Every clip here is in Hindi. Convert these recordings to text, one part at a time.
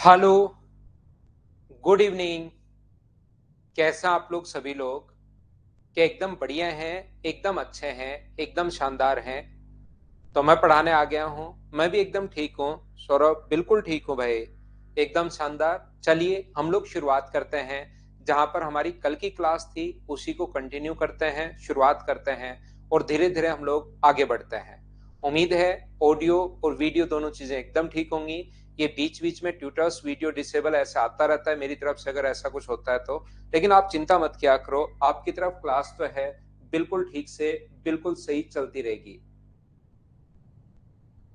Hello, good evening. कैसा आप लोग सभी लोग? क्या एकदम बढ़िया हैं, एकदम अच्छे हैं, एकदम शानदार हैं? तो मैं पढ़ाने आ गया हूँ। मैं भी एकदम ठीक हूँ। सौरभ बिल्कुल ठीक हूँ भाई, एकदम शानदार। चलिए हम लोग शुरुआत करते हैं। जहाँ पर हमारी कल की क्लास थी उसी को कंटिन्यू करते हैं, शुरुआत करते हैं और धीरे धीरे हम लोग आगे बढ़ते हैं। उम्मीद है ऑडियो और वीडियो दोनों चीजें एकदम ठीक होंगी। ये बीच बीच में ट्यूटर्स वीडियो डिसेबल ऐसा आता रहता है मेरी तरफ से, अगर ऐसा कुछ होता है तो। लेकिन आप चिंता मत किया करो, आपकी तरफ क्लास तो है बिल्कुल ठीक से, बिल्कुल सही चलती रहेगी।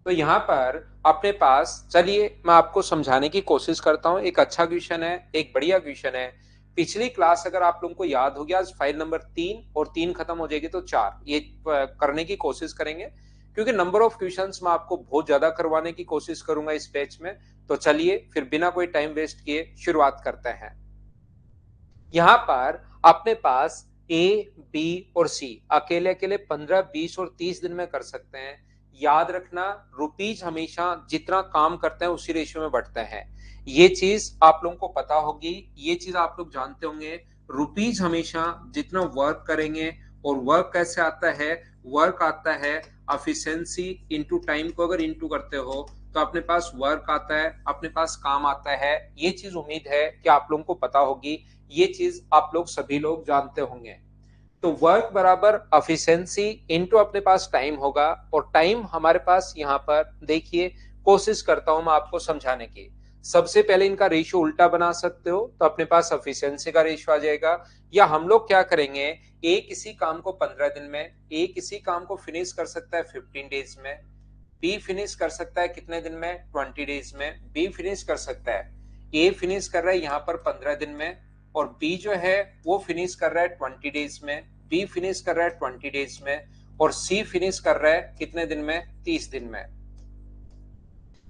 तो यहाँ पर अपने पास, चलिए मैं आपको समझाने की कोशिश करता हूँ। एक अच्छा क्वेश्चन है, एक बढ़िया क्वेश्चन है। पिछली क्लास अगर आप लोगों को याद हो गया, आज फाइल नंबर 3 और 3 खत्म हो जाएगी तो 4 ये करने की कोशिश करेंगे, क्योंकि नंबर ऑफ क्वेश्चंस मैं आपको बहुत ज्यादा करवाने की कोशिश करूंगा इस बैच में। तो चलिए फिर बिना कोई टाइम वेस्ट किए शुरुआत करते हैं। यहाँ पर अपने पास ए, बी और सी अकेले अकेले 15, 20 और 30 दिन में कर सकते हैं। याद रखना, रुपीज हमेशा जितना काम करते हैं उसी रेशियो में बढ़ते हैं। ये चीज आप लोगों को पता होगी, ये चीज आप लोग जानते होंगे। रुपीज हमेशा जितना वर्क करेंगे, और वर्क कैसे आता है? वर्क आता है एफिशिएंसी इनटू टाइम को अगर इनटू करते हो तो अपने पास वर्क आता है, अपने पास काम आता है। ये चीज उम्मीद है कि आप लोगों को पता होगी, ये चीज आप लोग सभी लोग जानते होंगे। तो वर्क बराबर एफिशिएंसी इनटू अपने पास टाइम होगा, और टाइम हमारे पास यहाँ पर देखिए, कोशिश करता हूं मैं आपको समझाने की। सबसे पहले इनका रेशियो उल्टा बना सकते हो तो अपने पास एफिशिएंसी का रेशियो आ जाएगा। या हम लोग क्या करेंगे, ए किसी काम को 15 दिन में, ए किसी काम को फिनिश कर सकता है 15 डेज में, बी फिनिश कर सकता है कितने दिन में? 20 डेज में। बी फिनिश कर सकता है, ए फिनिश कर रहा है यहाँ पर 15 दिन में, और बी जो है वो फिनिश कर रहा है 20 डेज में। बी फिनिश कर रहा है 20 डेज में, और सी फिनिश कर रहा है कितने दिन में? 30 दिन में।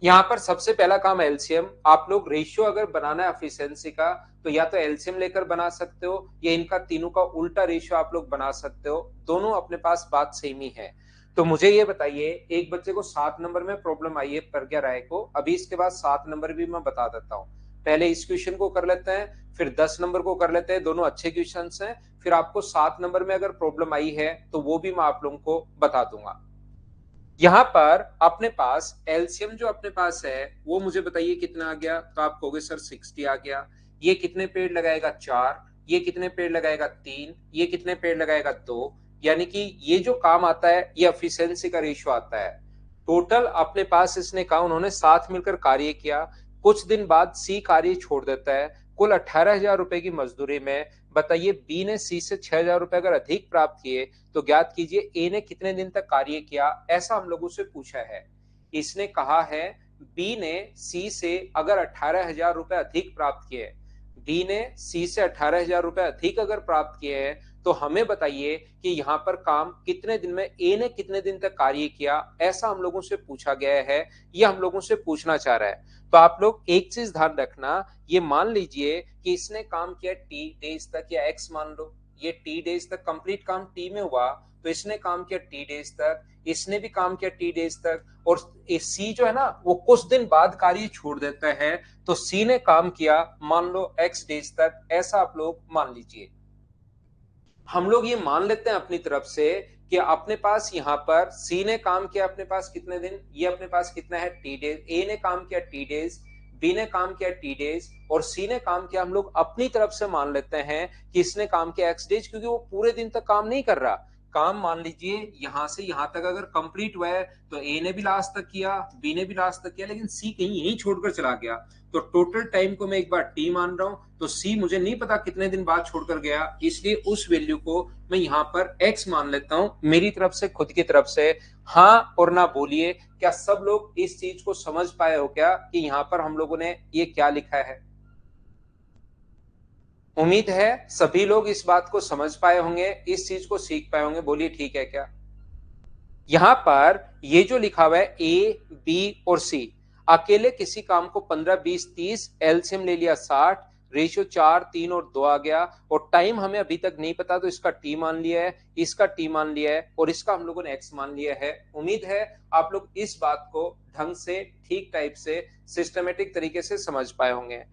यहाँ पर सबसे पहला काम एलसीएम। आप लोग रेशियो अगर बनाना है एफिशिएंसी का, तो या तो एलसीएम लेकर बना सकते हो, या इनका तीनों का उल्टा रेशियो आप लोग बना सकते हो। दोनों अपने पास बात सेम ही है। तो मुझे ये बताइए, एक बच्चे को 7 नंबर में प्रॉब्लम आई है प्रज्ञा राय को, अभी इसके बाद 7 नंबर भी मैं बता देता हूँ। पहले इस क्वेश्चन को कर लेते हैं, फिर 10 नंबर को कर लेते हैं, दोनों अच्छे क्वेश्चन हैं। फिर आपको 7 नंबर में अगर प्रॉब्लम आई है तो वो भी मैं आप लोगों को बता दूंगा। यहाँ पर अपने पास एलसीएम जो अपने पास है वो मुझे बताइए कितना आ गया? तो आप कहोगे सर 60 आ गया। ये कितने पेड़ लगाएगा? 4। ये कितने पेड़ लगाएगा? 3। ये कितने पेड़ लगाएगा? 2। यानी कि ये जो काम आता है ये एफिशिएंसी का रेशियो आता है। टोटल अपने पास इसने कहा, उन्होंने साथ मिलकर कार्य किया। कुछ दिन बाद सी कार्य छोड़ देता है। कुल 18,000 रुपए की मजदूरी में बताइए बी ने सी से 6,000 रुपए अगर अधिक प्राप्त किए तो ज्ञात कीजिए ए ने कितने दिन तक कार्य किया। ऐसा हम लोगों से पूछा है। इसने कहा है बी ने सी से अगर 18,000 रुपए अधिक प्राप्त किए, बी ने सी से 18,000 रुपए अधिक अगर प्राप्त किए हैं, तो हमें बताइए कि यहाँ पर काम कितने दिन में, ए ने कितने दिन तक कार्य किया। ऐसा हम लोगों से पूछा गया है, ये हम लोगों से पूछना चाह रहा है। तो आप लोग एक चीज ध्यान रखना, ये मान लीजिए कि इसने काम किया टी डेज तक, या एक्स मान लो, ये टी डेज तक कंप्लीट काम टी में हुआ, तो इसने काम किया टी डेज तक, इसने भी काम किया टी डेज तक, और सी जो है ना वो कुछ दिन बाद कार्य छोड़ देता है, तो सी ने काम किया मान लो एक्स डेज तक। ऐसा आप लोग मान लीजिए। हम लोग ये मान लेते हैं अपनी तरफ से कि अपने पास यहाँ पर सी ने काम किया अपने पास कितने दिन, ये अपने पास कितना है? T days. ए ने काम किया टी डेज, बी ने काम किया टी डेज, और सी ने काम किया, हम लोग अपनी तरफ से मान लेते हैं कि इसने काम किया एक्स डेज, क्योंकि वो पूरे दिन तक काम नहीं कर रहा। काम मान लीजिए यहां से यहां तक अगर कंप्लीट हुआ है तो ए ने भी लास्ट तक किया, बी ने भी लास्ट तक किया, लेकिन सी कहीं यहीं छोड़कर चला गया। तो टोटल टाइम को मैं एक बार टी मान रहा हूं, तो सी मुझे नहीं पता कितने दिन बाद छोड़कर गया, इसलिए उस वैल्यू को मैं यहाँ पर एक्स मान लेता हूं मेरी तरफ से, खुद की तरफ से। हाँ और ना बोलिए, क्या सब लोग इस चीज को समझ पाए हो क्या कि यहाँ पर हम लोगों ने ये क्या लिखा है? उम्मीद है सभी लोग इस बात को समझ पाए होंगे, इस चीज को सीख पाए होंगे। बोलिए ठीक है क्या? यहां पर ये जो लिखा हुआ है ए, बी और सी, अकेले किसी काम को 15, 20, 30, एलसीएम ले लिया 60, रेशियो 4, 3 और 2 आ गया, और टाइम हमें अभी तक नहीं पता, तो इसका टी मान लिया है, इसका टी मान लिया है, और इसका हम लोगों ने एक्स मान लिया है। उम्मीद है आप लोग इस बात को ढंग से, ठीक टाइप से, सिस्टमेटिक तरीके से समझ पाए होंगे।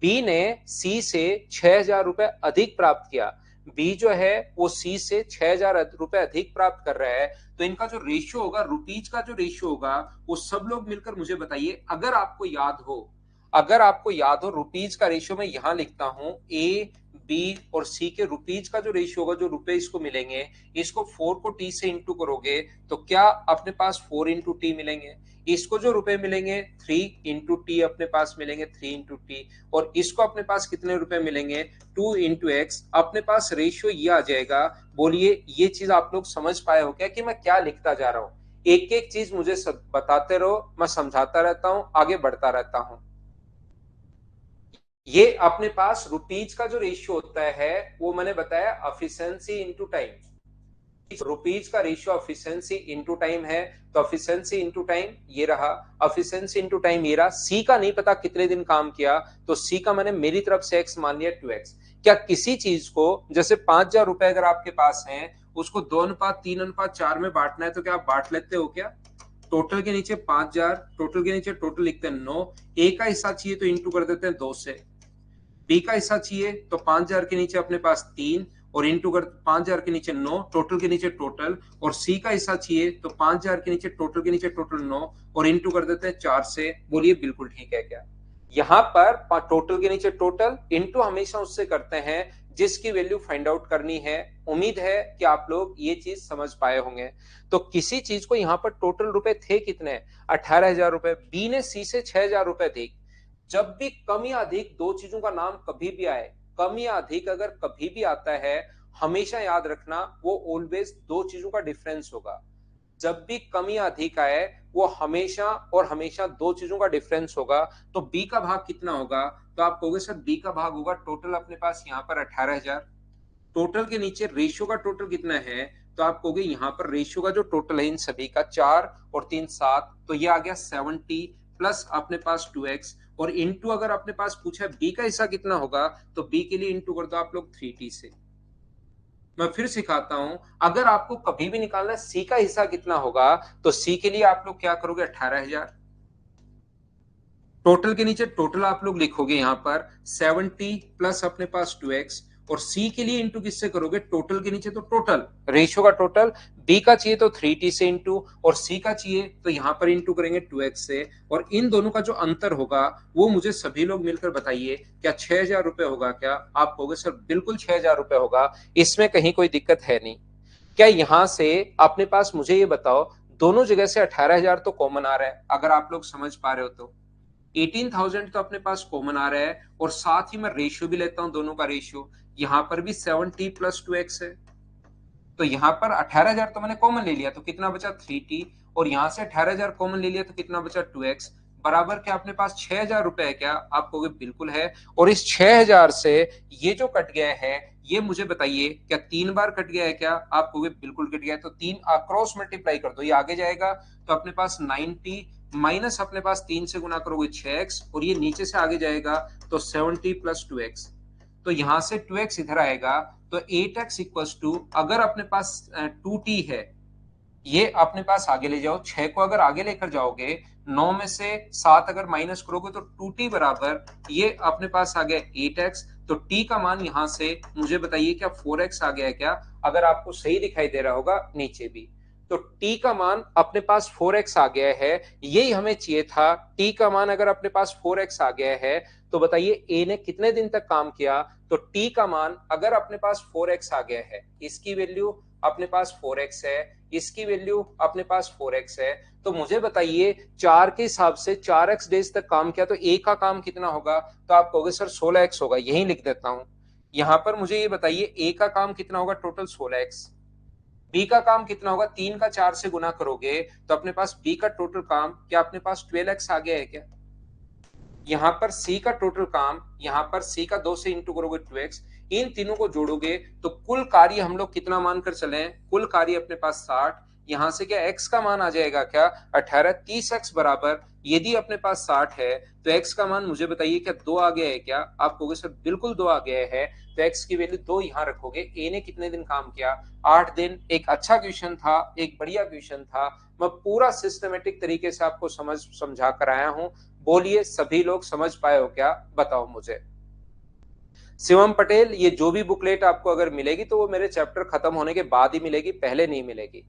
बी ने सी से 6,000 रुपए अधिक प्राप्त किया। बी जो है वो सी से 6,000 रुपए अधिक प्राप्त कर रहा है, तो इनका जो रेशियो होगा, रुपीज का जो रेशियो होगा, वो सब लोग मिलकर मुझे बताइए। अगर आपको याद हो रुपीज का रेशियो मैं यहां लिखता हूं, ए बी और सी के रुपीज का जो रेशियो होगा, जो रुपए इसको मिलेंगे, इसको 4 को टी से इंटू करोगे तो क्या अपने पास 4 इंटू टी मिलेंगे। इसको जो रुपए मिलेंगे 3 इंटू टी अपने पास मिलेंगे, 3 इंटू टी, और इसको अपने पास कितने रुपए मिलेंगे, 2 इंटू एक्स। अपने पास रेशियो ये आ जाएगा। बोलिए ये चीज आप लोग समझ पाए हो क्या कि मैं क्या लिखता जा रहा हूं। एक एक चीज मुझे बताते रहो, मैं समझाता रहता हूं, आगे बढ़ता रहता हूं। ये अपने पास रुपीज का जो रेशियो होता है वो मैंने बताया एफिशिएंसी इनटू टाइम। रुपीज का रेशियो एफिशिएंसी इनटू टाइम है, तो एफिशिएंसी इनटू टाइम ये रहा, एफिशिएंसी इनटू टाइम ये रहा। सी का नहीं पता कितने दिन काम किया, तो सी का मैंने मेरी तरफ से एक्स मान लिया 2x। क्या किसी चीज को जैसे 5,000 रुपए अगर आपके पास है, उसको 2:3:4 में बांटना है, तो क्या आप बांट लेते हो क्या। टोटल के नीचे 5,000, टोटल के नीचे टोटल लिखते हैं 9, ए का हिस्सा चाहिए तो इंटू कर देते हैं 2 से। बी का हिस्सा चाहिए तो 5,000 के नीचे अपने पास 3 और इंटू कर 5,000 के नीचे 9, टोटल के नीचे टोटल, और सी का हिस्सा चाहिए तो 5,000 के नीचे टोटल 9 और इंटू कर देते हैं 4 से। बोलिए बिल्कुल ठीक है क्या। यहां पर टोटल के नीचे टोटल इंटू हमेशा उससे करते हैं जिसकी वैल्यू फाइंड आउट करनी है। उम्मीद है कि आप लोग ये चीज समझ पाए होंगे। तो किसी चीज को यहां पर टोटल रुपए थे कितने, 18,000 रुपए। बी ने सी से 6,000 रुपए थे। जब भी कम या अधिक दो चीजों का नाम कभी भी आए, कम या अधिक अगर कभी भी आता है, हमेशा याद रखना वो ऑलवेज दो चीजों का डिफरेंस होगा। जब भी कम या अधिक आए वो हमेशा और हमेशा दो चीजों का डिफरेंस होगा। तो बी का भाग कितना होगा, तो आप कहोगे सर बी का भाग होगा टोटल अपने पास यहाँ पर 18,000। टोटल के नीचे रेशियो का टोटल कितना है, तो आप कहोगे यहाँ पर रेशियो का जो टोटल है इन सभी का 4 और 3 7, तो ये आ गया 70 प्लस अपने पास 2x, और इंटू अगर अपने पास पूछा बी का हिस्सा कितना होगा, तो बी के लिए इंटू कर दो आप लोग 3t से। मैं फिर सिखाता हूं, अगर आपको कभी भी निकालना है सी का हिस्सा कितना होगा, तो सी के लिए आप लोग क्या करोगे, 18,000। टोटल के नीचे टोटल आप लोग लिखोगे यहां पर 70 प्लस अपने पास 2x, और सी के लिए इंटू किससे करोगे, टोटल के नीचे तो टोटल रेशियो का टोटल, बी का चाहिए तो 3t से इंटू, और सी का चाहिए तो यहां पर इंटू करेंगे 2x से। और इन दोनों का जो अंतर होगा वो मुझे सभी लोग मिलकर बताइए, क्या 6,000 रुपए होगा क्या। आप कहोगे सर बिल्कुल 6,000 रुपए होगा, इसमें कहीं कोई दिक्कत है नहीं। क्या यहां से अपने पास मुझे ये बताओ, दोनों जगह से 18,000 तो कॉमन आ रहा है, अगर आप लोग समझ पा रहे हो तो 18,000 तो अपने पास कॉमन आ रहा है, और साथ ही मैं रेशियो भी लेता हूं, दोनों का रेशियो यहां पर भी 70 प्लस 2x है। तो यहां पर 18,000 तो मैंने कॉमन ले लिया, तो कितना बचा 3t, और यहां से 18,000 कॉमन ले लिया तो कितना बचा 2x, बराबर क्या अपने पास 6,000 रुपए है क्या। आप कहोगे बिल्कुल है। और इस 6,000 से ये जो कट गया है, ये मुझे बताइए क्या 3 बार कट गया है क्या। आप कहोगे बिल्कुल कट गया है, तो 3 क्रॉस मल्टीप्लाई कर दो, ये आगे जाएगा तो अपने पास 90 माइनस अपने पास 3 से गुना करोगे 6x, और ये नीचे से आगे जाएगा तो 70 प्लस 2x। तो यहां से 2x इधर आएगा तो 8x इक्वल्स टू, अगर अपने पास 2t है, ये अपने पास आगे ले जाओ, 6 को अगर आगे लेकर जाओगे, 9 में से 7 अगर माइनस करोगे तो 2t बराबर, ये अपने पास आ गया 8x। तो t का मान यहां से मुझे बताइए क्या 4x आ गया है क्या। अगर आपको सही दिखाई दे रहा होगा नीचे भी, तो t का मान अपने पास 4x आ गया है, यही हमें चाहिए था। t का मान अगर अपने पास 4x आ गया है, तो बताइए a ने कितने दिन तक काम किया। तो t का मान अगर अपने पास 4x आ गया है, इसकी वैल्यू अपने पास 4x है, इसकी वैल्यू अपने पास 4x है, तो मुझे बताइए 4 के हिसाब से 4x डेज तक काम किया तो a का काम कितना होगा। तो आप कहोगे सर 16x होगा, यही लिख देता हूं। यहां पर मुझे ये बताइए a का काम कितना होगा, टोटल 16x। बी का काम कितना होगा, 3 का 4 से गुना करोगे तो अपने पास बी का टोटल काम क्या अपने पास 12x आ गया है क्या। यहां पर सी का टोटल काम, यहां पर सी का 2 से इंटू करोगे 2x, इन तीनों को जोड़ोगे तो कुल कार्य हम लोग कितना मानकर चले, कुल कार्य अपने पास 60। यहां से क्या x का मान आ जाएगा क्या 18, 30x बराबर यदि अपने पास 60 है तो x का मान मुझे बताइए क्या 2 आ गया है क्या? आप कहोगे सर बिल्कुल 2 आ गया है, तो x की वैल्यू 2 यहाँ रखोगे। a ने कितने दिन काम किया? 8 दिन। एक अच्छा क्वेश्चन था, एक बढ़िया क्वेश्चन था। मैं पूरा सिस्टमेटिक तरीके से आपको समझा कर आया हूं। बोलिए सभी लोग समझ पाए हो क्या? बताओ मुझे। शिवम पटेल, ये जो भी बुकलेट आपको अगर मिलेगी तो वो मेरे चैप्टर खत्म होने के बाद ही मिलेगी, पहले नहीं मिलेगी।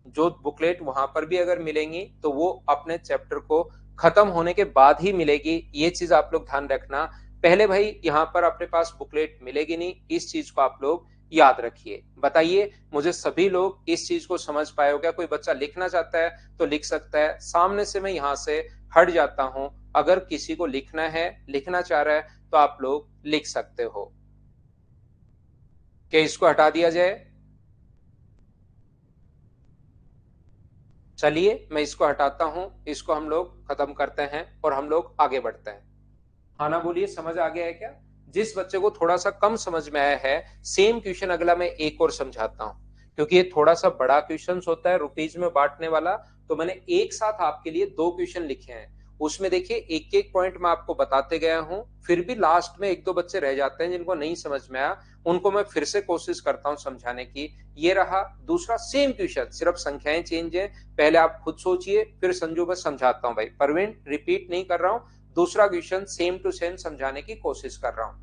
जो बुकलेट वहां पर भी अगर मिलेंगी तो वो अपने चैप्टर को खत्म होने के बाद ही मिलेगी। ये चीज आप लोग ध्यान रखना। पहले भाई यहाँ पर अपने पास बुकलेट मिलेगी नहीं, इस चीज को आप लोग याद रखिए। बताइए मुझे सभी लोग इस चीज को समझ पाए हो क्या? कोई बच्चा लिखना चाहता है तो लिख सकता है। सामने से मैं यहाँ से हट जाता हूं। अगर किसी को लिखना है, लिखना चाह रहा है तो आप लोग लिख सकते हो। क्या इसको हटा दिया जाए? चलिए मैं इसको हटाता हूं, इसको हम लोग खत्म करते हैं और हम लोग आगे बढ़ते हैं। हाँ ना, बोलिए समझ आ गया है क्या? जिस बच्चे को थोड़ा सा कम समझ में आया है, सेम क्वेश्चन अगला मैं एक और समझाता हूँ, क्योंकि ये थोड़ा सा बड़ा क्वेश्चन होता है रुपीज में बांटने वाला। तो मैंने एक साथ आपके लिए 2 क्वेश्चन लिखे हैं। उसमें देखिए एक एक पॉइंट मैं आपको बताते गया हूं, फिर भी लास्ट में एक दो बच्चे रह जाते हैं जिनको नहीं समझ में आया, उनको मैं फिर से कोशिश करता हूं समझाने की। ये रहा दूसरा सेम क्वेश्चन, सिर्फ संख्याएं चेंज है। पहले आप खुद सोचिए, फिर संजू मैं समझाता हूं। भाई परवीन, रिपीट नहीं कर रहा हूं, दूसरा क्वेश्चन सेम टू सेम समझाने की कोशिश कर रहा हूं।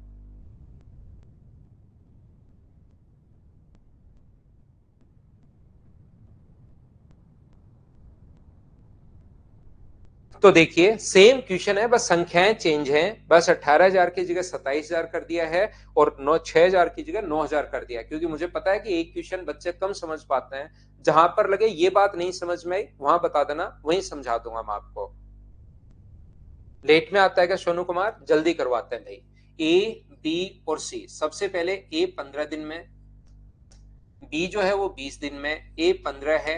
तो देखिए सेम क्वेश्चन है, बस संख्याएं चेंज हैं। बस 18,000 की जगह 27,000 कर दिया है और 6,000 की जगह 9,000 कर दिया, क्योंकि मुझे पता है कि एक क्वेश्चन बच्चे कम समझ पाते हैं। जहां पर लगे ये बात नहीं समझ में आई वहां बता देना, वहीं समझा दूंगा मैं आपको। लेट में आता है क्या सोनू कुमार? जल्दी करवाते हैं भाई। ए, बी और सी। सबसे पहले ए 15 दिन में, बी जो है वो 20 दिन में, ए 15 है,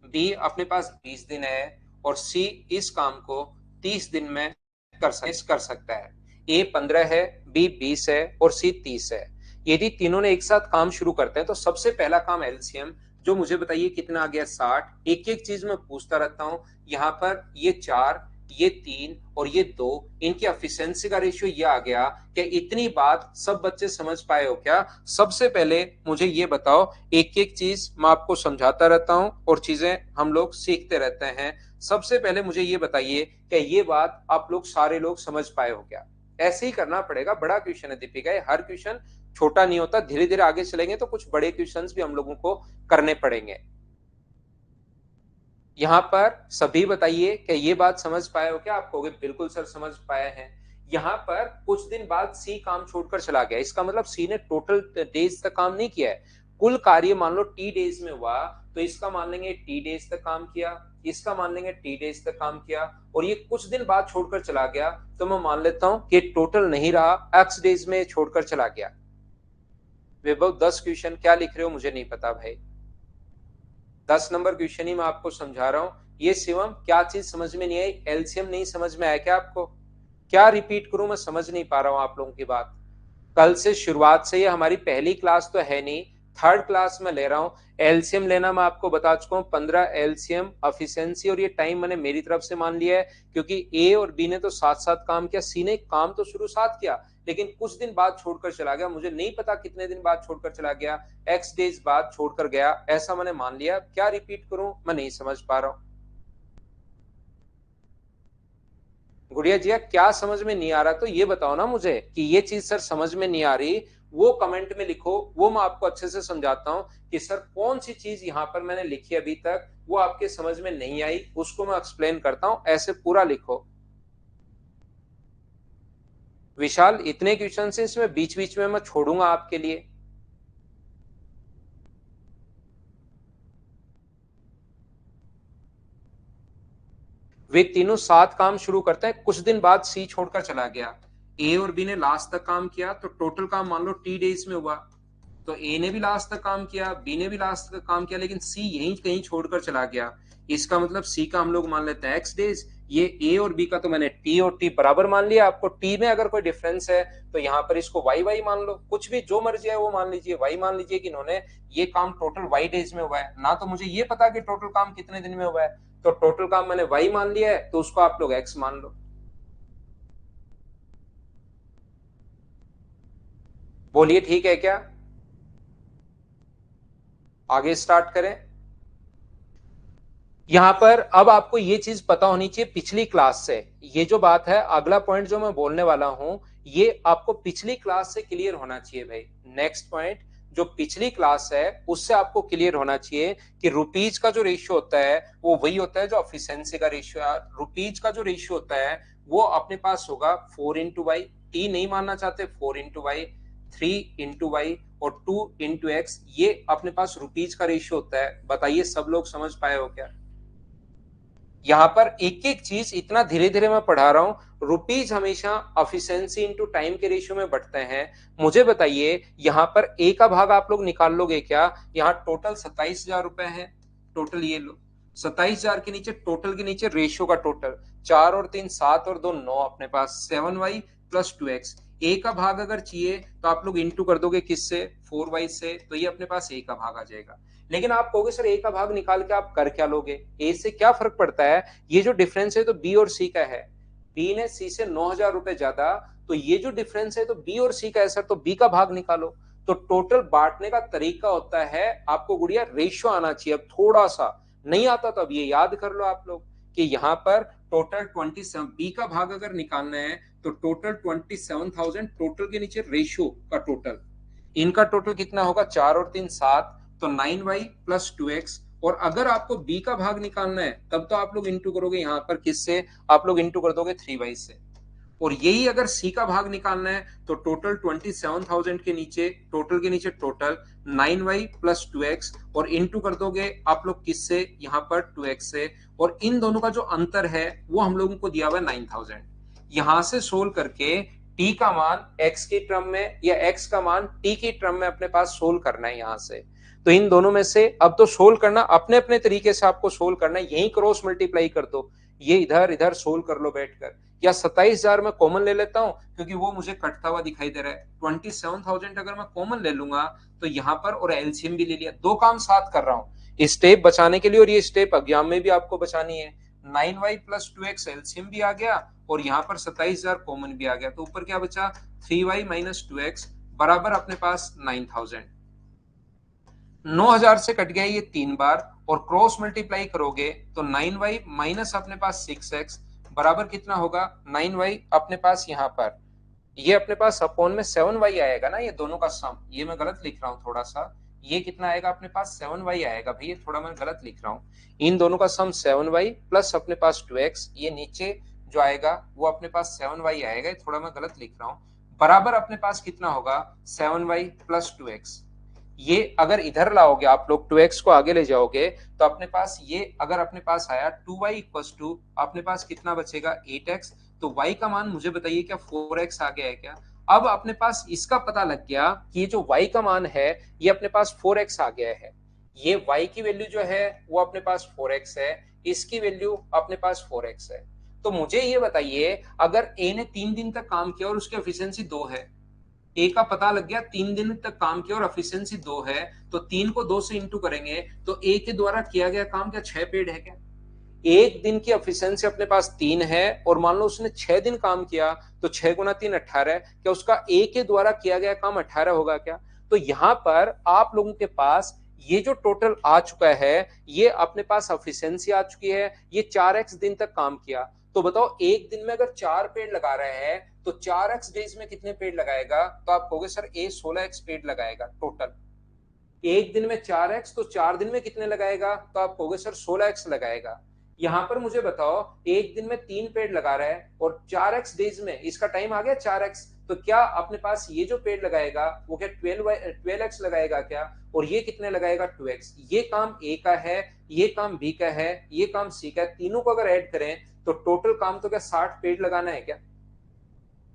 बी अपने पास 20 दिन है और सी इस काम को 30 दिन में कर सकता है। ए 15 है, बी 20 है और सी 30 है। यदि तीनों ने एक साथ काम शुरू करते हैं तो सबसे पहला काम एलसीएम, जो मुझे बताइए कितना आ गया? 60। एक एक चीज मैं पूछता रहता हूं। यहाँ पर ये 4, ये 3 और ये 2, इनकी एफिशिएंसी का रेशियो ये आ गया। क्या इतनी बात सब बच्चे समझ पाए हो क्या? सबसे पहले मुझे ये बताओ, एक एक चीज मैं आपको समझाता रहता हूं और चीजें हम लोग सीखते रहते हैं। सबसे पहले मुझे ये बताइए, क्या ये बात आप लोग सारे लोग समझ पाए हो क्या? ऐसे ही करना पड़ेगा, बड़ा क्वेश्चन है दीपिका, ये हर क्वेश्चन छोटा नहीं होता। धीरे धीरे आगे चलेंगे तो कुछ बड़े क्वेश्चंस भी हम लोगों को करने पड़ेंगे। यहाँ पर सभी बताइए, क्या ये बात समझ पाए हो क्या? आप कहोगे बिल्कुल सर समझ पाए हैं। यहाँ पर कुछ दिन बाद सी काम छोड़कर चला गया, इसका मतलब सी ने टोटल डेज तक काम नहीं किया है। कुल कार्य मान लो टी डेज में हुआ, तो इसका मान लेंगे टी डेज तक काम किया, इसका मान लेंगे टी डेज तक काम किया, और ये कुछ दिन बाद छोड़कर चला गया, तो मैं मान लेता हूं कि टोटल नहीं रहा, एक्स डेज में छोड़कर चला गया। विभव 10 क्वेश्चन क्या लिख रहे हो मुझे नहीं पता भाई। 10 नंबर क्वेश्चन ही मैं आपको समझा रहा हूं। ये शिवम क्या चीज समझ में नहीं आई? एलसीएम नहीं समझ में आया क्या आपको? क्या रिपीट करूं, मैं समझ नहीं पा रहा हूं आप लोगों की बात। कल से शुरुआत से, ये हमारी पहली क्लास तो है नहीं, थर्ड क्लास में ले रहा हूं। एलसीएम लेना मैं आपको बता चुका हूं, 15 एलसीएम एफिशिएंसी, और ये टाइम मैंने मेरी तरफ से मान लिया है, क्योंकि ए और बी ने तो साथ साथ काम किया, सी ने काम तो शुरू साथ किया लेकिन कुछ दिन बाद छोड़कर चला गया। मुझे नहीं पता कितने दिन बाद छोड़कर चला गया, एक्स डेज बाद छोड़कर गया, ऐसा मैंने मान लिया। क्या रिपीट करूं, मैं नहीं समझ पा रहा हूं। गुड़िया जी क्या समझ में नहीं आ रहा, तो ये बताओ ना मुझे कि ये चीज सर समझ में नहीं आ रही, वो कमेंट में लिखो, वो मैं आपको अच्छे से समझाता हूं कि सर कौन सी चीज यहां पर मैंने लिखी अभी तक वो आपके समझ में नहीं आई, उसको मैं एक्सप्लेन करता हूं, ऐसे पूरा लिखो। विशाल, इतने क्वेश्चन से इसमें बीच बीच में मैं छोड़ूंगा आपके लिए। वे तीनों साथ काम शुरू करते हैं, कुछ दिन बाद सी छोड़कर चला गया। ए और बी ने लास्ट तक काम किया, तो टोटल काम मान लो टी डेज में हुआ, तो ए ने भी लास्ट तक काम किया, बी ने भी लास्ट तक काम किया, लेकिन सी यहीं कहीं छोड़कर चला गया। इसका मतलब सी का हम लोग मान लेते हैं एक्स डेज, ये ए और बी का तो मैंने टी और टी बराबर मान लिया। आपको टी में अगर कोई डिफरेंस है तो यहाँ पर इसको वाई वाई मान लो, कुछ भी जो मर्जी है वो मान लीजिए। वाई मान लीजिए कि इन्होंने ये काम टोटल वाई डेज में हुआ है ना, तो मुझे ये पता कि टोटल काम कितने दिन में हुआ है, तो टोटल काम मैंने वाई मान लिया है, तो उसको आप लोग एक्स मान लो। बोलिए ठीक है क्या? आगे स्टार्ट करें। यहां पर अब आपको ये चीज पता होनी चाहिए पिछली क्लास से, ये जो बात है अगला पॉइंट जो मैं बोलने वाला हूं ये आपको पिछली क्लास से क्लियर होना चाहिए भाई। नेक्स्ट पॉइंट जो पिछली क्लास है उससे आपको क्लियर होना चाहिए कि रुपीज का जो रेशियो होता है वो वही होता है जो एफिशिएंसी का रेशियो है। रुपीज का जो रेशियो होता है वो अपने पास होगा 4 × वाई, टी नहीं मानना चाहते 4 × वाई, 3 × वाई और 2 × एक्स, ये अपने पास रुपीज का रेशियो होता है। बताइए सब लोग समझ पाए हो क्या? यहां पर एक एक चीज इतना धीरे धीरे मैं पढ़ा रहा हूं। रुपीज हमेशा एफिशिएंसी इनटू टाइम के रेशियो में बढ़ते हैं। मुझे बताइए यहां पर ए का भाग आप लोग निकाल लोगे क्या? यहाँ टोटल 27,000 रुपए है, टोटल ये लो 27,000 के नीचे टोटल के नीचे रेशियो का टोटल 4 और 3 7 और 2 9, अपने पास 7y प्लस 2x। ए का भाग अगर चाहिए तो आप लोग इंटू कर दोगे किससे? 4y से, तो ये अपने पास ए का भाग आ जाएगा। लेकिन आप कहोगे सर ए का भाग निकाल के आप कर क्या लोगे? ए से क्या फर्क पड़ता है? ये जो डिफरेंस है तो बी और सी का है, बी ने सी से 9,000 रुपए ज्यादा, तो ये जो डिफरेंस है तो बी और सी का है सर, तो बी का भाग निकालो। तो टोटल बांटने का तरीका होता है आपको गुड़िया रेशियो आना चाहिए। अब थोड़ा सा नहीं आता तो अब ये याद कर लो आप लोग कि यहाँ पर टोटल 27, बी का भाग अगर निकालना है तो टोटल 27,000, टोटल के नीचे रेशियो का टोटल, इनका टोटल कितना होगा? 4 और 3 7, तो 9y प्लस 2x। और अगर आपको b का भाग निकालना है तब तो आप लोग इंटू करोगे यहाँ पर किससे? आप लोग इंटू कर दोगे 3y से। और यही अगर c का भाग निकालना है तो टोटल 27,000 के नीचे टोटल के नीचे टोटल 9y प्लस 2x और इंटू कर दोगे आप लोग किससे? यहाँ पर 2x से। और इन दोनों का जो अंतर है वो हम लोगों को दिया हुआ है 9,000। यहां से सोल्व करके t का मान x की टर्म में या x का मान t की टर्म में अपने पास सोल्व करना है यहां से। तो इन दोनों में से अब तो सोल्व करना अपने अपने तरीके से आपको सोल्व करना है, यही क्रॉस मल्टीप्लाई कर दो, ये इधर इधर सोल्व कर लो बैठकर। या 27,000 में कॉमन ले लेता हूं क्योंकि वो मुझे कटता हुआ दिखाई दे रहा है। 27,000 अगर मैं कॉमन ले लूंगा तो यहाँ पर, और एलसीएम भी ले लिया, दो काम साथ कर रहा हूँ स्टेप बचाने के लिए, और ये स्टेप एग्जाम में भी आपको बचानी है। 9y प्लस 2x एलसीएम भी आ गया और यहाँ पर 27,000 कॉमन भी आ गया, तो ऊपर क्या बचा? 3y माइनस 2x बराबर अपने पास 9,000। 9,000 से कट गया ये 3 बार, और क्रॉस मल्टीप्लाई करोगे तो 9y माइनस अपने पास 6x बराबर कितना होगा? 9y अपने पास यहाँ पर ये अपने पास अपॉन में 7y आएगा ना, ये दोनों का सम, ये मैं गलत लिख रहा हूँ थोड़ा सा, ये कितना आएगा अपने पास? 7y आएगा भैया, थोड़ा मैं गलत लिख रहा हूँ। इन दोनों का सम 7y प्लस अपने पास 2x, ये नीचे जो आएगा वो अपने पास 7y आएगा, थोड़ा मैं गलत लिख रहा हूँ, बराबर अपने पास कितना होगा? 7y plus 2x। ये अगर इधर लाओगे आप लोग 2x को आगे ले जाओगे तो अपने पास ये अगर अपने पास आया 2y इक्वल्स टू अपने पास कितना बचेगा? 8x। तो y का मान मुझे बताइए क्या 4x आ गया है क्या? अब अपने पास इसका पता लग गया कि ये जो y का मान है ये अपने पास 4x आ गया है। ये y की वैल्यू जो है वो अपने पास 4x है, इसकी वैल्यू अपने पास 4x है। तो मुझे ये बताइए अगर a ने 3 दिन तक काम किया और उसकी एफिशिएंसी 2 है, ए का पता लग गया 3 दिन तक काम किया और एफिशिएंसी 2 है, तो 3 को 2 से इंटू करेंगे तो ए के द्वारा किया गया काम क्या 6 पेड है क्या? एक दिन की एफिशिएंसी अपने पास 3 है और मान लो उसने 6 दिन काम किया, तो 6 गुना 3 18, क्या उसका ए के द्वारा किया गया काम 18 होगा क्या? तो यहां पर आप लोगों के पास ये जो टोटल आ चुका है ये अपने पास एफिशिएंसी आ चुकी है, ये 4x दिन तक काम किया। तो बताओ एक दिन में अगर 4 पेड़ लगा रहे हैं तो 4x डेज में कितने पेड़ लगाएगा? तो आप कहोगे सर ए 16x पेड़ लगाएगा टोटल। एक दिन में 4x तो 4 दिन में कितने लगाएगा? तो आप कहोगे सर 16x लगाएगा। यहां पर मुझे बताओ एक दिन में 3 पेड़ लगा रहा है और 4x डेज में इसका टाइम आ गया 4x, तो क्या अपने पास ये जो पेड़ लगाएगा वो क्या 12x लगाएगा क्या? और ये कितने लगाएगा? 2x। ये काम ए का है, ये काम बी का है, ये काम सी का है, तीनों को अगर ऐड करें तो टोटल काम तो क्या 60 पेड़ लगाना है क्या?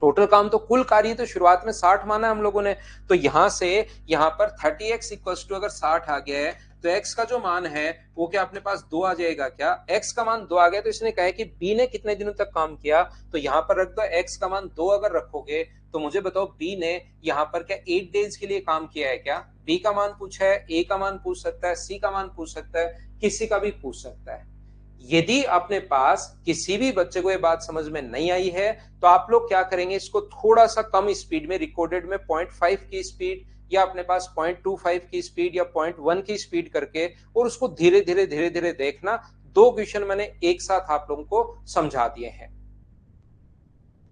टोटल काम तो कुल कार्य तो शुरुआत में 60 माना हम लोगों ने। तो यहां से यहां पर 30x इक्वल्स टू अगर 60 आ गया है तो x का जो मान है वो क्या अपने पास 2 आ जाएगा क्या? x का मान 2 आ गया तो इसने कहा है कि b ने कितने दिनों तक काम किया, तो यहां पर रख दो x का मान 2 अगर रखोगे तो मुझे बताओ b ने यहां पर क्या 8 डेज के लिए काम किया है क्या? b का मान पूछा है, a का मान पूछ सकता है, c का मान पूछ सकता है, किसी का भी पूछ सकता है। यदि अपने पास किसी भी बच्चे को ये बात समझ में नहीं आई है तो आप लोग क्या करेंगे, इसको थोड़ा सा कम स्पीड में, रिकॉर्डेड में 0.5 की स्पीड या अपने पास 0.25 की स्पीड या 0.1 की स्पीड करके और उसको धीरे धीरे देखना। 2 क्वेश्चन मैंने एक साथ आप लोगों को समझा दिए हैं।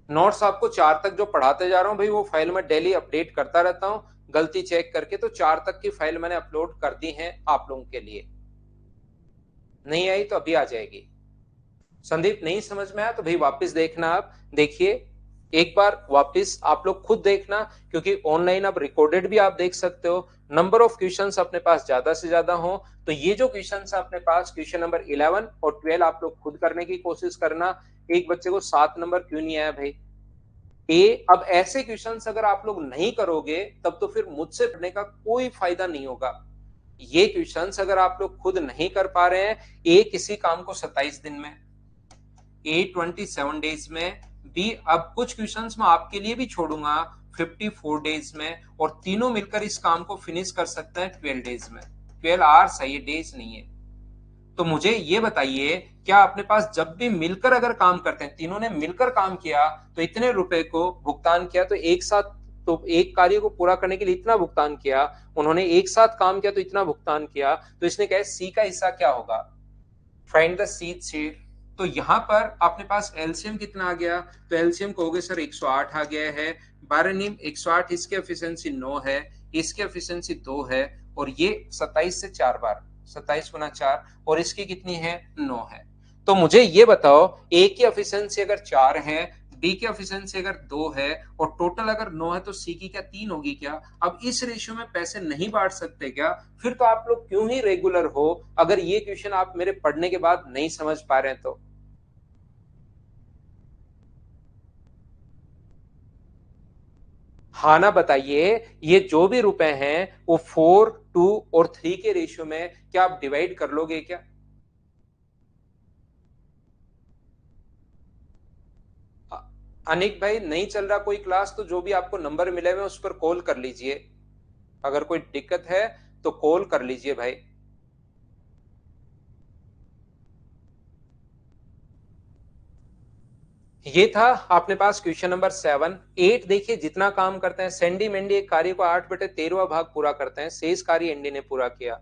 नोट्स आपको 4 तक जो पढ़ाते जा रहा हूं भाई वो फाइल में डेली अपडेट करता रहता हूं गलती चेक करके, तो 4 तक की फाइल मैंने अपलोड कर दी है आप लोगों के लिए। नहीं आई तो अभी आ जाएगी। संदीप नहीं समझ में आया तो भाई वापस देखना, आप देखिए एक बार वापस आप लोग खुद देखना, क्योंकि ऑनलाइन अब रिकॉर्डेड भी आप देख सकते हो। नंबर ऑफ क्वेश्चंस अपने पास ज्यादा से ज्यादा हो तो ये जो क्वेश्चंस अपने पास क्वेश्चन नंबर 11 और 12 आप लोग खुद करने की कोशिश करना। एक बच्चे को 7 नंबर क्यों नहीं आया भाई? अब ऐसे क्वेश्चंस अगर आप लोग नहीं करोगे तब तो फिर मुझसे पढ़ने का कोई फायदा नहीं होगा। ये क्वेश्चंस अगर आप लोग खुद नहीं कर पा रहे हैं, ए किसी काम को 27 दिन में, ए 27 डेज में, बी अब कुछ क्वेश्चंस मैं आपके लिए भी छोड़ूंगा 54 डेज में, और तीनों मिलकर इस काम को फिनिश कर सकते हैं 12 डेज में। 12 आवर्स है, ये डेज नहीं है। तो मुझे ये बताइए, क्या अपने पास जब भी मिलकर अगर काम करते हैं, तीनों ने मिलकर काम किया तो इतने रुपए को भुगतान किया, तो एक साथ तो एक कार्य को पूरा करने के लिए इतना भुगतान किया, उन्होंने एक साथ काम किया तो इतना भुगतान किया, तो इसने कहा सी का हिस्सा क्या होगा? Find the sheath share. तो यहां पर अपने पास एलसीएम कितना आ गया? तो एलसीएम कहोगे सर 108 आ गया है। 12 नीम 108, इसकी एफिशिएंसी 9 है, इसकी एफिशिएंसी 2 है, और ये 27 से 4 बार, 27 गुना 4, और इसकी कितनी है? 9 है। तो मुझे ये बताओ, ए की एफिशिएंसी अगर 4 है, बी की एफिशिएंसी अगर 2 है, और टोटल अगर 9 है, तो सी की क्या 3 होगी क्या? अब इस रेशियो में पैसे नहीं बांट सकते क्या? फिर तो आप लोग क्यों ही रेगुलर हो, अगर ये क्वेश्चन आप मेरे पढ़ने के बाद नहीं समझ पा रहे हैं तो। हाँ ना बताइए, ये जो भी रुपए हैं वो 4, 2 और 3 के रेशियो में क्या आप डिवाइड कर लोगे क्या? अनिक भाई नहीं चल रहा कोई क्लास तो जो भी आपको नंबर मिले हुए उस पर कॉल कर लीजिए, अगर कोई दिक्कत है तो कॉल कर लीजिए भाई। ये था अपने पास क्वेश्चन नंबर 7। 8 देखिए, जितना काम करते हैं सेंडी मेंडी एक कार्य को 8/13 भाग पूरा करते हैं, शेष कार्य एंडी ने पूरा किया,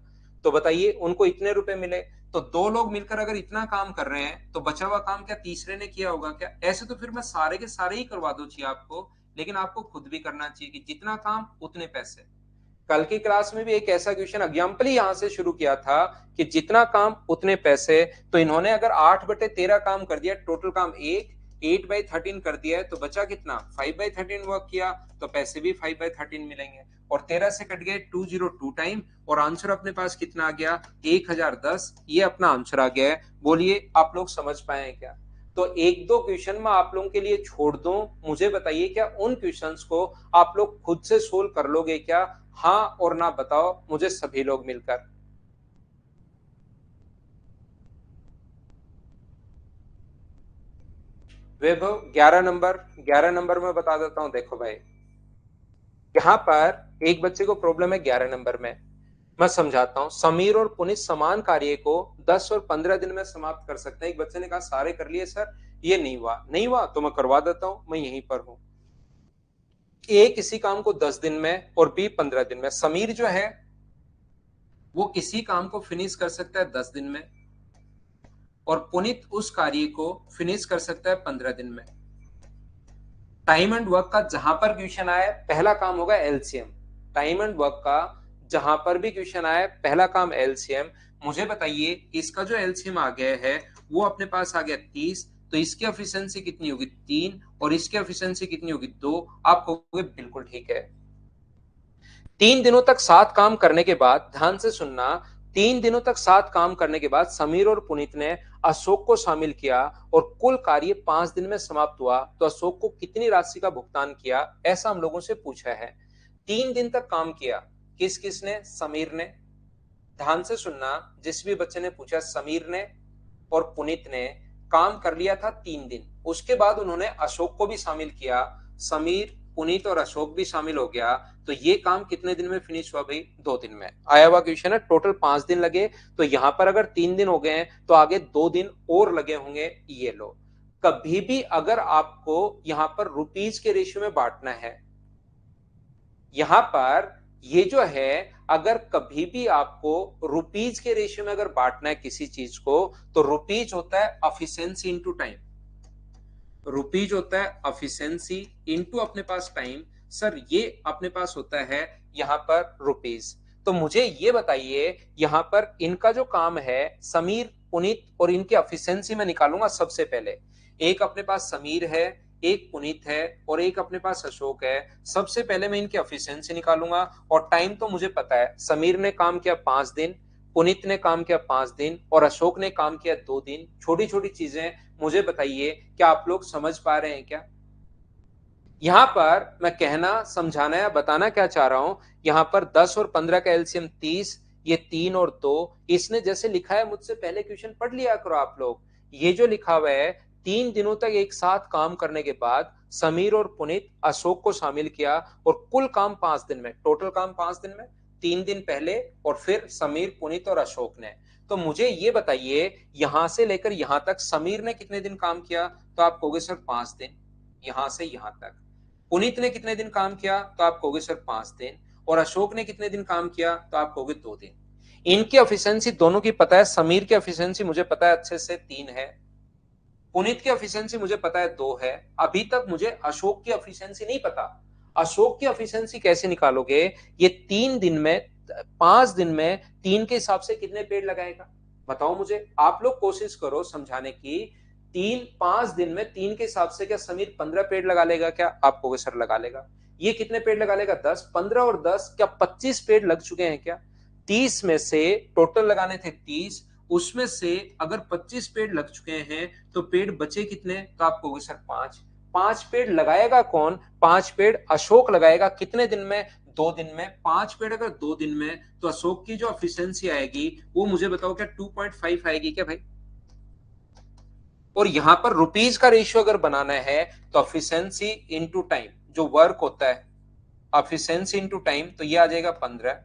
तो बताइए उनको इतने रुपए मिले। तो दो लोग मिलकर अगर इतना काम कर रहे हैं तो बचा हुआ काम क्या तीसरे ने किया होगा क्या? ऐसे तो फिर मैं सारे के सारे ही करवा दूं चाहिए आपको, लेकिन आपको खुद भी करना चाहिए कि जितना काम उतने पैसे। कल की क्लास में भी एक ऐसा क्वेश्चन एग्जाम्पल ही यहां से शुरू किया था कि जितना काम उतने पैसे। तो इन्होंने अगर 8/13 काम कर दिया, टोटल काम 8/13 कर दिया है, तो बचा कितना? 5/13 वर्क किया, तो पैसे भी 5/13 मिलेंगे, और 13 से कट गए 202 टाइम, और आंसर अपने पास कितना आ गया? 1010। ये अपना आंसर आ गया है। बोलिए आप लोग समझ पाए क्या? तो एक दो क्वेश्चन मैं आप लोगों के लिए छोड़ दूं, मुझे बताइए क्या उन क्वेश्चंस को आप लोग खुद से सोल्व कर लोगे क्या? हाँ और ना बताओ मुझे सभी लोग मिलकर। वैभव 11 नंबर में बता देता हूं, देखो भाई यहाँ पर एक बच्चे को प्रॉब्लम है 11 नंबर में। मैं समझाता हूँ। समीर और पुनीत समान कार्य को 10 और 15 दिन में समाप्त कर सकते हैं। एक बच्चे ने कहा सारे कर लिए सर, ये नहीं हुआ तो मैं करवा देता हूं, मैं यहीं पर हूं। ए किसी काम को 10 दिन में और बी 15 दिन में। समीर जो है वो किसी काम को फिनिश कर सकता है 10 दिन में, और पुनीत उस कार्य को फिनिश कर सकता है 15 दिन में। टाइम एंड वर्क का जहां पर क्वेश्चन आए पहला काम होगा एलसीएम। टाइम एंड वर्क का जहां पर भी क्वेश्चन आए पहला काम एलसीएम। मुझे बताइए इसका जो एलसीएम आ गया है वो अपने पास आ गया 30, तो इसकी एफिशिएंसी कितनी होगी? 3, और इसकी एफिशिएंसी कितनी होगी? 2। आप कहोगे बिल्कुल ठीक है। 3 दिनों तक साथ काम करने के बाद, ध्यान से सुनना, 3 दिनों तक साथ काम करने के बाद समीर और पुनीत ने अशोक को शामिल किया और कुल कार्य 5 दिन में समाप्त हुआ, तो अशोक को कितनी राशि का भुगतान किया, ऐसा हम लोगों से पूछा है। 3 दिन तक काम किया किस किसने? समीर ने। ध्यान से सुनना, जिस भी बच्चे ने पूछा, समीर ने और पुनीत ने काम कर लिया था 3 दिन, उसके बाद उन्होंने अशोक को भी शामिल किया, समीर, पुनीत और अशोक भी शामिल हो गया, तो ये काम कितने दिन में फिनिश हुआ भाई? 2 दिन में। आया हुआ क्वेश्चन है, टोटल 5 दिन लगे, तो यहां पर अगर 3 दिन हो गए हैं तो आगे 2 दिन और लगे होंगे। ये लो, कभी भी अगर आपको यहां पर रुपीज के रेशियो में बांटना है, यहां पर ये जो है, अगर कभी भी आपको रुपीज के रेशियो में अगर बांटना है किसी चीज को, तो रुपीज होता है एफिशिएंसी इनटू टाइम, रुपीज होता है एफिशिएंसी इनटू अपने पास टाइम। सर ये अपने पास होता है यहां पर रुपीज। तो मुझे ये बताइए, यहां पर इनका जो काम है, समीर, पुनीत और इनकी एफिशिएंसी मैं निकालूंगा सबसे पहले। एक अपने पास समीर है, एक पुनीत है और एक अपने पास अशोक है। सबसे पहले मैं इनकी एफिशिएंसी निकालूंगा, और टाइम तो मुझे पता है, समीर ने काम किया 5 दिन, पुनीत ने काम किया 5 दिन और अशोक ने काम किया 2 दिन। छोटी छोटी चीजें, मुझे बताइए क्या आप लोग समझ पा रहे हैं क्या? यहां पर मैं कहना, समझाना या बताना क्या चाह रहा हूं, यहां पर 10 और 15 का एलसीएम 30, ये 3 और 2, इसने जैसे लिखा है, मुझसे पहले क्वेश्चन पढ़ लिया करो आप लोग। ये जो लिखा हुआ है, 3 दिनों तक एक साथ काम करने के बाद समीर और पुनीत, अशोक को शामिल किया और कुल काम 5 दिन में, टोटल काम 5 दिन में, 3 दिन पहले और फिर समीर, पुनीत और अशोक ने। तो मुझे ये बताइए, यहां से लेकर यहां तक समीर ने कितने दिन काम किया? तो आप कहोगे सर 5 दिन। यहां से यहां तक पुनीत ने कितने दिन काम किया? तो आप कहोगे सर 5 दिन। और अशोक ने कितने दिन काम किया? तो आप कहोगे 2 दिन। इनकी एफिशिएंसी दोनों की पता है, समीर की एफिशिएंसी मुझे पता है अच्छे से 3 है, पुनीत की एफिशिएंसी मुझे पता है 2 है। अभी तक मुझे अशोक की एफिशिएंसी नहीं पता। अशोक की एफिशिएंसी कैसे निकालोगे? ये 3 दिन में, 5 दिन में 3 के हिसाब से कितने पेड़ लगाएगा? बताओ मुझे, आप लोग कोशिश करो समझाने की। 5 दिन में 3 के हिसाब से क्या समीर 15 पेड़ लगा लेगा क्या? आप कहोगे सर लगा लेगा। ये कितने पेड़ लगा लेगा? 10। 15 और 10 क्या 25 पेड़ लग चुके हैं क्या? 30 में से टोटल लगाने थे 30, उसमें से अगर 25 पेड़ लग चुके हैं तो पेड़ बचे कितने? तो आप कहोगे सर 5। 5 पेड़ लगाएगा कौन? 5 पेड़ अशोक लगाएगा। कितने दिन में? 2 दिन में। 5 पेड़ अगर 2 दिन में, तो अशोक की जो एफिशिएंसी आएगी वो मुझे बताओ क्या 2.5 आएगी क्या भाई? और यहां पर रुपीज का रेशियो अगर बनाना है, तो एफिशिएंसी इंटू टाइम, जो वर्क होता है, एफिशिएंसी इंटू टाइम, तो ये आ जाएगा 15,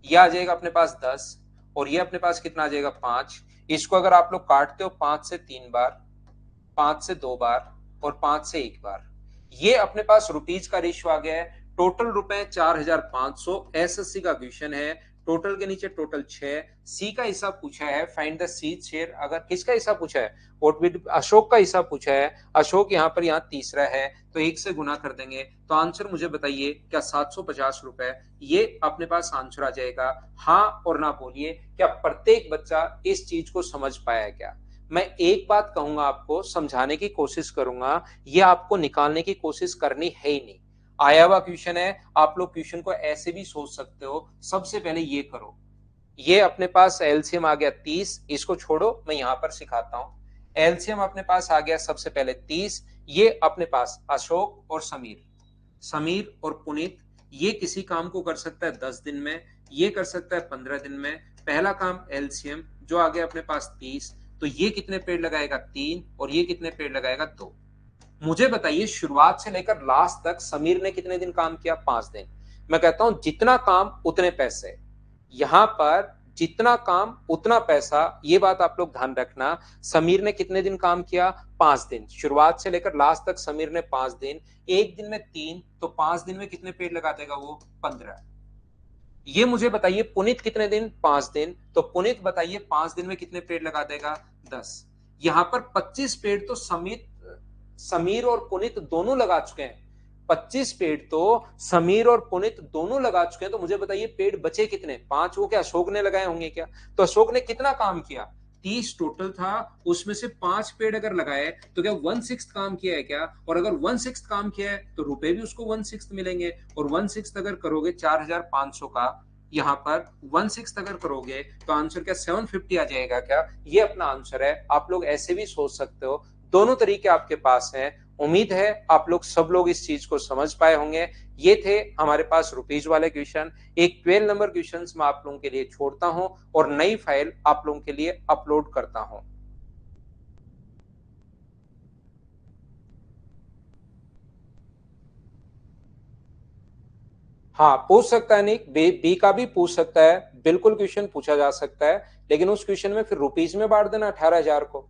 ये आ जाएगा अपने पास 10 और ये अपने पास कितना आ जाएगा 5। इसको अगर आप लोग काटते हो 5 से 3 बार, 5 से 2 बार और 5 से 1 बार, ये अपने पास रुपीज का रेशियो आ गया है। टोटल रुपए 4500। एसएससी का क्वेश्चन है, टोटल के नीचे टोटल 6। सी का हिसाब पूछा है, फाइंड द सी शेयर। अगर किसका हिसाब पूछा है? अशोक का हिसाब पूछा है। अशोक यहाँ पर यहाँ तीसरा है, तो 1 से गुना कर देंगे, तो आंसर मुझे बताइए क्या 750 रुपए, ये अपने पास आंसर आ जाएगा। हाँ और ना बोलिए, क्या प्रत्येक बच्चा इस चीज को समझ पाया क्या? मैं एक बात कहूंगा, आपको समझाने की कोशिश करूंगा, ये आपको निकालने की कोशिश करनी है ही नहीं। आया हुआ क्वेश्चन है, आप लोग क्वेश्चन को ऐसे भी सोच सकते हो। सबसे पहले ये करो, ये अपने पास एलसीएम आ गया 30, इसको छोड़ो, मैं यहां पर सिखाता हूं। एलसीएम अपने पास आ गया सबसे पहले 30, ये अपने पास अशोक और समीर, समीर और पुनीत, ये किसी काम को कर सकता है 10 दिन में, ये कर सकता है 15 दिन में। पहला काम एलसीएम जो आ गया अपने पास 30, तो ये कितने पेड़ लगाएगा? 3 और ये कितने पेड़ लगाएगा? 2। मुझे बताइए, शुरुआत से लेकर लास्ट तक समीर ने कितने दिन काम किया? 5 दिन। मैं कहता हूं जितना काम उतने पैसे, यहां पर जितना काम उतना पैसा, ये बात आप लोग ध्यान रखना। समीर ने कितने दिन काम किया? 5 दिन। शुरुआत से लेकर लास्ट तक समीर ने 5 दिन, एक दिन में 3, तो 5 दिन में कितने पेड़ लगा देगा वो? 15। ये मुझे बताइए पुनीत कितने दिन? 5 दिन। तो पुनीत बताइए 5 दिन में कितने पेड़ लगा देगा? 10। यहां पर 25 पेड़ तो समीर और पुनीत दोनों लगा चुके हैं। 25 पेड़ तो समीर और पुनीत दोनों लगा चुके हैं, तो मुझे बताइए पेड़ बचे कितने? 5। वो क्या अशोक ने लगाए होंगे क्या? तो अशोक ने कितना काम किया? 30 टोटल था, उसमें से 5 पेड़ अगर लगाए तो क्या 1/6 काम किया है क्या? और अगर 1/6 काम किया है तो रुपए भी उसको 1/6 मिलेंगे। और 1/6 अगर करोगे 4500 का, यहाँ पर 1/6 अगर करोगे तो आंसर क्या 750 आ जाएगा क्या? ये अपना आंसर है। आप लोग ऐसे भी सोच सकते हो, दोनों तरीके आपके पास हैं। उम्मीद है आप लोग सब लोग इस चीज को समझ पाए होंगे। ये थे हमारे पास रुपीज वाले क्वेश्चन। एक 12 नंबर क्वेश्चन मैं आप लोगों के लिए छोड़ता हूं और नई फाइल आप लोगों के लिए अपलोड करता हूं। हाँ, पूछ सकता है निक, बी का भी पूछ सकता है, बिल्कुल क्वेश्चन पूछा जा सकता है, लेकिन उस क्वेश्चन में फिर रुपीज में बांट देना 18,000 को।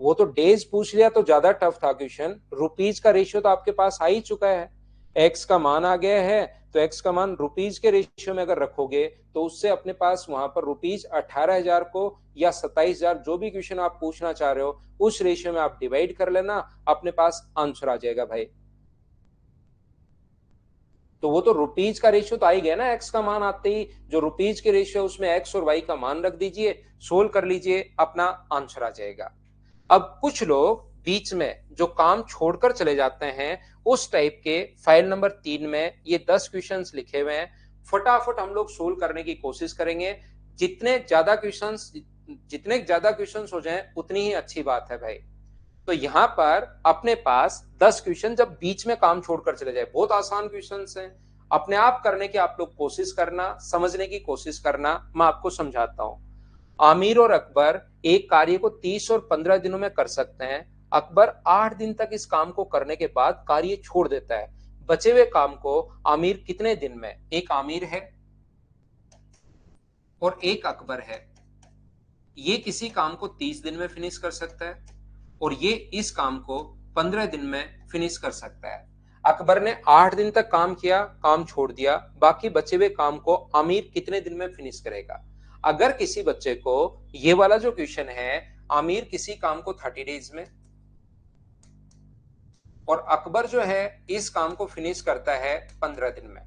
वो तो डेज पूछ लिया तो ज्यादा टफ था क्वेश्चन। रुपीज का रेशियो तो आपके पास आ ही चुका है, एक्स का मान आ गया है, तो एक्स का मान रुपीज के रेशियो में अगर रखोगे तो उससे अपने पास वहां पर रुपीज 18,000 को या 27,000 जो भी क्वेश्चन आप पूछना चाह रहे हो उस रेशियो में आप डिवाइड कर लेना, अपने पास आंसर आ जाएगा भाई। तो वो तो रुपीज का रेशियो तो आ ही गया ना, एक्स का मान आते ही जो रुपीज के रेशियो उसमें एक्स और वाई का मान रख दीजिए, सोल्व कर लीजिए, अपना आंसर आ जाएगा। अब कुछ लोग बीच में जो काम छोड़कर चले जाते हैं उस टाइप के फाइल नंबर 3 में ये 10 क्वेश्चंस लिखे हुए हैं, फटाफट हम लोग सोल्व करने की कोशिश करेंगे। जितने ज्यादा क्वेश्चंस हो जाएं उतनी ही अच्छी बात है भाई। तो यहां पर अपने पास 10 क्वेश्चन जब बीच में काम छोड़कर चले जाए, बहुत आसान क्वेश्चन हैं, अपने आप करने की आप लोग कोशिश करना, समझने की कोशिश करना। मैं आपको समझाता हूं। आमिर और अकबर एक कार्य को 30 और 15 दिनों में कर सकते हैं। अकबर 8 दिन तक इस काम को करने के बाद कार्य छोड़ देता है। बचे हुए काम को आमिर कितने दिन में, एक आमिर है और एक अकबर है, ये किसी काम को 30 दिन में फिनिश कर सकता है और ये इस काम को 15 दिन में फिनिश कर सकता है। अकबर ने 8 दिन तक काम किया, काम छोड़ दिया, बाकी बचे हुए काम को आमिर कितने दिन में फिनिश करेगा। अगर किसी बच्चे को ये वाला जो क्वेश्चन है, आमिर किसी काम को 30 डेज में और अकबर जो है इस काम को फिनिश करता है 15 दिन में।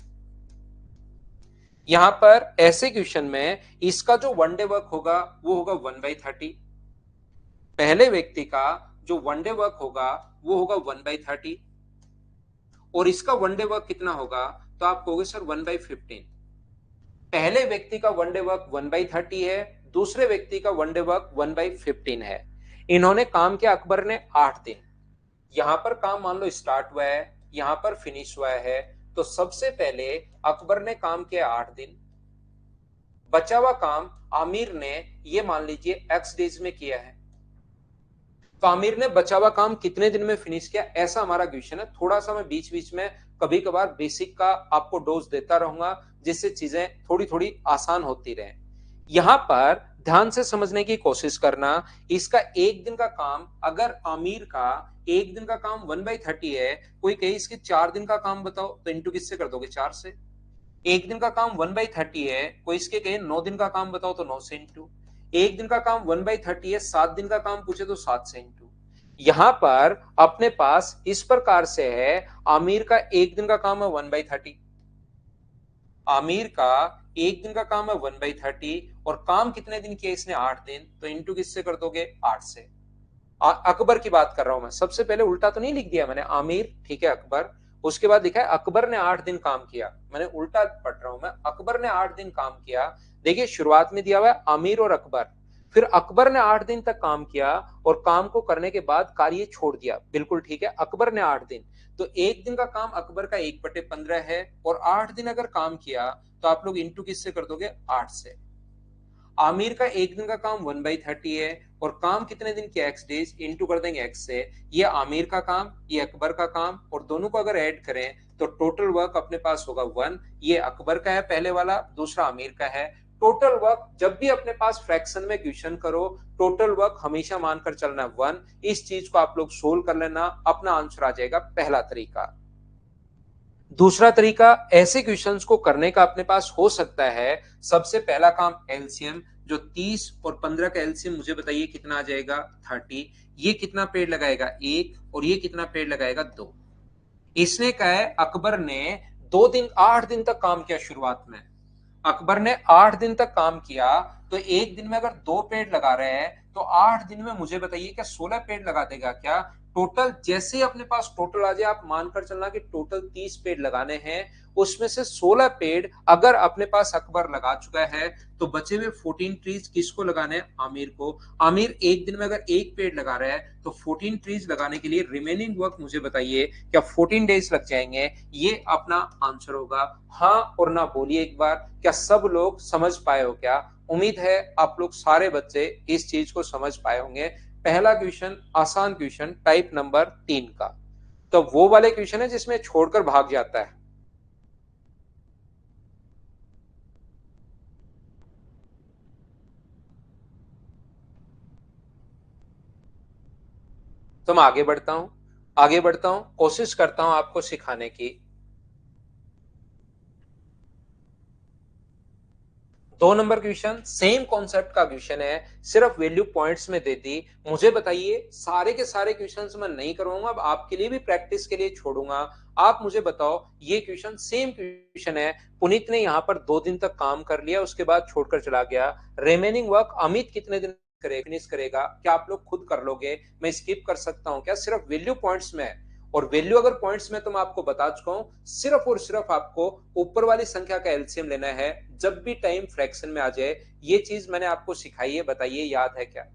यहां पर ऐसे क्वेश्चन में इसका जो वन डे वर्क होगा वो होगा 1/30। पहले व्यक्ति का जो वन डे वर्क होगा वो होगा 1/30 और इसका वन डे वर्क कितना होगा, तो आप कहोगे सर 1/15। पहले व्यक्ति का वन डे वर्क 1/30 है, दूसरे व्यक्ति का वन डे वर्क 1/15 है। इन्होंने काम किया, अकबर ने 8 दिन। यहां पर काम मान लो स्टार्ट हुआ है, यहां पर फिनिश हुआ है, तो सबसे पहले अकबर ने काम किया 8 दिन। बचा हुआ काम आमिर ने ये मान लीजिए एक्स डेज में किया है, तो आमिर ने बचा हुआ काम कितने दिन में फिनिश किया, ऐसा हमारा क्वेश्चन है। थोड़ा सा मैं बीच बीच में कभी कभार बेसिक का आपको डोज देता रहूंगा जिससे चीजें थोड़ी थोड़ी आसान होती रहे। यहां पर ध्यान से समझने की कोशिश करना। इसका एक दिन का काम, अगर आमिर का एक दिन का काम 1/30 है, कोई कहे इसके 4 दिन का काम बताओ, तो इंटू किससे कर दोगे, 4 से। एक दिन का काम 1/30 है, कोई इसके कहे 9 दिन का काम बताओ, तो 9 से इंटू। एक दिन का काम 1/30 है, 7 दिन का काम पूछे तो 7 से इंटू। यहां पर अपने पास इस प्रकार से है, आमिर का एक दिन का काम है 1/30, आमिर का एक दिन का काम है 1/30 और काम कितने दिन किया इसने, 8 दिन, तो इंटू किससे कर दोगे, 8 से। अकबर की बात कर रहा हूं मैं, सबसे पहले उल्टा तो नहीं लिख दिया मैंने, आमिर ठीक है अकबर, उसके बाद लिखा है अकबर ने 8 दिन काम किया, मैंने उल्टा पढ़ रहा हूं मैं, अकबर ने 8 दिन काम किया। देखिए शुरुआत में दिया हुआ है आमिर और अकबर, फिर अकबर ने 8 दिन तक काम किया और काम को करने के बाद कार्य छोड़ दिया, बिल्कुल ठीक है, अकबर ने 8 दिन, तो एक दिन का काम अकबर का 1/15 है और 8 दिन अगर काम किया तो आप लोग इंटू किससे कर दोगे, 8 से। आमिर का एक दिन का काम 1/30 है और काम कितने दिन किया, एक्स डेज, इंटू कर देंगे एक्स से। ये आमिर का काम, ये अकबर का काम, और दोनों को अगर ऐड करें तो टोटल वर्क अपने पास होगा 1। ये अकबर का है पहले वाला, दूसरा आमिर का है। टोटल वर्क जब भी अपने पास फ्रैक्शन में क्वेश्चन करो, टोटल वर्क हमेशा मानकर चलना 1। इस चीज को आप लोग सोल्व कर लेना, अपना आंसर आ जाएगा, पहला तरीका। दूसरा तरीका ऐसे क्वेश्चंस को करने का अपने पास हो सकता है, सबसे पहला काम एलसीएम, जो 30 और 15 का एलसीएम मुझे बताइए कितना आ जाएगा, 30। ये कितना पेड़ लगाएगा, 1, और ये कितना पेड़ लगाएगा, 2। इसने कहा है अकबर ने 2 दिन 8 दिन तक काम किया शुरुआत में, अकबर ने 8 दिन तक काम किया, तो एक दिन में अगर 2 पेड़ लगा रहे हैं तो 8 दिन में मुझे बताइए क्या 16 पेड़ लगा देगा क्या। टोटल जैसे ही अपने पास टोटल आ जाए, आप मानकर चलना कि टोटल 30 पेड़ लगाने हैं, उसमें से 16 पेड़ अगर अपने पास अकबर लगा चुका है तो बचे हुए 14 ट्रीज किसको लगाने हैं? आमिर को। आमिर एक दिन में अगर एक पेड़ लगा रहा है तो 14 ट्रीज लगाने के लिए रिमेनिंग वर्क मुझे बताइए, क्या 14 डेज लग जाएंगे? ये अपना आंसर होगा। हाँ और ना बोलिए एक बार, क्या सब लोग समझ पाए हो क्या? उम्मीद है आप लोग सारे बच्चे इस चीज को समझ पाए होंगे। पहला क्वेश्चन आसान क्वेश्चन टाइप नंबर 3 का, तो वो वाले क्वेश्चन है जिसमें छोड़कर भाग जाता है। तो मैं आगे बढ़ता हूं, कोशिश करता हूं आपको सिखाने की। 2 नंबर क्वेश्चन सेम कॉन्सेप्ट का क्वेश्चन है, सिर्फ वैल्यू पॉइंट्स में दे दी। मुझे बताइए, सारे के सारे क्वेश्चंस मैं नहीं करवाऊंगा, अब आपके लिए भी प्रैक्टिस के लिए छोड़ूंगा। आप मुझे बताओ, ये क्वेश्चन सेम क्वेश्चन है, पुनीत ने यहाँ पर 2 दिन तक काम कर लिया, उसके बाद छोड़कर चला गया। रिमेनिंग वर्क अमित कितने दिन फिनिश करेगा? क्या आप लोग खुद कर लोगे? मैं स्किप कर सकता हूँ क्या? सिर्फ वैल्यू पॉइंट्स में, और वैल्यू अगर पॉइंट्स में तो मैं आपको बता चुका हूं, सिर्फ और सिर्फ आपको ऊपर वाली संख्या का एलसीएम लेना है जब भी टाइम फ्रैक्शन में आ जाए। ये चीज मैंने आपको सिखाई है, बताइए याद है क्या?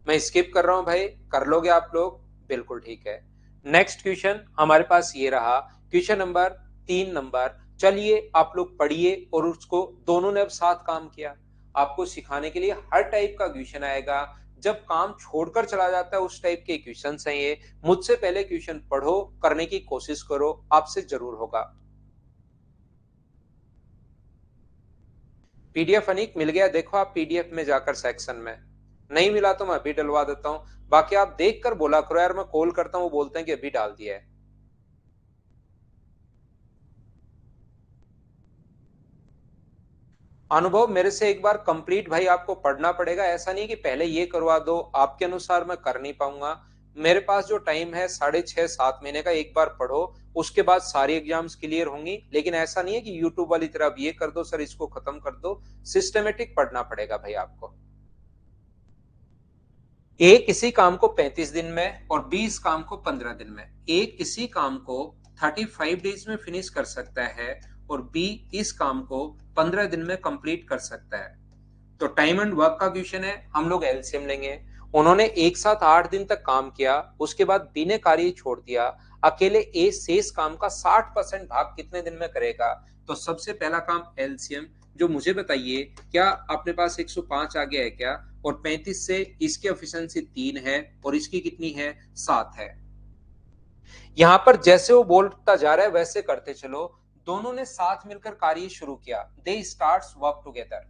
मैं स्किप कर रहा हूं भाई, कर लोगे आप लोग? बिल्कुल ठीक है। नेक्स्ट क्वेश्चन हमारे पास ये रहा, क्वेश्चन नंबर 3 नंबर। चलिए आप लोग पढ़िए, और उसको दोनों ने अब साथ काम किया। आपको सिखाने के लिए हर टाइप का क्वेश्चन आएगा, जब काम छोड़कर चला जाता है उस टाइप के क्वेश्चन है ये। मुझसे पहले क्वेश्चन पढ़ो, करने की कोशिश करो, आपसे जरूर होगा। पीडीएफ अनिक मिल गया? देखो आप पीडीएफ में जाकर सेक्शन में, नहीं मिला तो मैं अभी डलवा देता हूं। बाकी आप देख कर बोला करो यार, मैं कॉल करता हूं, बोलते हैं कि अभी डाल दिया है। अनुभव मेरे से एक बार कंप्लीट भाई आपको पढ़ना पड़ेगा, ऐसा नहीं कि पहले ये करवा दो, आपके अनुसार मैं कर नहीं पाऊंगा। मेरे पास जो टाइम है 6.5-7 महीने का, एक बार पढ़ो, उसके बाद सारी एग्जाम्स क्लियर होंगी। लेकिन ऐसा नहीं है कि यूट्यूब वाली तरह ये कर दो सर इसको खत्म कर दो, सिस्टमेटिक पढ़ना पड़ेगा भाई आपको। ए किसी काम को 35 दिन में और बी इस काम को 15 दिन में, ए किसी काम को 35 डेज में फिनिश कर सकता है और बी इस काम को 15 दिन में कंप्लीट कर सकता है। तो टाइम एंड वर्क का क्वेश्चन है, हम लोग एलसीएम लेंगे। उन्होंने एक साथ 8 दिन तक काम किया, उसके बाद बी ने कार्य छोड़ दिया, अकेले ए शेष काम का 60% भाग कितने दिन में करेगा? तो सबसे पहला काम एलसीएम, जो मुझे बताइए, क्या अपने पास 105 आ गया है क्या? और 35 से इसकी एफिशिएंसी 3 है और इसकी कितनी है? 7 है। यहां पर जैसे वो बोलता जा रहा है वैसे करते चलो। दोनों ने साथ मिलकर कार्य शुरू किया, they start work together,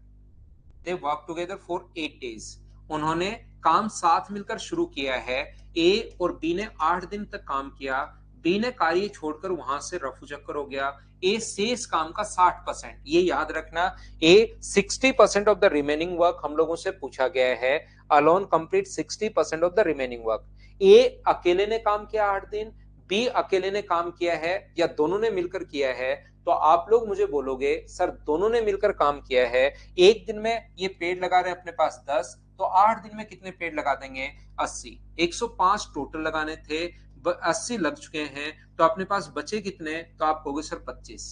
they work together for 8 days. उन्होंने काम साथ मिलकर शुरू किया है। ए और बी ने 8 दिन तक काम किया, बी ने कार्य छोड़कर वहां से रफू चक्कर हो गया। ए शेष काम का 60%, ये याद रखना। A 60% of the remaining work हम लोगों से पूछा गया है, alone complete 60% of the remaining work. A अकेले ने काम किया 8 दिन, बी अकेले ने काम किया है या दोनों ने मिलकर किया है? तो आप लोग मुझे बोलोगे सर दोनों ने मिलकर काम किया है। एक दिन में ये पेड़ लगा रहे हैं अपने पास 10, तो 8 दिन में कितने पेड़ लगा देंगे? 80। 105 टोटल लगाने थे, 80 लग चुके हैं, तो अपने पास बचे कितने? तो आप कहोगे सर 25।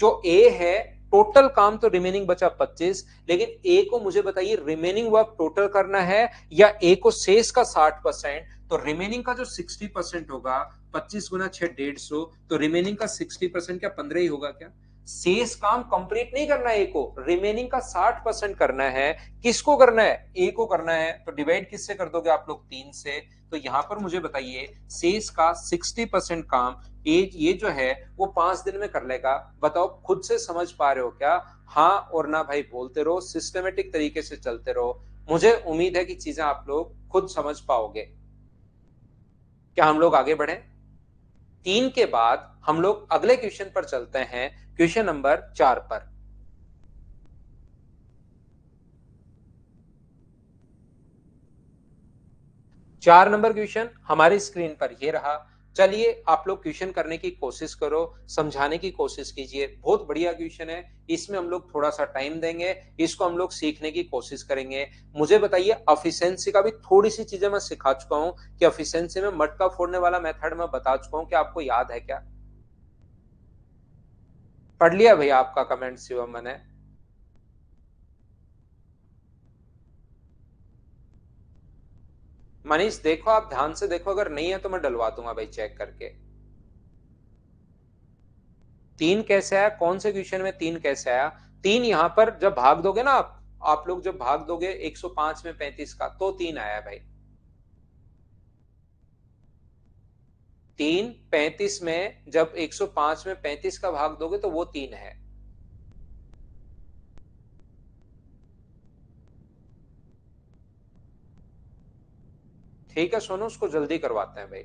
जो ए है, टोटल काम तो रिमेनिंग बचा 25, लेकिन ए को मुझे बताइए रिमेनिंग वर्क टोटल करना है या ए को शेष का 60%? तो रिमेनिंग का जो 60% होगा, 25 × 6 150, तो रिमेनिंग का 60% क्या 15 ही होगा क्या? शेष काम कंप्लीट नहीं करना है, ए को रिमेनिंग का 60% करना है। किसको करना है? ए को करना है। तो डिवाइड किससे कर दोगे आप लोग? 3 से। तो यहां पर मुझे बताइए, शेष का 60% काम ये जो है वो 5 दिन में कर लेगा। बताओ खुद से समझ पा रहे हो क्या? हाँ और ना भाई बोलते रहो, सिस्टमेटिक तरीके से चलते रहो। मुझे उम्मीद है कि चीजें आप लोग खुद समझ पाओगे। क्या हम लोग आगे बढ़े? 3 के बाद हम लोग अगले क्वेश्चन पर चलते हैं, क्वेश्चन नंबर 4 पर। 4 नंबर क्वेश्चन हमारी स्क्रीन पर ये रहा। चलिए आप लोग क्वेश्चन करने की कोशिश करो, समझाने की कोशिश कीजिए। बहुत बढ़िया क्वेश्चन है, इसमें हम लोग थोड़ा सा टाइम देंगे, इसको हम लोग सीखने की कोशिश करेंगे। मुझे बताइए एफिशिएंसी का भी थोड़ी सी चीजें मैं सिखा चुका हूं कि एफिशिएंसी में मटका फोड़ने वाला मेथड मैं बता चुका हूं, कि आपको याद है क्या? पढ़ लिया भैया आपका कमेंट शिवम मैंने? मनीष देखो, आप ध्यान से देखो, अगर नहीं है तो मैं डलवा दूंगा भाई चेक करके। तीन कैसे आया? कौन से क्वेश्चन में तीन कैसे आया? तीन यहां पर जब भाग दोगे ना आप लोग जब भाग दोगे 105 में 35 का, तो तीन आया भाई। तीन 35 में जब 105 में 35 का भाग दोगे तो वो तीन है। ठीक है सोनू, उसको जल्दी करवाते हैं भाई।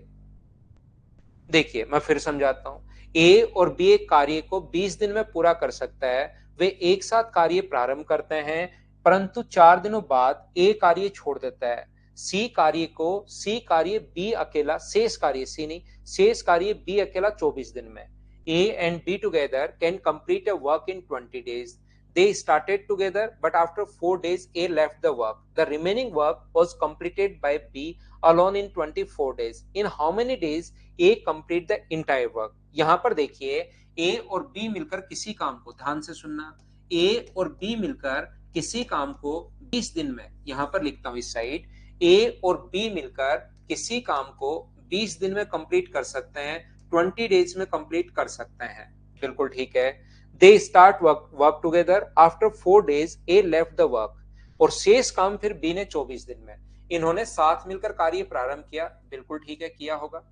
देखिए मैं फिर समझाता हूं। ए और बी एक कार्य को 20 दिन में पूरा कर सकता है। वे एक साथ कार्य प्रारंभ करते हैं, परंतु 4 दिनों बाद ए कार्य छोड़ देता है। सी कार्य बी अकेला, शेष कार्य सी नहीं, शेष कार्य बी अकेला 24 दिन में। A and be together can complete a work in 20 days. They started together, but after 4 days, A left the work. The remaining work was completed by B alone in 24 days. In how many days A complete the entire work? यहां पर देखिए, A और B मिलकर किसी काम को, ध्यान से सुनना, A और B मिलकर किसी काम को 20 दिन में, यहां पर लिखता हूं इस साइड, A और B मिलकर किसी काम को 20 दिन में कंप्लीट कर सकते हैं, 20 डेज में कंप्लीट कर सकते हैं। बिल्कुल ठीक है। They start work together, after 4 days A left the work, और शेष काम फिर बी ने 24 दिन में। इन्होंने साथ मिलकर कार्य प्रारंभ किया, बिल्कुल ठीक है, किया होगा।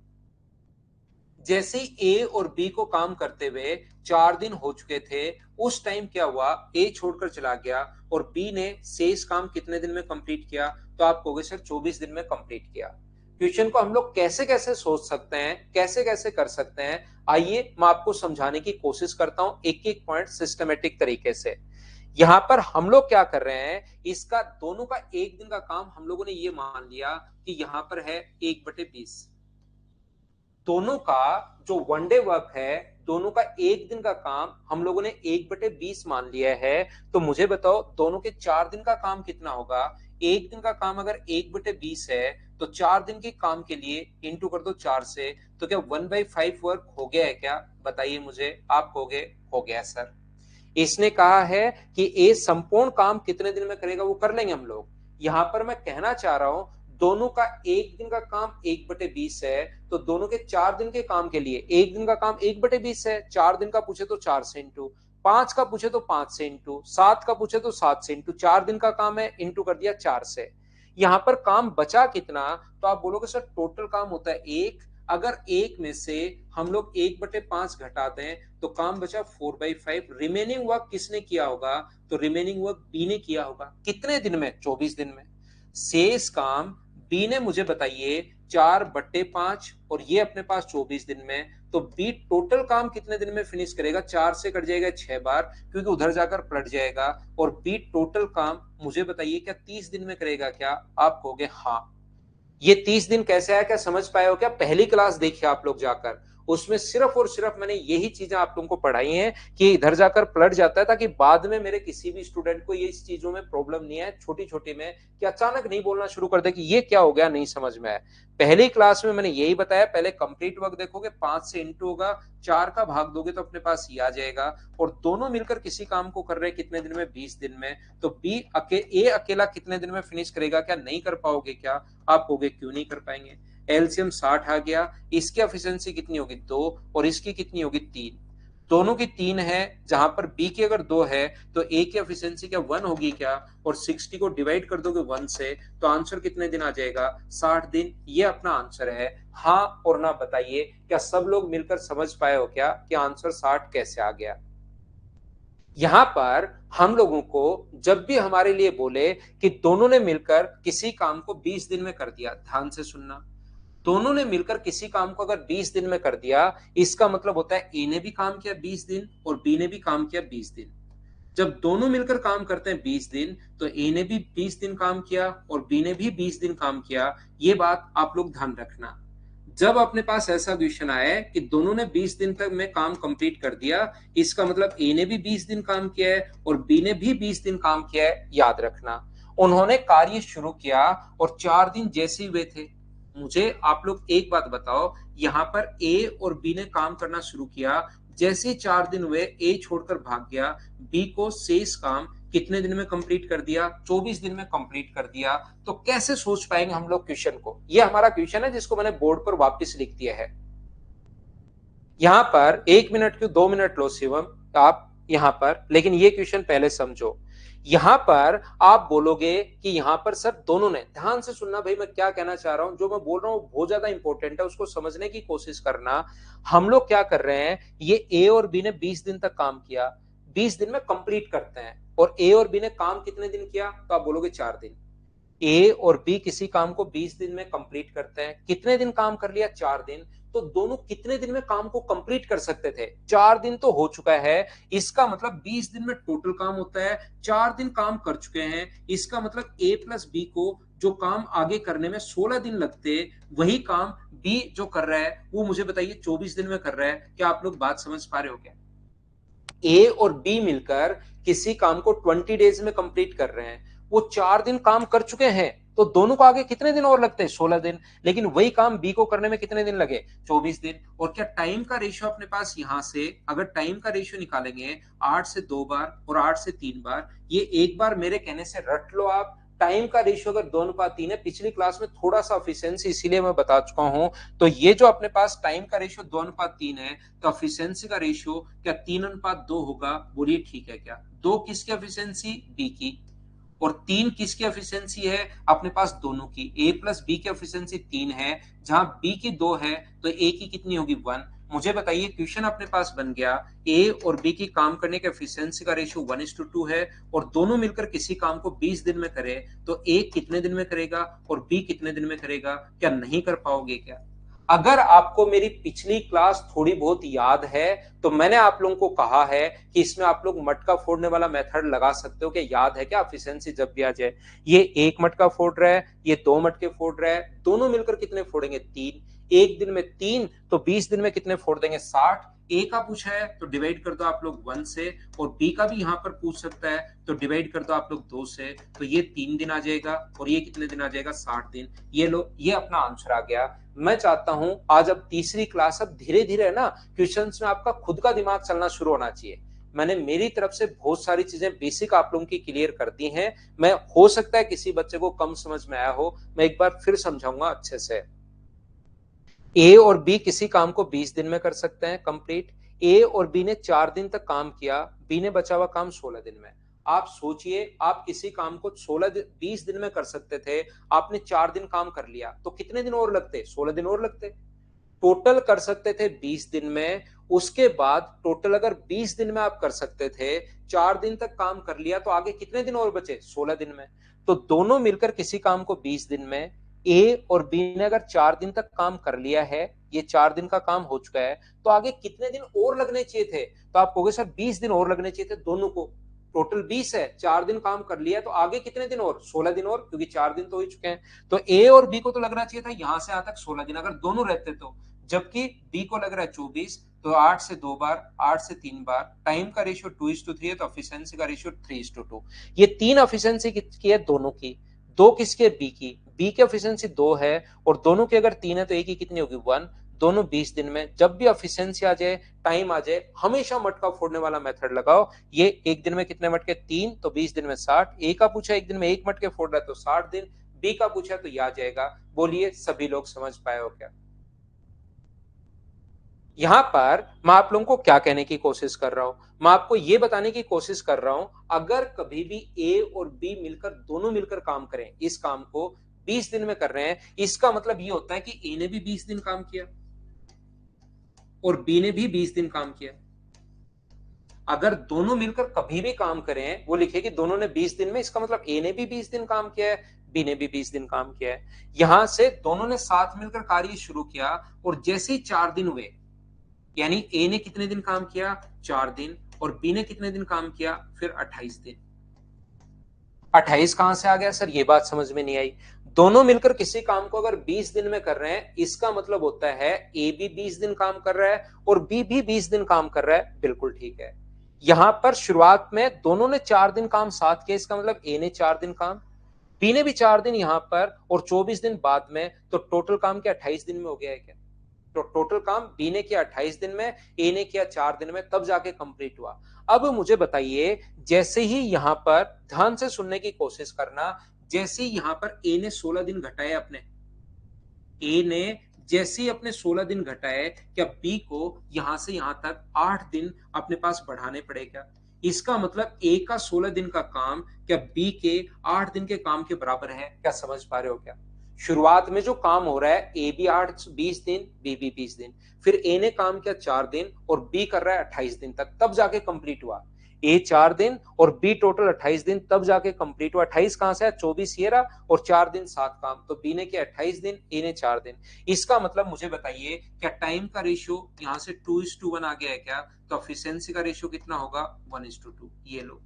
जैसे ही ए और बी को काम करते हुए 4 दिन हो चुके थे, उस टाइम क्या हुआ, ए छोड़कर चला गया और बी ने शेष काम कितने दिन में कंप्लीट किया? तो आप कहोगे सर 24 दिन में कंप्लीट किया। क्वेश्चन को हम लोग कैसे कैसे सोच सकते हैं, कैसे कैसे कर सकते हैं, आइए मैं आपको समझाने की कोशिश करता हूं एक एक पॉइंट सिस्टमेटिक तरीके से। यहां पर हम लोग क्या कर रहे हैं, इसका दोनों का एक दिन का काम हम लोगों ने ये मान लिया कि यहां पर है 1/20। दोनों का जो वनडे वर्क है, दोनों का एक दिन का काम हम लोगों ने 1/20 मान लिया है। तो मुझे बताओ दोनों के 4 दिन का काम कितना होगा? एक दिन का काम अगर 1/20 है, तो 4 दिन के काम के लिए इंटू कर दो 4 से, तो क्या 1/5 वर्क हो गया है क्या? बताइए मुझे, आप कहोगे हो गया सर। इसने कहा है कि ए संपूर्ण काम कितने दिन में करेगा, वो कर लेंगे हम लोग। यहां पर मैं कहना चाह रहा हूं, दोनों का एक दिन का काम 1/20 है, तो दोनों के 4 दिन के काम के लिए, एक दिन का काम 1/20 है, 4 दिन का पूछे तो 4 से इंटू, 5 का पूछे तो 5 से इंटू, 7 का पूछे तो 7 से इंटू, 4 दिन का काम है, इंटू कर दिया 4 से। यहां पर काम बचा कितना? तो आप बोलोगे सर टोटल काम होता है 1, अगर एक में से हम लोग 1/5 घटा दें तो काम बचा 4/5। रिमेनिंग वर्क किसने किया होगा? तो रिमेनिंग वर्क बी ने किया होगा। कितने दिन में? 24 दिन में। शेष काम बी ने, मुझे बताइए, 4/5, और ये अपने पास 24 दिन में। तो बी टोटल काम कितने दिन में फिनिश करेगा? 4 से कट जाएगा 6 बार, क्योंकि उधर जाकर पलट जाएगा। और बी टोटल काम मुझे बताइए क्या 30 दिन में करेगा क्या? आप कहोगे हाँ। ये 30 दिन कैसे आया, क्या समझ पाए हो क्या? पहली क्लास देखिए आप लोग जाकर, उसमें सिर्फ और सिर्फ मैंने यही चीजें आप लोगों को पढ़ाई हैं कि इधर जाकर पलट जाता है, ताकि बाद में मेरे किसी भी स्टूडेंट को ये इस चीजों में प्रॉब्लम नहीं है, छोटी छोटी में, कि अचानक नहीं बोलना शुरू कर दे कि ये क्या हो गया, नहीं समझ में आया। पहली क्लास में मैंने यही बताया, पहले कंप्लीट वर्क देखोगे, 5 से इंटू होगा, 4 का भाग दोगे तो अपने पास ये आ जाएगा। और दोनों मिलकर किसी काम को कर रहे हैं कितने दिन में? 20 दिन में। तो ए अकेला कितने दिन में फिनिश करेगा? क्या नहीं कर पाओगे क्या? आप कहोगे क्यों नहीं कर पाएंगे। एलसीएम 60 आ गया, इसकी एफिशिएंसी कितनी होगी? 2, और इसकी कितनी होगी? 3। दोनों की 3 है, जहां पर बी की अगर 2 है तो ए की एफिशिएंसी क्या 1 होगी क्या? और 60 को डिवाइड कर दोगे 1 से, तो आंसर कितने दिन आ जाएगा? 60 दिन। ये अपना आंसर है। हाँ और ना बताइए, क्या सब लोग मिलकर समझ पाए हो क्या कि आंसर 60 कैसे आ गया? यहां पर हम लोगों को जब भी हमारे लिए बोले कि दोनों ने मिलकर किसी काम को 20 दिन में कर दिया, ध्यान से सुनना, दोनों ने मिलकर किसी काम को अगर 20 दिन में कर दिया, इसका मतलब होता है ए ने भी काम किया 20 दिन और बी ने भी काम किया 20 दिन। जब दोनों मिलकर काम करते हैं 20 दिन, तो ए ने भी 20 दिन काम किया और बी ने भी 20 दिन काम किया। ये बात आप लोग ध्यान रखना। जब अपने पास ऐसा क्वेश्चन आया कि दोनों ने 20 दिन तक में काम कंप्लीट कर दिया, इसका मतलब ए ने भी 20 दिन काम किया है और बी ने भी 20 दिन काम किया है। याद रखना, उन्होंने कार्य शुरू किया और 4 दिन जैसे ही हुए थे। मुझे आप लोग एक बात बताओ, यहां पर ए और बी ने काम करना शुरू किया, जैसे ही 4 दिन हुए ए छोड़कर भाग गया, बी को शेष काम कितने दिन में कंप्लीट कर दिया? 24 दिन में कंप्लीट कर दिया। तो कैसे सोच पाएंगे हम लोग क्वेश्चन को? ये हमारा क्वेश्चन है जिसको मैंने बोर्ड पर वापस लिख दिया है। यहां पर 1 मिनट क्यों 2 मिनट लो शिवम आप यहां पर, लेकिन ये क्वेश्चन पहले समझो। यहां पर आप बोलोगे कि यहां पर सर दोनों ने, ध्यान से सुनना भाई मैं क्या कहना चाह रहा हूं, जो मैं बोल रहा हूं बहुत ज्यादा इंपॉर्टेंट है, उसको समझने की कोशिश करना। हम लोग क्या कर रहे हैं, ये ए और बी ने 20 दिन तक काम किया, 20 दिन में कंप्लीट करते हैं। और ए और बी ने काम कितने दिन किया? तो आप बोलोगे 4 दिन। ए और बी किसी काम को 20 दिन में कंप्लीट करते हैं, कितने दिन काम कर लिया? 4 दिन। तो दोनों कितने दिन में काम को कंप्लीट कर सकते थे? 4 दिन तो हो चुका है, इसका मतलब 20 दिन में टोटल काम होता है, 4 दिन काम कर चुके हैं, इसका मतलब ए प्लस बी को जो काम आगे करने में 16 दिन लगते, वही काम बी जो कर रहा है वो मुझे बताइए 24 दिन में कर रहा है। क्या आप लोग बात समझ पा रहे हो क्या? ए और बी मिलकर किसी काम को 20 डेज में कंप्लीट कर रहे हैं, वो 4 दिन काम कर चुके हैं, तो दोनों को आगे कितने दिन और लगते हैं? 16 दिन। लेकिन वही काम बी को करने में कितने दिन लगे? 24 दिन। और क्या टाइम का रेशियो अपने पास यहां से अगर टाइम का रेशियो निकालेंगे, 8 से 2 बार और 8 से 3 बार, ये एक बार मेरे कहने से रट लो आप। टाइम का रेशियो अगर 2:3 है, पिछली क्लास में थोड़ा सा एफिशिएंसी इसीलिए मैं बता चुका हूं, तो ये जो अपने पास टाइम का रेशियो 2:3 है, तो एफिशिएंसी का रेशियो क्या 3:2 होगा? बोलिए ठीक है क्या? 2 किसकी एफिशिएंसी? बी की। और 3 किसकी एफिशिएंसी है? अपने पास दोनों की। ए प्लस बी की एफिशिएंसी 3 है, जहां बी की 2 है, तो ए की कितनी होगी? 1। मुझे बताइए क्वेश्चन अपने पास बन गया, ए और बी की काम करने के एफिशिएंसी का रेशियो 1:2 है और दोनों मिलकर किसी काम को 20 दिन में करे, तो ए कितने दिन में करेगा और बी कितने दिन में करेगा? क्या नहीं कर पाओगे क्या? अगर आपको मेरी पिछली क्लास थोड़ी बहुत याद है, तो मैंने आप लोगों को कहा है कि इसमें आप लोग मटका फोड़ने वाला मेथड लगा सकते हो। कि याद है क्या? एफिशिएंसी जब भी आ जाए, ये एक मटका फोड़ रहा है, ये 2 मटके फोड़ रहा है, दोनों मिलकर कितने फोड़ेंगे? 3। एक दिन में 3, तो 20 दिन में कितने फोड़ देंगे? 60। ए का पूछा है तो डिवाइड कर दो आप लोग 1 से, और बी का भी यहां पर पूछ सकता है तो डिवाइड कर दो आप लोग 2 से, तो ये 3 दिन आ जाएगा और ये कितने दिन आ जाएगा? 60 दिन। ये लो, ये अपना आंसर आ गया। मैं चाहता हूं आज अब तीसरी क्लास, अब धीरे धीरे ना क्वेश्चंस में आपका खुद का दिमाग चलना शुरू होना चाहिए। मैंने मेरी तरफ से बहुत सारी चीजें बेसिक आप लोगों की क्लियर कर दी हैं। मैं, हो सकता है किसी बच्चे को कम समझ में आया हो, मैं एक बार फिर समझाऊंगा अच्छे से। ए और बी किसी काम को 20 दिन में कर सकते हैं कंप्लीट। ए और बी ने 4 दिन तक काम किया, बी ने बचा हुआ काम 16 दिन में। आप सोचिए, आप किसी काम को 20 दिन में कर सकते थे, आपने 4 दिन काम कर लिया, तो कितने दिन और लगते? 16 दिन और लगते। टोटल कर सकते थे 20 दिन में। उसके बाद टोटल अगर 20 दिन में आप कर सकते थे, 4 दिन तक काम कर लिया, तो आगे कितने दिन और बचे? 16 दिन में। तो दोनों मिलकर किसी काम को 20 दिन में, ए और बी ने अगर 4 दिन तक काम कर लिया है, ये 4 दिन का काम हो चुका है, तो आगे कितने दिन और लगने चाहिए थे? तो आप कहोगे सर 20 दिन और लगने चाहिए थे दोनों को। टोटल 20 है, 4 दिन काम कर लिया, तो आगे कितने दिन और? 16 दिन और, क्योंकि 4 दिन तो हो चुके हैं। तो ए और बी को तो लगना चाहिए था यहां से यहां तक 16 दिन, अगर दोनों रहते तो। जबकि बी को लग रहा है 24, तो 8 से 2 बार, 8 से 3 बार, टाइम का रेशियो 2:3 है, तो एफिशिएंसी का रेशियो 3:2। ये 3 एफिशिएंसी की है दोनों की। 2 किसके? बी की। बी की एफिशिएंसी 2 है और दोनों की अगर 3 है, तो ए की कितनी होगी? 1। दोनों 20 दिन में। जब भी एफिशिएंसी आ जाए, टाइम आ जाए, हमेशा मटका फोड़ने वाला मेथड लगाओ। ये एक दिन में कितने मटके? 3, तो 20 दिन में 60। ए का पूछा एक दिन में 1 मटके फोड़ रहा है, तो 60 दिन। बी का पूछा तो यह आ जाएगा। बोलिए सभी लोग समझ पाए हो क्या? यहां पर मैं आप लोगों को क्या कहने की कोशिश कर रहा हूं, मैं आपको यह बताने की कोशिश कर रहा हूं, अगर कभी भी ए और बी मिलकर, दोनों मिलकर काम करें, इस काम को 20 दिन में कर रहे हैं, इसका मतलब यह होता है कि ए ने भी 20 दिन काम किया और बी ने भी 20 दिन काम किया। अगर दोनों मिलकर कभी भी काम करें, वो लिखे कि दोनों ने 20 दिन में, इसका मतलब ए ने भी 20 दिन काम किया है, बी ने भी 20 दिन काम किया है। यहां से दोनों ने साथ मिलकर कार्य शुरू किया और जैसे ही 4 दिन हुए, यानी ए ने कितने दिन काम किया? 4 दिन। और बी ने कितने दिन काम किया? फिर 28 दिन। 28 कहां से आ गया सर? ये बात समझ में नहीं आई। दोनों मिलकर किसी काम को अगर 20 दिन में कर रहे हैं, इसका मतलब होता है ए भी 20 दिन काम कर रहा है और बी भी 20 दिन काम कर रहा है। बिल्कुल ठीक है। यहां पर शुरुआत में दोनों ने 4 दिन काम साथ किया, इसका मतलब ए ने 4 दिन काम, बी ने भी 4 दिन यहां पर और 24 दिन बाद में, तो टोटल काम क्या 28 दिन में हो गया है क्या? तो टोटल काम बी ने किया 28 दिन में, ए ने किया 4 दिन में, तब जाके कंप्लीट हुआ। अब मुझे बताइए, जैसे ही यहां पर ध्यान से सुनने की कोशिश करना, जैसे ही यहां पर ए ने 16 दिन घटाए अपने, ए ने जैसे ही अपने 16 दिन घटाए, क्या बी को यहां से यहां तक 8 दिन अपने पास बढ़ाने पड़े क्या? इसका मतलब ए का 16 दिन का काम क्या बी के 8 दिन के काम के बराबर है? क्या समझ पा रहे हो क्या? शुरुआत में जो काम हो रहा है, ए भी 20 दिन, बी भी 20 दिन, फिर ए ने काम किया 4 दिन और बी कर रहा है 28 दिन तक, तब जाके कंप्लीट हुआ। ए 4 दिन और बी टोटल 28 दिन, तब जाके कंप्लीट हुआ। 28 कहां से है? 24 ये रहा और 4 दिन 7 काम, तो बी ने किया 28 दिन, ए ने 4 दिन। इसका मतलब मुझे बताइए, क्या टाइम का रेशियो यहां से 2:1 आ गया है क्या? तो एफिशिएंसी का रेशियो कितना होगा? 1:2। ये लो।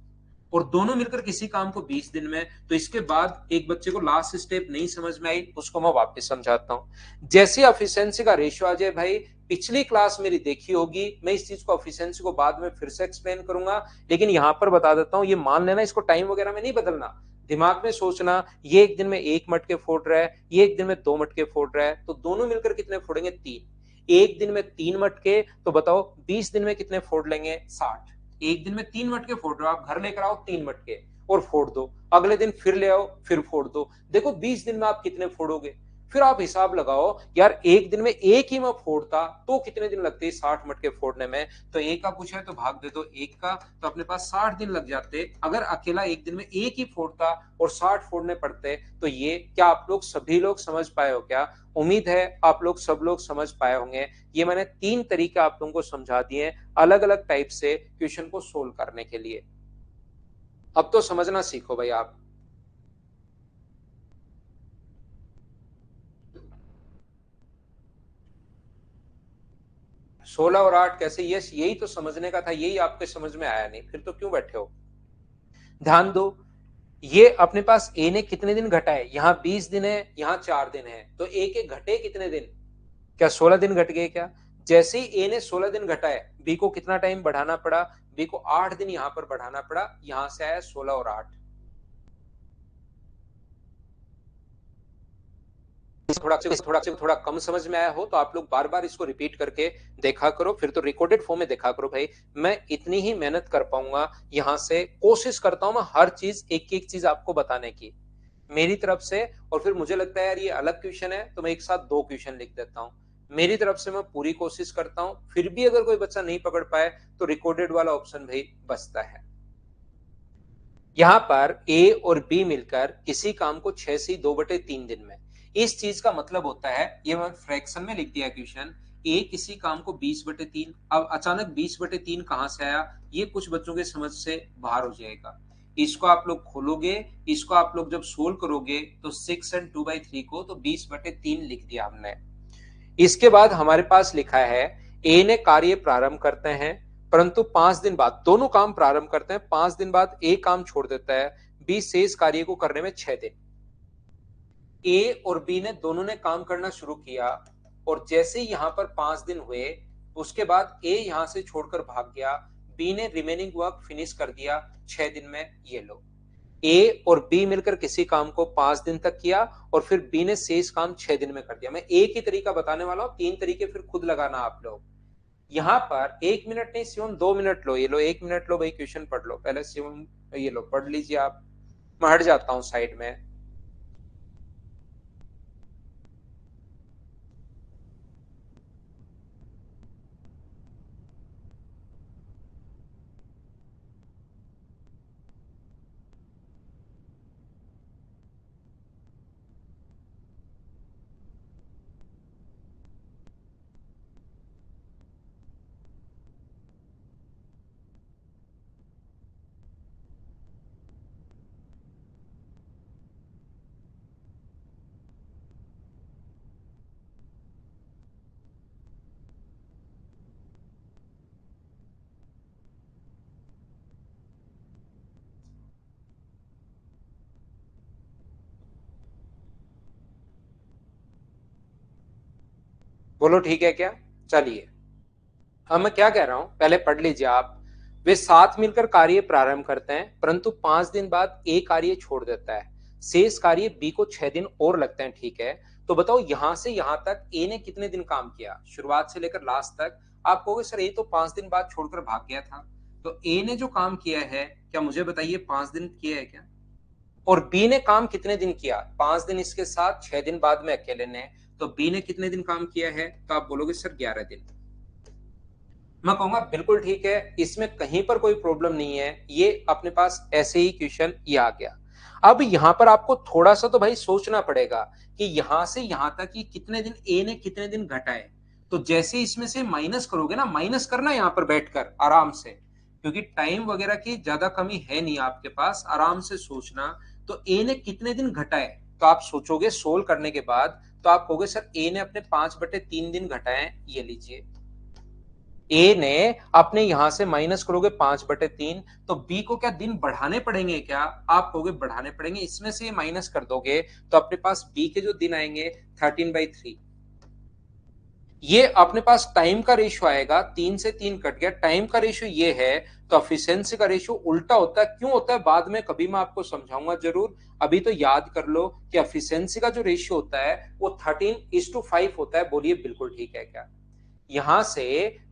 और दोनों मिलकर किसी काम को 20 दिन में, तो इसके बाद एक बच्चे को लास्ट स्टेप नहीं समझ में आई, उसको मैं वापस समझाता हूं। जैसे एफिशिएंसी का रेशियो आ जाए भाई, पिछली क्लास मेरी देखी होगी, मैं इस चीज को एफिशिएंसी को बाद में फिर से एक्सप्लेन करूंगा, लेकिन यहां पर बता देता हूं, ये मान लेना, इसको टाइम वगैरह में नहीं बदलना, दिमाग में सोचना, ये एक दिन में 1 मटके फोड़ रहा है, ये एक दिन में 2 मटके फोड़ रहा है, तो दोनों मिलकर कितने फोड़ेंगे? 3। एक दिन में 3 मटके, तो बताओ 20 दिन में कितने फोड़ लेंगे? 60। एक दिन में 3 मटके फोड़ रहे हो आप, घर लेकर आओ 3 मटके और फोड़ दो, अगले दिन फिर ले आओ, फिर फोड़ दो, देखो 20 दिन में आप कितने फोड़ोगे। फिर आप हिसाब लगाओ, यार एक दिन में एक ही मैं फोड़ता तो कितने दिन लगते 60 मटके फोड़ने में, तो एक का पूछा है तो भाग दे दो एक का, तो अपने पास 60 दिन लग जाते अगर अकेला एक दिन में एक ही फोड़ता और 60 फोड़ने पड़ते। तो ये क्या आप लोग सभी लोग समझ पाए हो क्या? उम्मीद है आप लोग सब लोग समझ पाए होंगे। ये मैंने 3 तरीके आप लोगों को समझा दिए अलग अलग टाइप से क्वेश्चन को सोल्व करने के लिए। अब तो समझना सीखो भाई आप। 16 और 8 कैसे? यस, यही तो समझने का था, यही आपके समझ में आया नहीं, फिर तो क्यों बैठे हो? ध्यान दो, ये अपने पास ए ने कितने दिन घटाए? यहाँ 20 दिन है, यहाँ 4 दिन है, तो ए के घटे कितने दिन? क्या 16 दिन घट गए क्या? जैसे ही ए ने 16 दिन घटाए, बी को कितना टाइम बढ़ाना पड़ा? बी को 8 दिन यहां पर बढ़ाना पड़ा, यहां से आया 16 और 8। थोड़ा कम समझ में आया हो तो आप लोग बार बार इसको रिपीट करके देखा करो, फिर तो रिकॉर्डेड फॉर्म में देखा करो भाई। मैं इतनी ही मेहनत कर पाऊंगा, यहां से कोशिश करता हूं मैं हर चीज एक एक चीज आपको बताने की मेरी तरफ से। और फिर मुझे लगता है यार ये अलग क्वेश्चन है, तो मैं एक साथ 2 क्वेश्चन लिख देता हूँ। मेरी तरफ से मैं पूरी कोशिश करता हूँ, फिर भी अगर कोई बच्चा नहीं पकड़ पाए तो रिकॉर्डेड वाला ऑप्शन भाई बचता है। यहां पर ए और बी मिलकर किसी काम को 6 से 2/3 दिन में, इस चीज का मतलब होता है, ये मैं फ्रैक्शन में लिख दिया क्वेश्चन, ए किसी काम को 20/3। अब अचानक 20/3 कहां से आया? ये कुछ बच्चों के समझ से बाहर हो जाएगा। इसको आप लोग खोलोगे, इसको आप लोग जब सोल्व करोगे तो 6 और 2/3 को तो 20/3 लिख दिया हमने। इसके बाद हमारे पास लिखा है, ए ने कार्य प्रारंभ करते हैं, परंतु 5 दिन बाद, दोनों काम प्रारंभ करते हैं, 5 दिन बाद ए काम छोड़ देता है, बी शेष कार्य को करने में 6 दिन। ए और बी ने दोनों ने काम करना शुरू किया, और जैसे ही यहां पर 5 दिन हुए, उसके बाद ए यहां से छोड़कर भाग गया, बी ने रिमेनिंग वर्क फिनिश कर दिया 6 दिन में। ये लो, ए और बी मिलकर किसी काम को 5 दिन तक किया और फिर बी ने शेष काम 6 दिन में कर दिया। मैं एक ही तरीका बताने वाला हूं, 3 तरीके फिर खुद लगाना आप लोग। यहां पर 1 मिनट नहीं शिवम, 2 मिनट लो, ये लो 1 मिनट लो भाई, क्वेश्चन पढ़ लो पहले शिवम, ये लो पढ़ लीजिए आप। मैं हट जाता हूं साइड में। बोलो ठीक है क्या? चलिए, अब मैं क्या कह रहा हूं पहले पढ़ लीजिए आप। वे साथ मिलकर कार्य प्रारंभ करते हैं, परंतु 5 दिन बाद ए कार्य छोड़ देता है। शेष कार्य बी को 6 दिन और लगते हैं, ठीक है। तो बताओ यहां से यहां तक ए ने कितने दिन काम किया, शुरुआत से लेकर लास्ट तक। आप कहोगे सर ये तो 5 दिन बाद छोड़कर भाग गया था। तो ए ने जो काम किया है, क्या मुझे बताइए 5 दिन किया है क्या? और बी ने काम कितने दिन किया? 5 दिन इसके साथ, 6 दिन बाद में अकेले ने। तो बी ने कितने दिन काम किया है? तो आप बोलोगे सर 11 दिन। मैं कहूंगा बिल्कुल ठीक है, इसमें कहीं पर कोई प्रॉब्लम नहीं है, ये अपने पास ऐसे ही क्वेश्चन ये आ गया। अब यहां पर आपको थोड़ा सा तो भाई सोचना पड़ेगा कि यहां से यहां तक कि कितने दिन ए ने कितने दिन घटाए। तो जैसे इसमें से माइनस करोगे ना, माइनस करना यहां पर बैठकर आराम से, क्योंकि टाइम वगैरह की ज्यादा कमी है नहीं आपके पास, आराम से सोचना। तो ए ने कितने दिन घटाए, तो आप सोचोगे सोल्व करने के बाद, तो आप कहोगे सर ए ने अपने 5/3 दिन घटाए, ये लीजिए। ए ने अपने यहां से माइनस करोगे 5/3, तो बी को क्या दिन बढ़ाने पड़ेंगे क्या? आप कहोगे बढ़ाने पड़ेंगे, इसमें से माइनस कर दोगे तो अपने पास बी के जो दिन आएंगे 13/3। ये अपने पास टाइम का रेशियो आएगा, 3 से 3 कट गया, टाइम का रेशियो ये है। तो एफिशिएंसी का रेशियो उल्टा होता है, क्यों होता है बाद में कभी मैं आपको समझाऊंगा जरूर। अभी तो याद कर लो कि एफिशिएंसी का जो रेशियो होता है वो 13:5 होता है। बोलिए बिल्कुल ठीक है क्या? यहां से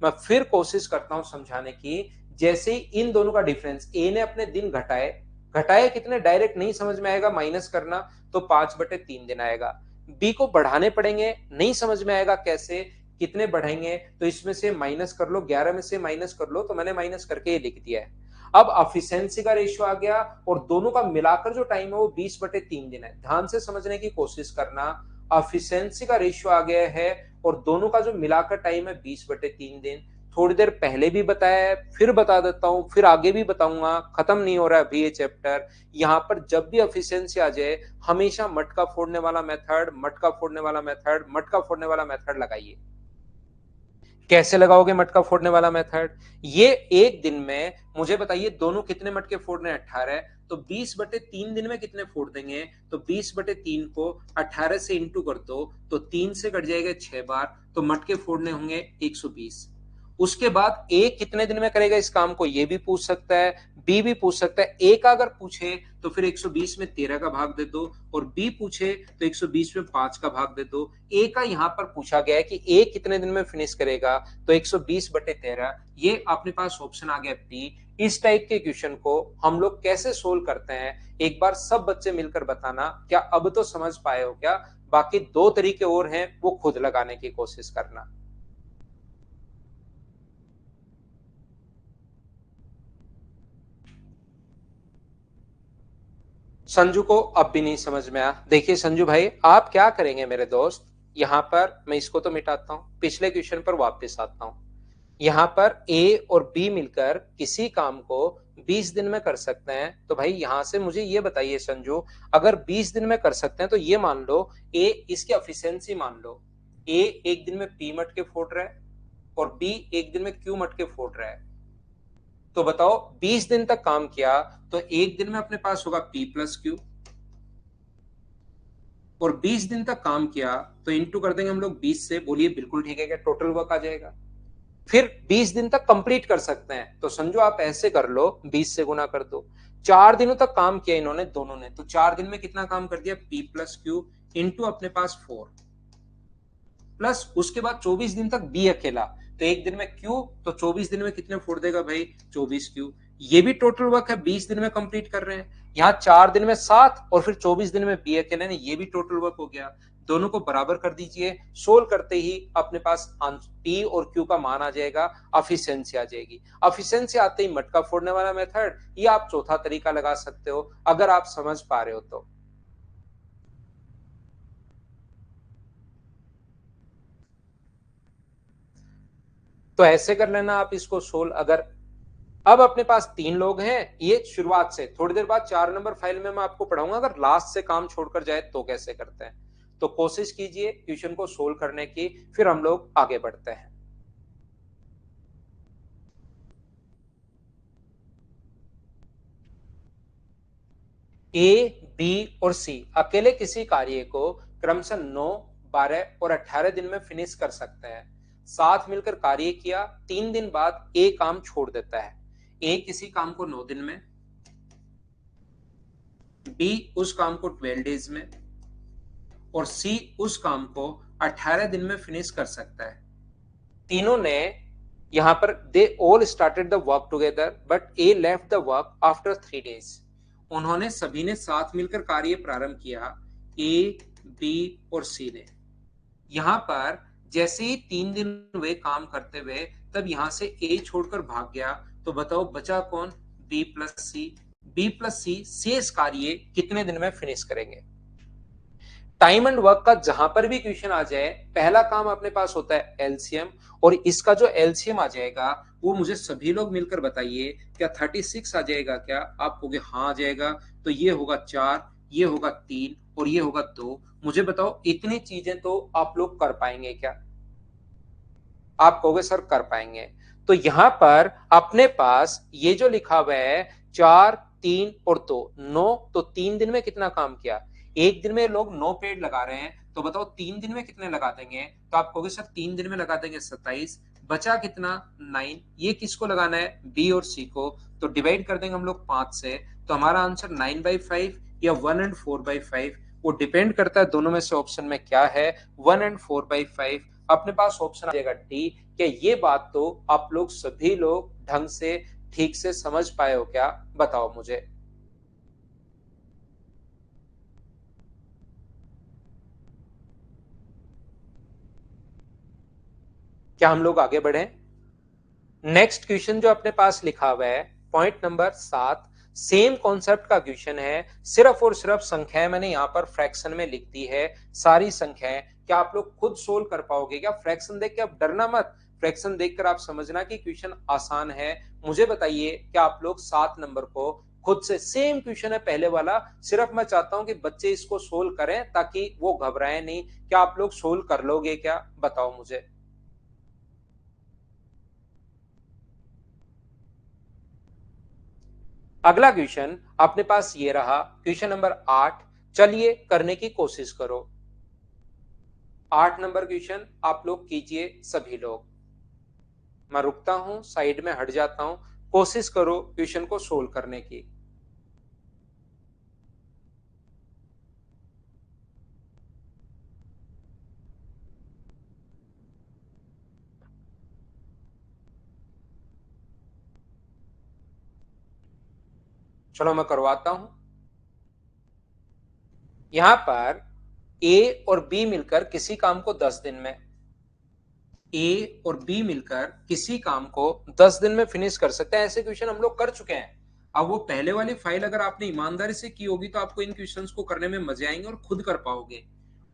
मैं फिर कोशिश करता हूं समझाने की। जैसे ही इन दोनों का डिफरेंस, ए ने अपने दिन घटाए, घटाए कितने डायरेक्ट नहीं समझ में आएगा, माइनस करना, तो 5/3 दिन आएगा। बी को बढ़ाने पड़ेंगे, नहीं समझ में आएगा कैसे, कितने बढ़ाएंगे, तो इसमें से माइनस कर लो, 11 में से माइनस कर लो, तो मैंने माइनस करके ये लिख दिया है। अब एफिशिएंसी का रेशियो आ गया, और दोनों का मिलाकर जो टाइम है वो 20/3 दिन है। ध्यान से समझने की कोशिश करना। एफिशिएंसी का रेशियो आ गया है, और दोनों का जो मिलाकर टाइम है 20/3 दिन। थोड़ी देर पहले भी बताया है, फिर बता देता हूं, फिर आगे भी बताऊंगा, खत्म नहीं हो रहा है अभी ये चैप्टर। यहां पर जब भी एफिशिएंसी आ जाए, हमेशा मटका फोड़ने वाला मेथड, मटका फोड़ने वाला मेथड, मटका फोड़ने वाला मेथड लगाइए। कैसे लगाओगे मटका फोड़ने वाला मेथड? ये एक दिन में मुझे बताइए दोनों कितने मटके फोड़ रहे हैं? 18। तो 20/3 दिन में कितने फोड़ देंगे? तो 20/3 को 18 से इंटू कर दो, तो 3 से कट जाएगा 6 बार, तो मटके फोड़ने होंगे 120। उसके बाद ए कितने दिन में करेगा इस काम को, ये भी पूछ सकता है, बी भी पूछ सकता है। ए का अगर पूछे तो फिर 120 में 13 का भाग दे दो, और बी पूछे तो 120 में 5 का भाग दे दो। ए का यहां पर पूछा गया है कि ए कितने दिन में फिनिश करेगा, तो 120/13, ये अपने पास ऑप्शन आ गया बी। इस टाइप के क्वेश्चन को हम लोग कैसे सोल्व करते हैं, एक बार सब बच्चे मिलकर बताना। क्या अब तो समझ पाए हो क्या? बाकी दो तरीके और हैं, वो खुद लगाने की कोशिश करना। संजू को अब भी नहीं समझ में आया। देखिए संजू भाई, आप क्या करेंगे मेरे दोस्त, यहां पर मैं इसको तो मिटाता हूं, पिछले क्वेश्चन पर वापस आता हूं। यहां पर ए और बी मिलकर किसी काम को 20 दिन में कर सकते हैं, तो भाई यहां से मुझे ये बताइए संजू, अगर 20 दिन में कर सकते हैं तो ये मान लो ए इसकी एफिशिएंसी मान लो, ए एक दिन में पी मटके फोड़ रहा है, और बी एक दिन में क्यू मटके फोड़ रहा है। तो बताओ 20 दिन तक काम किया, तो एक दिन में अपने पास होगा P+Q, और 20 दिन तक काम किया तो इंटू कर देंगे हम लोग 20 से। बोलिए बिल्कुल ठीक है क्या? टोटल वर्क आ जाएगा। फिर 20 दिन तक कंप्लीट कर सकते हैं, तो समझो आप ऐसे कर लो, 20 से गुना कर दो। 4 दिनों तक काम किया इन्होंने दोनों ने, तो 4 दिन में कितना काम कर दिया? P+Q इंटू अपने पास 4, प्लस उसके बाद 24 दिन तक बी अकेला, तो एक दिन में क्यू, तो 24 दिन में कितने फोड़ देगा भाई? 24 क्यू। ये भी टोटल वर्क है, 20 दिन में कंप्लीट कर रहे हैं। यहाँ 4 दिन में 7, और फिर 24 दिन में बी अकेले ने, ये भी टोटल वर्क हो गया। दोनों को बराबर कर दीजिए, सोल्व करते ही अपने पास पी और क्यू का मान आ जाएगा, एफिशिएंसी आ जाएगी। एफिशिएंसी आते ही मटका फोड़ने वाला मेथड, ये आप चौथा तरीका लगा सकते हो, अगर आप समझ पा रहे हो तो। तो ऐसे कर लेना आप इसको सोल्व। अगर अब अपने पास 3 लोग हैं, ये शुरुआत से, थोड़ी देर बाद 4 नंबर फाइल में मैं आपको पढ़ाऊंगा अगर लास्ट से काम छोड़कर जाए तो कैसे करते हैं। तो कोशिश कीजिए क्वेश्चन को सोल्व करने की, फिर हम लोग आगे बढ़ते हैं। ए, बी और सी अकेले किसी कार्य को क्रमशः 9, 12 और 18 दिन में फिनिश कर सकते हैं। साथ मिलकर कार्य किया, 3 दिन बाद ए काम छोड़ देता है। ए किसी काम को 9 दिन में, बी उस काम को 12 डेज में और सी उस काम को 18 दिन में फिनिश कर सकता है। तीनों ने यहां पर they all started the work together but A left the work after 3 days. उन्होंने सभी ने साथ मिलकर कार्य प्रारंभ किया, ए, बी और सी ने। यहां पर जैसे ही 3 दिन वे काम करते हुए तब यहां से ए छोड़कर भाग गया, तो बताओ बचा कौन? बी प्लस सी। बी प्लस सी शेष कार्य कितने दिन में फिनिश करेंगे? टाइम एंड वर्क का जहां पर भी क्वेश्चन आ जाए, पहला काम अपने पास होता है एलसीएम, और इसका जो एलसीएम आ जाएगा वो मुझे सभी लोग मिलकर बताइए, क्या 36 आ जाएगा? क्या आप कहोगे हाँ आ जाएगा, तो ये होगा 4, ये होगा 3 और ये होगा 2। मुझे बताओ इतनी चीजें तो आप लोग कर पाएंगे क्या? आप कहोगे सर कर पाएंगे। तो यहां पर अपने पास ये जो लिखा हुआ है 4, 3 और 2, 9, तो 3 दिन में कितना काम किया? एक दिन में लोग 9 पेड़ लगा रहे हैं, तो बताओ 3 दिन में कितने लगा देंगे? तो आप कहोगे सर 3 दिन में लगा देंगे 27। बचा कितना? 9। ये किसको लगाना है? बी और सी को। तो डिवाइड कर देंगे हम लोग 5 से, तो हमारा आंसर 9/5 या 1 and 4/5, वो डिपेंड करता है दोनों में से ऑप्शन में क्या है, 1 and 4/5। अपने पास ऑप्शन आ जाएगा डी। क्या ये बात तो आप लोग सभी लोग ढंग से ठीक से समझ पाए हो क्या? बताओ मुझे। क्या हम लोग आगे बढ़े? नेक्स्ट क्वेश्चन जो अपने पास लिखा हुआ है पॉइंट नंबर 7, सेम कॉन्सेप्ट का क्वेश्चन है, सिर्फ और सिर्फ संख्याएं मैंने यहां पर फ्रैक्शन में लिख दी है, सारी संख्याएं। क्या आप लोग खुद सोल्व कर पाओगे क्या? फ्रैक्शन देख के आप डरना मत, फ्रैक्शन देखकर आप समझना कि क्वेश्चन आसान है। मुझे बताइए क्या आप लोग 7 नंबर को खुद से, सेम क्वेश्चन है पहले वाला, सिर्फ मैं चाहता हूं कि बच्चे इसको सोल्व करें ताकि वो घबराए नहीं। क्या आप लोग सोल्व कर लोगे क्या? बताओ मुझे। अगला क्वेश्चन अपने पास ये रहा, क्वेश्चन नंबर 8। चलिए करने की कोशिश करो। 8 नंबर क्वेश्चन आप लोग कीजिए सभी लोग। मैं रुकता हूं, साइड में हट जाता हूं, कोशिश करो क्वेश्चन को सोल्व करने की। चलो मैं करवाता हूं। यहां पर ए और बी मिलकर किसी काम को 10 दिन में, ए और बी मिलकर किसी काम को 10 दिन में फिनिश कर सकते हैं। ऐसे क्वेश्चन हम लोग कर चुके हैं। अब वो पहले वाली फाइल अगर आपने ईमानदारी से की होगी तो आपको इन क्वेश्चंस को करने में मजे आएंगे और खुद कर पाओगे।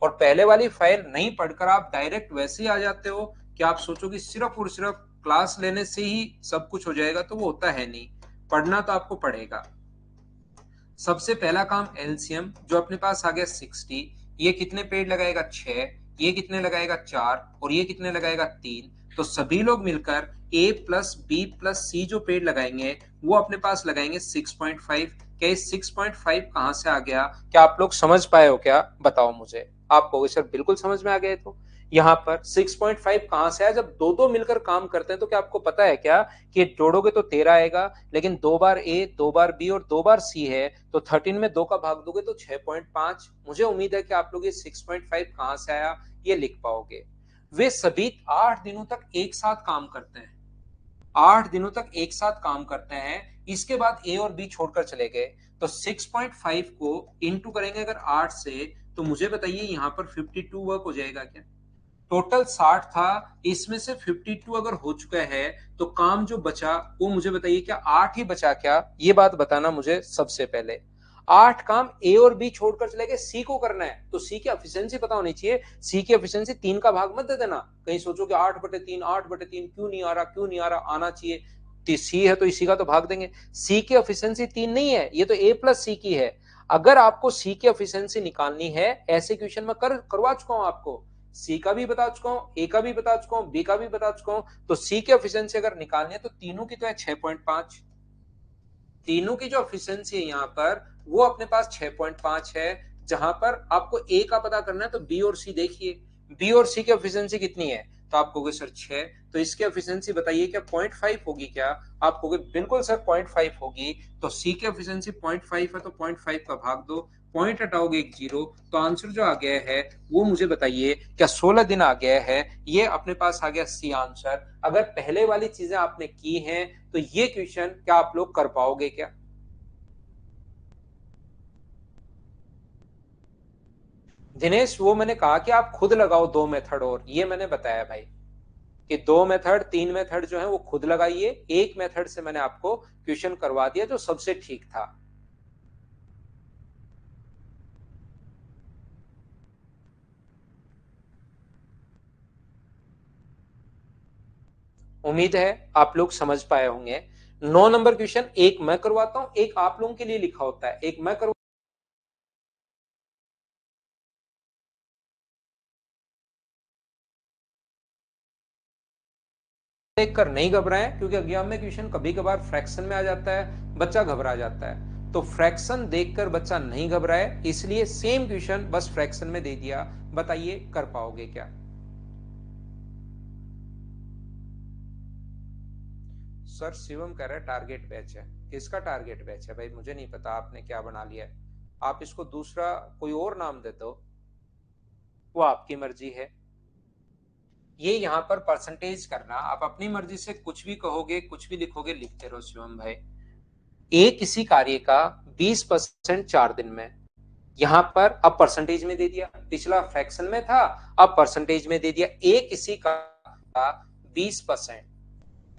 और पहले वाली फाइल नहीं पढ़कर आप डायरेक्ट वैसे ही आ जाते हो कि आप सोचो कि सिर्फ और सिर्फ क्लास लेने से ही सब कुछ हो जाएगा, तो वो होता है नहीं। पढ़ना तो आपको पड़ेगा। सबसे पहला काम एलसीएम जो अपने पास आ गया 60, ये कितने पेड़ लगाएगा? 6, ये कितने लगाएगा? 4 और ये कितने लगाएगा? 3। तो सभी लोग मिलकर ए प्लस बी प्लस सी जो पेड़ लगाएंगे वो अपने पास लगाएंगे 6.5। क्या ये 6.5 कहां से आ गया? क्या आप लोग समझ पाए हो क्या? बताओ मुझे। आप कहोगे सर बिल्कुल समझ में आ गए। तो यहाँ पर 6.5 कहां से आया? जब दो दो मिलकर काम करते हैं तो क्या आपको पता है क्या कि जोड़ोगे तो 13 आएगा, लेकिन 2 बार ए, 2 बार बी और 2 बार सी है, तो 13 में 2 का भाग दोगे तो 6.5। मुझे उम्मीद है कि आप लोग ये 6.5 कहां से आया ये लिख पाओगे। वे सभी 8 दिनों तक एक साथ काम करते हैं, 8 दिनों तक एक साथ काम करते हैं। इसके बाद ए और बी छोड़कर चले गए, तो 6.5 को इंटू करेंगे अगर 8 से, तो मुझे बताइए यहाँ पर 52 वर्क हो जाएगा क्या? टोटल 60 था, इसमें से 52 अगर हो चुका है तो काम जो बचा वो मुझे बताइए, क्या 8 ही बचा क्या? ये बात बताना मुझे सबसे पहले। 8 काम ए और बी छोड़कर चले गए, सी को करना है, तो सी की एफिशिएंसी पता होनी चाहिए। सी की एफिशिएंसी 3 का भाग मत दे देना, कहीं सोचो कि 8/3, 8/3 क्यों नहीं आ रहा, क्यों नहीं आ रहा, आना चाहिए। सी है तो इसी का तो भाग देंगे। सी की एफिशिएंसी 3 नहीं है, ये तो ए प्लस सी की है। अगर आपको सी की एफिशिएंसी निकालनी है, ऐसे क्वेश्चन में करवा चुका हूं आपको, सी का भी बता चुका हूं, ए का भी बता चुका हूं, बी का भी बता चुका हूं। तो सी की एफिशिएंसी अगर निकालनी है तो तीनों की तो है 6.5, तीनों की जो एफिशिएंसी है यहाँ पर वो अपने पास 6.5 है। जहां पर आपको ए का पता करना है तो बी और सी देखिए, बी और सी की एफिशिएंसी कितनी है, तो आप कहोगे सर 6, तो इसकी एफिशिएंसी बताइए क्या 0.5 होगी क्या, आप कहोगे बिल्कुल सर 0.5 होगी। तो सी की एफिशिएंसी 0.5 है तो 0.5 का भाग दो, पॉइंट हटाओगे एक जीरो, तो आंसर जो आ गया है वो मुझे बताइए क्या 16 दिन आ गया है। ये अपने पास आ गया सी आंसर। अगर पहले वाली चीजें आपने की हैं तो ये क्वेश्चन क्या आप लोग कर पाओगे क्या? दिनेश वो मैंने कहा कि आप खुद लगाओ दो मेथड, और ये मैंने बताया भाई कि दो मेथड तीन मेथड जो है वो खुद लगाइए, एक मेथड से मैंने आपको क्वेश्चन करवा दिया जो सबसे ठीक था। उम्मीद है आप लोग समझ पाए होंगे। 9 नंबर क्वेश्चन एक मैं करवाता हूं, एक आप लोगों के लिए लिखा होता है, एक मैं करवा देखकर नहीं घबराएं, क्योंकि एग्जाम में क्वेश्चन कभी कभार फ्रैक्शन में आ जाता है, बच्चा घबरा जाता है। तो फ्रैक्शन देखकर बच्चा नहीं घबराए, इसलिए सेम क्वेश्चन बस फ्रैक्शन में दे दिया। बताइए कर पाओगे क्या? सर शिवम कह रहा है टारगेट बैच है। किसका टारगेट बैच है भाई, मुझे नहीं पता आपने क्या बना लिया है। आप इसको दूसरा कोई और नाम दे दो, वो आपकी मर्जी है। ये यहाँ पर परसेंटेज करना, आप अपनी मर्जी से कुछ भी कहोगे कुछ भी लिखोगे, लिखते रहो शिवम भाई। ए किसी कार्य का 20% 4 दिन में, यहां पर अब परसेंटेज में दे दिया, पिछला फ्रैक्शन में था, अब परसेंटेज में दे दिया। ए किसी का 20%,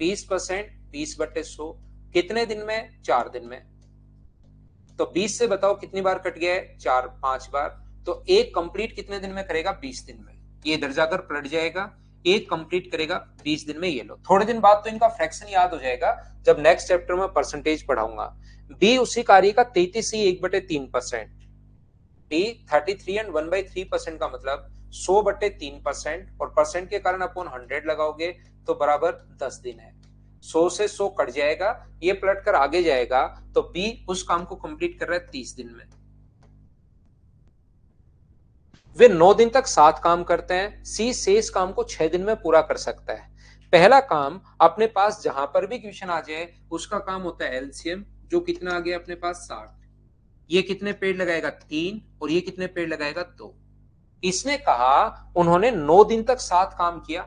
20% 20/100 कितने दिन में, 4 दिन में। तो 20 से बताओ कितनी बार कट गया है, 4 5 बार। तो एक कंप्लीट कितने दिन में करेगा, 20 दिन में। ये इधर जाकर पलट जाएगा, एक कंप्लीट करेगा 20 दिन में। ये लो, थोड़े दिन बाद तो इनका फ्रैक्शन याद हो जाएगा जब नेक्स्ट चैप्टर में परसेंटेज पढ़ाऊंगा। बी उसी कार्य का 33 बी 33 एंड 1/3% का मतलब 100/3%, और परसेंट के कारण अपन 100 लगाओगे तो बराबर 10 दिन है। 100 से 100 कट जाएगा, ये पलट कर आगे जाएगा, तो बी उस काम को कंप्लीट कर रहा है 30 दिन में। वे 9 दिन तक 7 काम करते हैं, सी शेष काम को 6 दिन में पूरा कर सकता है। पहला काम अपने पास जहां पर भी क्वेश्चन आ जाए उसका काम होता है एलसीएम, जो कितना आ गया अपने पास 60। ये कितने पेड़ लगाएगा, 3, और ये कितने पेड़ लगाएगा, 2। इसने कहा उन्होंने 9 दिन तक 7 काम किया।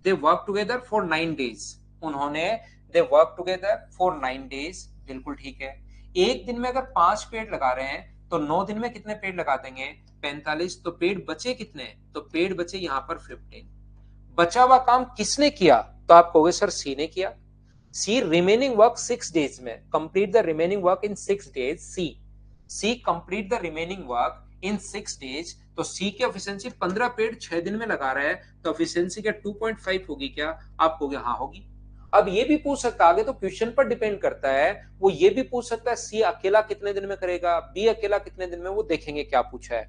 They work together for 9 days. उन्होंने they work together for 9 days, बिल्कुल ठीक है। एक दिन में अगर 5 पेड़ लगा रहे हैं तो 9 दिन में कितने पेड़ लगा देंगे, 45। तो पेड़ बचे कितने, तो पेड़ बचे यहां पर 15। बचा हुआ काम किसने किया, तो आप कहोगे सर सी ने किया। सी रिमेनिंग वर्क 6 डेज में, complete the remaining work in 6 days. C complete the remaining work in 6 days. तो सी की एफिशिएंसी 15 पेड़ 6 दिन में लगा रहा है, तो एफिशिएंसी क्या 2.5 होगी क्या, आप कहोगे हाँ होगी। अब ये भी पूछ सकता है, आगे तो क्वेश्चन पर डिपेंड करता है, वो ये भी पूछ सकता है सी अकेला कितने दिन में करेगा, बी अकेला कितने दिन में, वो देखेंगे क्या पूछा है।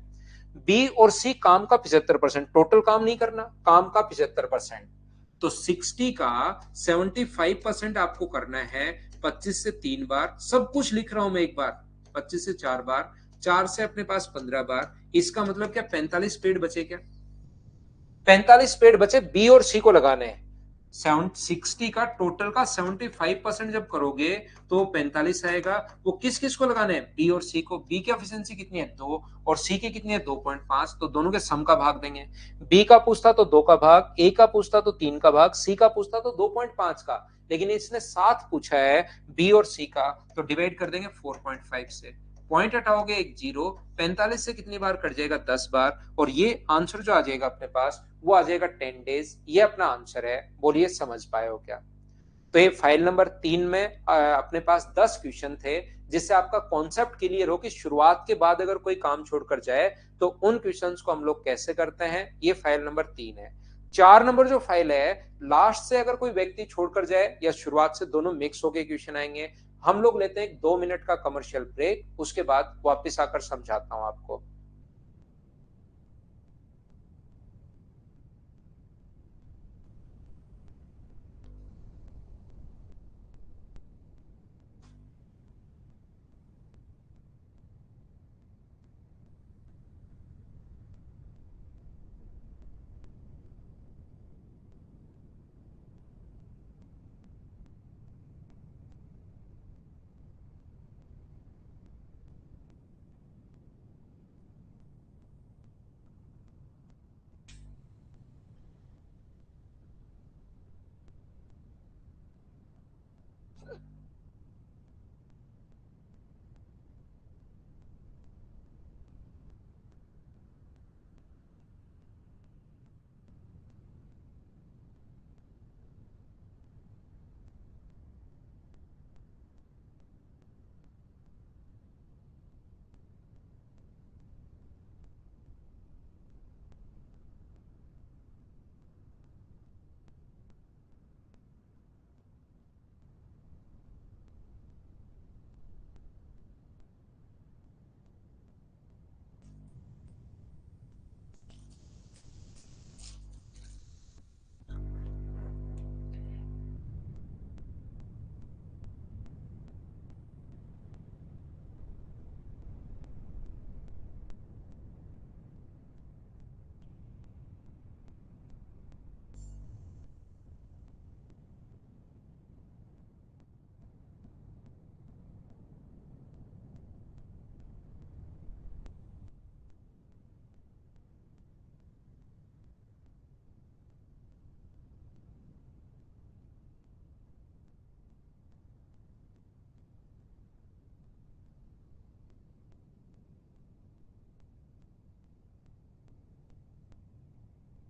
बी और सी काम का 75%, टोटल काम नहीं करना, काम का 75%। तो 60 का 75% आपको करना है 25 से 3 बार। सब कुछ लिख रहा हूं मैं एक बार, 25 से 4 बार, 4 से अपने पास 15 बार। इसका मतलब क्या 45 पेड़ बचे क्या, 45 पेड़ बचे बी और सी को लगाने हैं। 60 का टोटल का 75% जब करोगे तो 45 आएगा। वो किस किस को लगाने हैं, बी और सी को। बी की एफिशिएंसी कितनी है, 2, और सी की कितनी है, 2.5। तो दोनों के सम का भाग देंगे। बी का पूछता तो 2 का भाग, ए का पूछता तो 3 का भाग, सी का पूछता तो 2.5 का, लेकिन इसने 7 पूछा है बी और सी का, तो डिवाइड कर देंगे 4.5 से। पॉइंट हटाओगे एक जीरो, 45 से कितनी बार कट जाएगा, 10 बार, और ये आंसर जो आ जाएगा अपने पास वो आ जाएगा 10 डेज। ये अपना आंसर है। बोलिए समझ पाए हो क्या? तो ये फाइल नंबर 3 में अपने पास 10 क्वेश्चन थे, जिससे आपका कॉन्सेप्ट क्लियर हो कि शुरुआत के बाद अगर कोई काम छोड़कर जाए तो उन क्वेश्चंस को हम लोग कैसे करते हैं। ये फाइल नंबर 3 है। 4 नंबर जो फाइल है, लास्ट से अगर कोई व्यक्ति छोड़कर जाए या शुरुआत से, दोनों मिक्स होकर क्वेश्चन आएंगे। हम लोग लेते हैं 2 मिनट का कमर्शियल ब्रेक, उसके बाद वापिस आकर समझाता हूं आपको।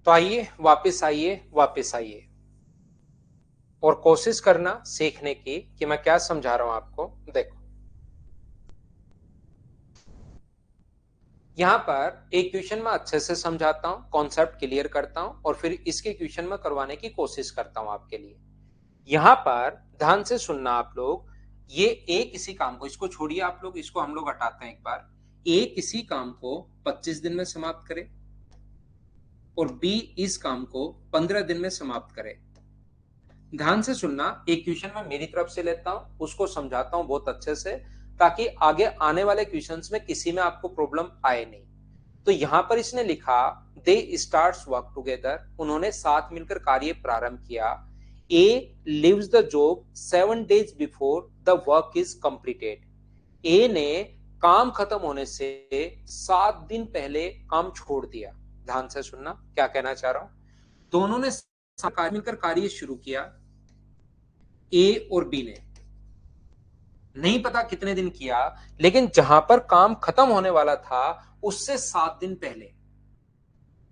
तो आइए वापस आइए और कोशिश करना सीखने की कि मैं क्या समझा रहा हूं आपको। देखो, यहां पर एक क्वेश्चन में अच्छे से समझाता हूं, कॉन्सेप्ट क्लियर करता हूं और फिर इसके क्वेश्चन में करवाने की कोशिश करता हूं आपके लिए। यहां पर ध्यान से सुनना आप लोग। ये ए किसी काम को, इसको छोड़िए आप लोग, इसको हम लोग हटाते हैं एक बार। ए किसी काम को 25 दिन में समाप्त करे और बी इस काम को 15 दिन में समाप्त करे। ध्यान से सुनना, एक क्वेश्चन मैं मेरी तरफ से लेता हूं, उसको समझाता हूं बहुत अच्छे से, ताकि आगे आने वाले क्वेश्चंस में किसी में आपको प्रॉब्लम आए नहीं। तो यहां पर इसने लिखा दे स्टार्ट्स वर्क टुगेदर, उन्होंने साथ मिलकर कार्य प्रारंभ किया। A leaves the job 7 days before the work is completed. A ने काम खत्म होने से 7 दिन पहले काम छोड़ दिया। ध्यान से सुनना क्या कहना चाह रहा हूं। दोनों ने मिलकर कार्य शुरू किया। ए और बी ने नहीं पता कितने दिन किया, लेकिन जहां पर काम खत्म होने वाला था उससे 7 दिन पहले,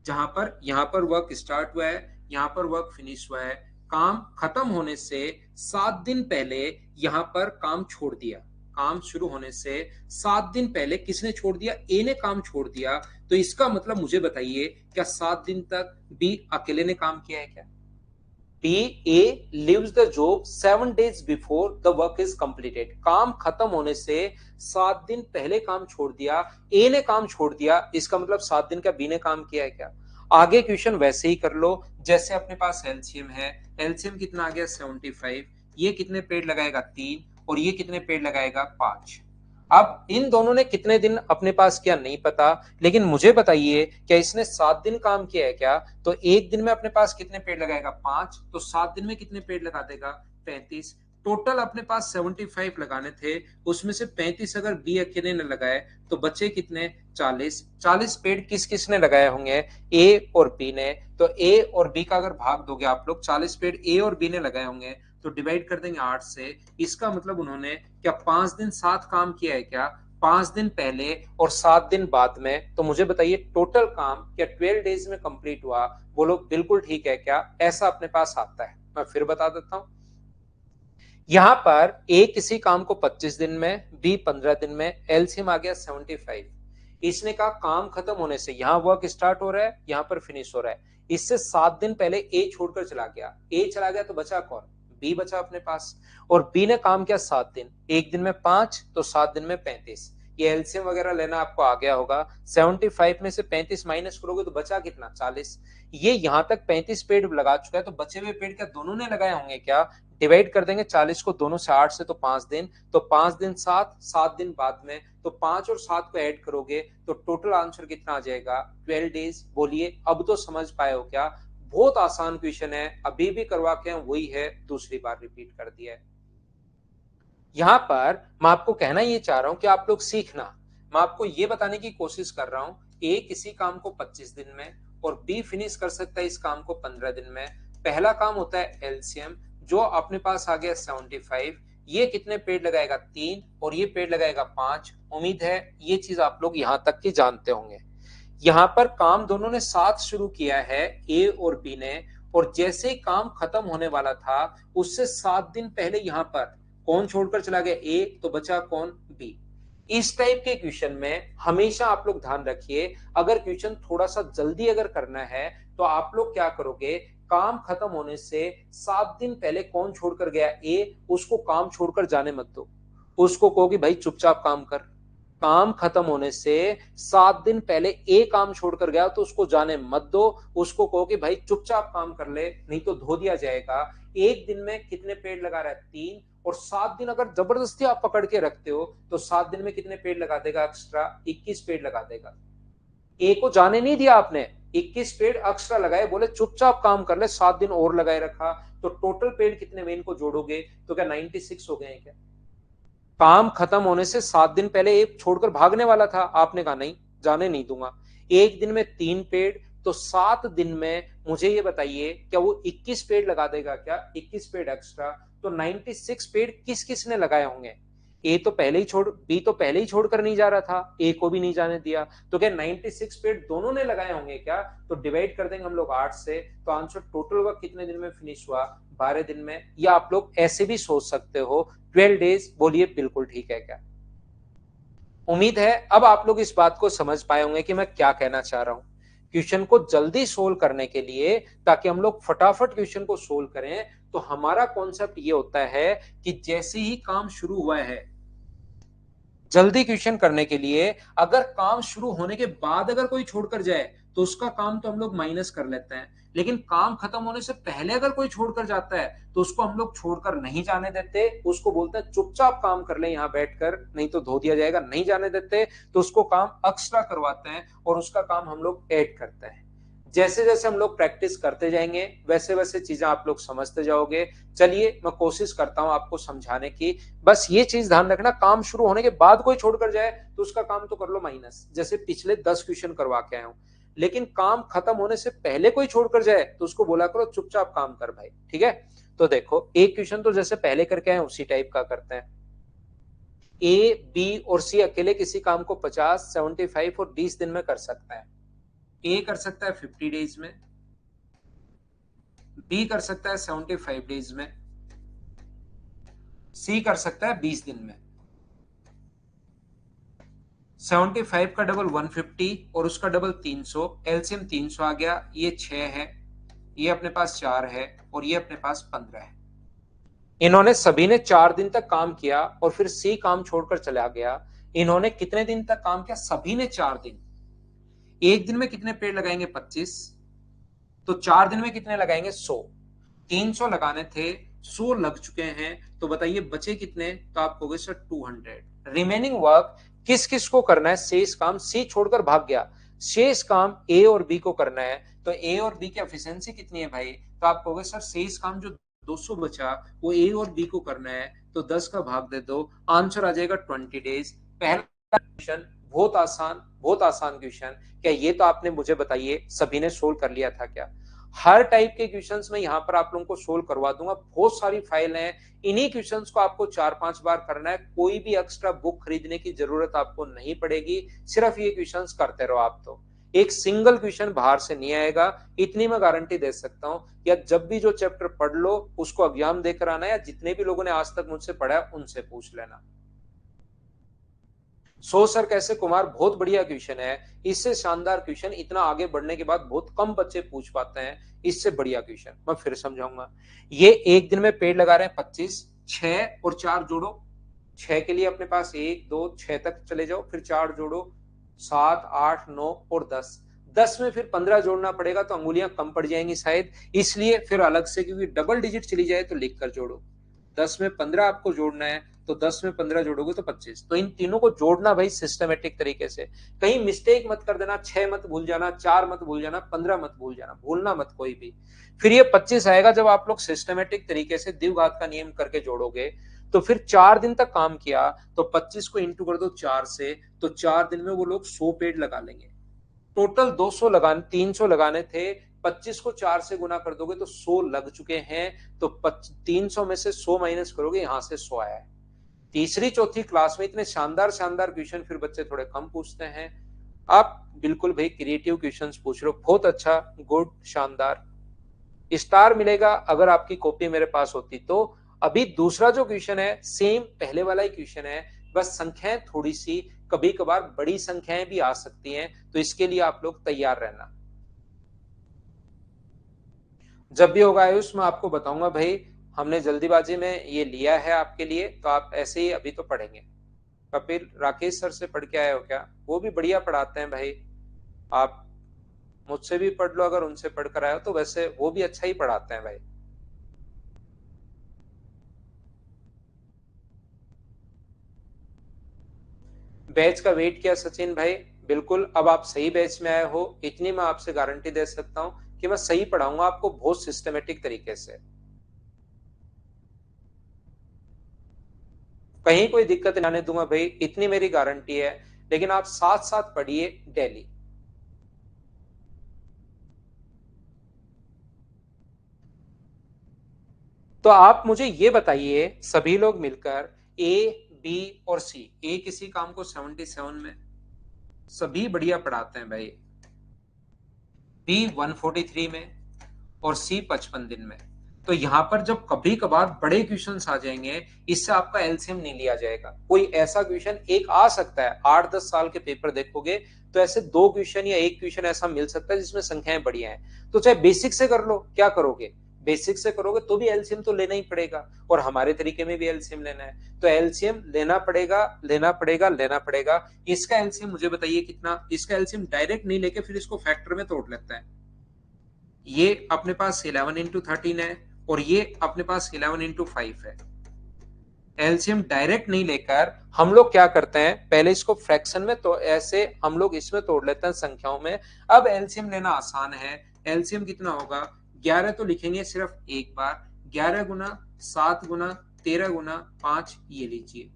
जहां पर यहां पर वर्क स्टार्ट हुआ है, यहां पर वर्क फिनिश हुआ है, काम खत्म होने से 7 दिन पहले यहां पर काम छोड़ दिया। काम शुरू होने से 7 दिन पहले किसने छोड़ दिया? ए ने काम छोड़ दिया। तो इसका मतलब मुझे बताइए, क्या 7 दिन तक बी अकेले ने काम किया है क्या? B A leaves the job 7 days before the work is completed. काम खत्म होने से 7 दिन पहले काम छोड़ दिया। ए ने काम छोड़ दिया, इसका मतलब 7 दिन का बी ने काम किया है क्या? आगे क्वेश्चन वैसे ही कर लो जैसे अपने पास एलसीएम है। एलसीएम कितना आ गया? 75। ये कितने पेड़ लगाएगा? 3। और ये कितने पेड़ लगाएगा? 5। अब इन दोनों ने कितने दिन अपने पास किया नहीं पता, लेकिन मुझे बताइए क्या इसने 7 दिन काम किया है क्या? तो एक दिन में अपने पास कितने पेड़ लगाएगा? 5। तो 7 दिन में कितने पेड़ लगा देगा? 35। टोटल अपने पास 75 लगाने थे, उसमें से 35 अगर बी अकेले ने लगाए तो बचे कितने? 40। 40 पेड़ किस किस ने लगाए होंगे? ए और बी ने। तो ए और बी का अगर भाग दोगे आप लोग, 40 पेड़ ए और बी ने लगाए होंगे, तो डिवाइड कर देंगे 8 से। इसका मतलब उन्होंने क्या 5 दिन साथ काम किया है क्या? 5 दिन पहले और 7 दिन बाद में। तो मुझे बताइए टोटल काम क्या 12 डेज में कंप्लीट हुआ? बोलो बिल्कुल ठीक है क्या? ऐसा अपने पास आता है। मैं फिर बता देता हूं। यहां पर ए किसी काम को 25 दिन में, बी 15 दिन में, एलसीएम आ गया 75। इसने कहा काम खत्म होने से, यहां वर्क स्टार्ट हो रहा है, यहां पर फिनिश हो रहा है, इससे 7 दिन पहले ए छोड़कर चला गया। ए चला गया तो बचा कौन? बी बचा अपने पास। और बी ने काम किया 7 दिन, एक दिन में 5 तो 7 दिन में 35। ये एलसीएम वगैरह लेना आपको आ गया होगा। 75 में से 35 माइनस करोगे तो बचा कितना? 40। ये यहां तक 35 पेड़ लगा चुका है, तो बचे हुए पेड़ क्या दोनों ने लगाए होंगे क्या? डिवाइड कर देंगे 40 को दोनों से, 8 से तो 5 दिन, तो 5 दिन 7, 7 दिन बाद में, तो 5 और 7 को ऐड करोगे तो टोटल आंसर कितना आ जाएगा? 12 डेज। बोलिए अब तो समझ पाए हो क्या? बहुत आसान क्वेश्चन है, अभी भी करवा के वही है, दूसरी बार रिपीट कर दिया है। यहां पर मैं आपको कहना ये चाह रहा हूं कि आप लोग सीखना। मैं आपको ये बताने की कोशिश कर रहा हूं, ए किसी काम को 25 दिन में और बी फिनिश कर सकता है इस काम को 15 दिन में। पहला काम होता है एलसीएम, जो अपने पास आ गया 75। ये कितने पेड़ लगाएगा? 3। और ये पेड़ लगाएगा 5। उम्मीद है ये चीज आप लोग यहां तक की जानते होंगे। यहां पर काम दोनों ने साथ शुरू किया है, ए और बी ने, और जैसे ही काम खत्म होने वाला था उससे 7 दिन पहले यहां पर कौन छोड़कर चला गया? ए। तो बचा कौन? बी। इस टाइप के क्वेश्चन में हमेशा आप लोग ध्यान रखिए, अगर क्वेश्चन थोड़ा सा जल्दी अगर करना है तो आप लोग क्या करोगे? काम खत्म होने से 7 दिन पहले कौन छोड़कर गया? ए। उसको काम छोड़कर जाने मत दो, उसको कहो कि भाई चुपचाप काम कर। काम खत्म होने से 7 दिन पहले ए काम छोड़कर गया तो उसको जाने मत दो, उसको कहो कि भाई चुपचाप काम कर ले, नहीं तो धो दिया जाएगा। एक दिन में कितने पेड़ लगा रहा है? 3। और 7 दिन अगर जबरदस्ती आप पकड़ के रखते हो तो 7 दिन में कितने पेड़ लगा देगा एक्स्ट्रा? 21 पेड़ लगा देगा। ए को जाने नहीं दिया आपने, 21 पेड़ एक्स्ट्रा लगाए, बोले चुपचाप काम कर ले, 7 दिन और लगाए रखा। तो टोटल पेड़ कितने में इनको जोड़ोगे तो क्या 96 हो गए हैं क्या? काम खत्म होने से 7 दिन पहले एक छोड़कर भागने वाला था, आपने कहा नहीं जाने नहीं दूंगा। एक दिन में 3 पेड़, तो 7 दिन में मुझे ये बताइए क्या वो 21 पेड़ लगा देगा क्या? 21 पेड़ एक्स्ट्रा। तो 96 पेड़ किस किस ने लगाए होंगे? ए तो पहले ही छोड़ बी तो पहले ही छोड़कर नहीं जा रहा था, ए को भी नहीं जाने दिया, तो क्या 96 पेड़ दोनों ने लगाए होंगे क्या? तो डिवाइड कर देंगे हम लोग 8 से, तो आंसर टोटल वर्क कितने दिन में फिनिश हुआ? 12 दिन में। या आप लोग ऐसे भी सोच सकते हो 12 डेज। बोलिए बिल्कुल ठीक है क्या? उम्मीद है अब आप लोग इस बात को समझ पाए होंगे कि मैं क्या कहना चाह रहा हूं। क्वेश्चन को जल्दी सोल्व करने के लिए, ताकि हम लोग फटाफट क्वेश्चन को सोल्व करें, तो हमारा कॉन्सेप्ट ये होता है कि जैसे ही काम शुरू हुआ है, जल्दी क्वेश्चन करने के लिए, अगर काम शुरू होने के बाद अगर कोई छोड़कर जाए तो उसका काम तो हम लोग माइनस कर लेते हैं, लेकिन काम खत्म होने से पहले अगर कोई छोड़कर जाता है तो उसको हम लोग छोड़कर नहीं जाने देते, उसको बोलते हैं चुपचाप काम कर ले यहां बैठकर, नहीं तो धो दिया जाएगा, नहीं जाने देते, तो उसको काम एक्स्ट्रा करवाते हैं और उसका काम हम लोग ऐड करते हैं। जैसे जैसे हम लोग प्रैक्टिस करते जाएंगे वैसे वैसे चीजें आप लोग समझते जाओगे। चलिए मैं कोशिश करता हूं आपको समझाने की। बस ये चीज ध्यान रखना, काम शुरू होने के बाद कोई छोड़कर जाए तो उसका काम तो कर लो माइनस, जैसे पिछले 10 क्वेश्चन करवा के आया हूं। लेकिन काम खत्म होने से पहले कोई छोड़कर जाए तो उसको बोला करो चुपचाप काम कर भाई, ठीक है? तो देखो एक क्वेश्चन तो जैसे पहले करके आए उसी टाइप का करते हैं। ए, बी और सी अकेले किसी काम को 50, 75 और 20 दिन में कर सकता है। ए कर सकता है 50 डेज में, बी कर सकता है 75 डेज में, सी कर सकता है 20 दिन में। 75 का डबल 150 और उसका डबल 300, एलसीएम 300 आ गया। ये 6 है, ये अपने पास 4 है और ये अपने पास 15 है। इन्होंने सभी ने 4 दिन तक काम किया और फिर सी काम छोड़कर चला गया। इन्होंने कितने दिन तक काम किया? सभी ने 4 दिन। एक दिन में कितने पेड़ लगाएंगे? 25। तो 4 दिन में कितने लगाएंगे? 100। 300 लगाने थे, 100 लग चुके हैं, तो बताइए बचे कितने? तो आप कहोगे सर 200। रिमेनिंग वर्क किस किस को करना है? शेष काम सी छोड़कर भाग गया, शेष काम ए और बी को करना है। तो ए और बी की एफिशिएंसी कितनी है भाई? तो आप कहोगे सर शेष काम जो 200 बचा वो ए और बी को करना है, तो 10 का भाग दे दो, आंसर आ जाएगा 20 डेज। पहला क्वेश्चन बहुत आसान क्वेश्चन। क्या ये तो आपने मुझे बताइए सभी ने सोल्व कर लिया था क्या? हर टाइप के क्वेश्चंस में यहाँ पर आप लोगों को सोल्व करवा दूंगा, बहुत सारी फाइल हैं। इन्हीं क्वेश्चंस को आपको 4-5 बार करना है, कोई भी एक्स्ट्रा बुक खरीदने की जरूरत आपको नहीं पड़ेगी, सिर्फ ये क्वेश्चंस करते रहो आप। तो एक सिंगल क्वेश्चन बाहर से नहीं आएगा, इतनी मैं गारंटी दे सकता हूं। या जब भी जो चैप्टर पढ़ लो उसको एग्जाम देकर आना, या जितने भी लोगों ने आज तक मुझसे पढ़ा है उनसे पूछ लेना। सो सर कैसे कुमार, बहुत बढ़िया क्वेश्चन है। इससे शानदार क्वेश्चन इतना आगे बढ़ने के बाद बहुत कम बच्चे पूछ पाते हैं। इससे बढ़िया क्वेश्चन मैं फिर समझाऊंगा। ये एक दिन में पेड़ लगा रहे हैं 25, 6 और 4 जोड़ो। 6 के लिए अपने पास 1 2 6 तक चले जाओ, फिर 4 जोड़ो, 7 8 9 और 10। 10 में फिर 15 जोड़ना पड़ेगा तो अंगुलियां कम पड़ जाएंगी शायद, इसलिए फिर अलग से, क्योंकि डबल डिजिट चली जाए तो लिख कर जोड़ो। 10 में 15 आपको जोड़ना है, तो 10 में 15 जोड़ोगे तो 25। तो इन तीनों को जोड़ना भाई सिस्टमेटिक तरीके से, कहीं मिस्टेक मत कर देना। 6 मत भूल जाना, 4 मत भूल जाना, 15 मत भूल जाना, भूलना मत कोई भी। फिर ये 25 आएगा जब आप लोग सिस्टमेटिक तरीके से द्विघात का नियम करके जोड़ोगे। तो फिर 4 दिन तक काम किया तो 25 को इंटू कर दो 4 से, तो 4 दिन में वो लोग 100 पेड़ लगा लेंगे। टोटल 200 लगाने, 300 लगाने थे, 25 को 4 से गुना कर दोगे तो 100 लग चुके हैं। तो 300 में से 100 माइनस करोगे, यहां से 100 आया है। तीसरी चौथी क्लास में इतने शानदार शानदार क्वेश्चन फिर बच्चे थोड़े कम पूछते हैं। आप बिल्कुल भाई क्रिएटिव क्वेश्चंस पूछ रहे हो, बहुत अच्छा, गुड, शानदार। स्टार मिलेगा अगर आपकी कॉपी मेरे पास होती तो। अभी दूसरा जो क्वेश्चन है सेम पहले वाला ही क्वेश्चन है, बस संख्याएं थोड़ी सी, कभी कभार बड़ी संख्याएं भी आ सकती हैं, तो इसके लिए आप लोग तैयार रहना। जब भी होगा आयुष मैं आपको बताऊंगा भाई। हमने जल्दीबाजी में ये लिया है आपके लिए, तो आप ऐसे ही अभी तो पढ़ेंगे। कपिल राकेश सर से पढ़ के आए हो क्या? वो भी बढ़िया पढ़ाते हैं भाई। आप मुझसे भी पढ़ लो, अगर उनसे पढ़ कर आए हो तो वैसे वो भी अच्छा ही पढ़ाते हैं भाई। बैच का वेट किया सचिन भाई, बिल्कुल अब आप सही बैच में आए हो, इतनी मैं आपसे गारंटी दे सकता हूं कि मैं सही पढ़ाऊंगा आपको बहुत सिस्टमेटिक तरीके से। कहीं कोई दिक्कत नहीं आने दूंगा भाई, इतनी मेरी गारंटी है। लेकिन आप साथ साथ पढ़िए डेली। तो आप मुझे ये बताइए सभी लोग मिलकर, ए बी और सी एक इसी काम को 77 में, सभी बढ़िया पढ़ाते हैं भाई। बी 143 में और सी 55 दिन में। तो यहां पर जब कभी कभार बड़े क्वेश्चंस आ जाएंगे, इससे आपका एलसीएम नहीं लिया जाएगा। कोई ऐसा क्वेश्चन एक आ सकता है, 8-10 साल के पेपर देखोगे तो ऐसे 2 क्वेश्चन या 1 क्वेश्चन ऐसा मिल सकता है जिसमें संख्याएं बढ़िया हैं। तो चाहे बेसिक से कर लो, क्या करोगे, बेसिक से करोगे तो भी एलसीएम तो लेना ही पड़ेगा, और हमारे तरीके में भी एलसीएम लेना है, तो एलसीएम लेना पड़ेगा, लेना पड़ेगा, लेना पड़ेगा। इसका एलसीएम मुझे बताइए कितना। इसका एलसीएम डायरेक्ट नहीं लेके फिर इसको फैक्टर में तोड़ लेता है। ये अपने पास 11 इंटू 13 है और ये अपने पास 11 इंटू 5 है। एलसीएम डायरेक्ट नहीं लेकर हम लोग क्या करते हैं, पहले इसको फ्रैक्शन में, तो ऐसे हम लोग इसमें तोड़ लेते हैं संख्याओं में। अब एलसीएम लेना आसान है। एलसीएम कितना होगा, 11 तो लिखेंगे सिर्फ एक बार, 11 गुना 7 गुना 13 गुना 5, ये लीजिए।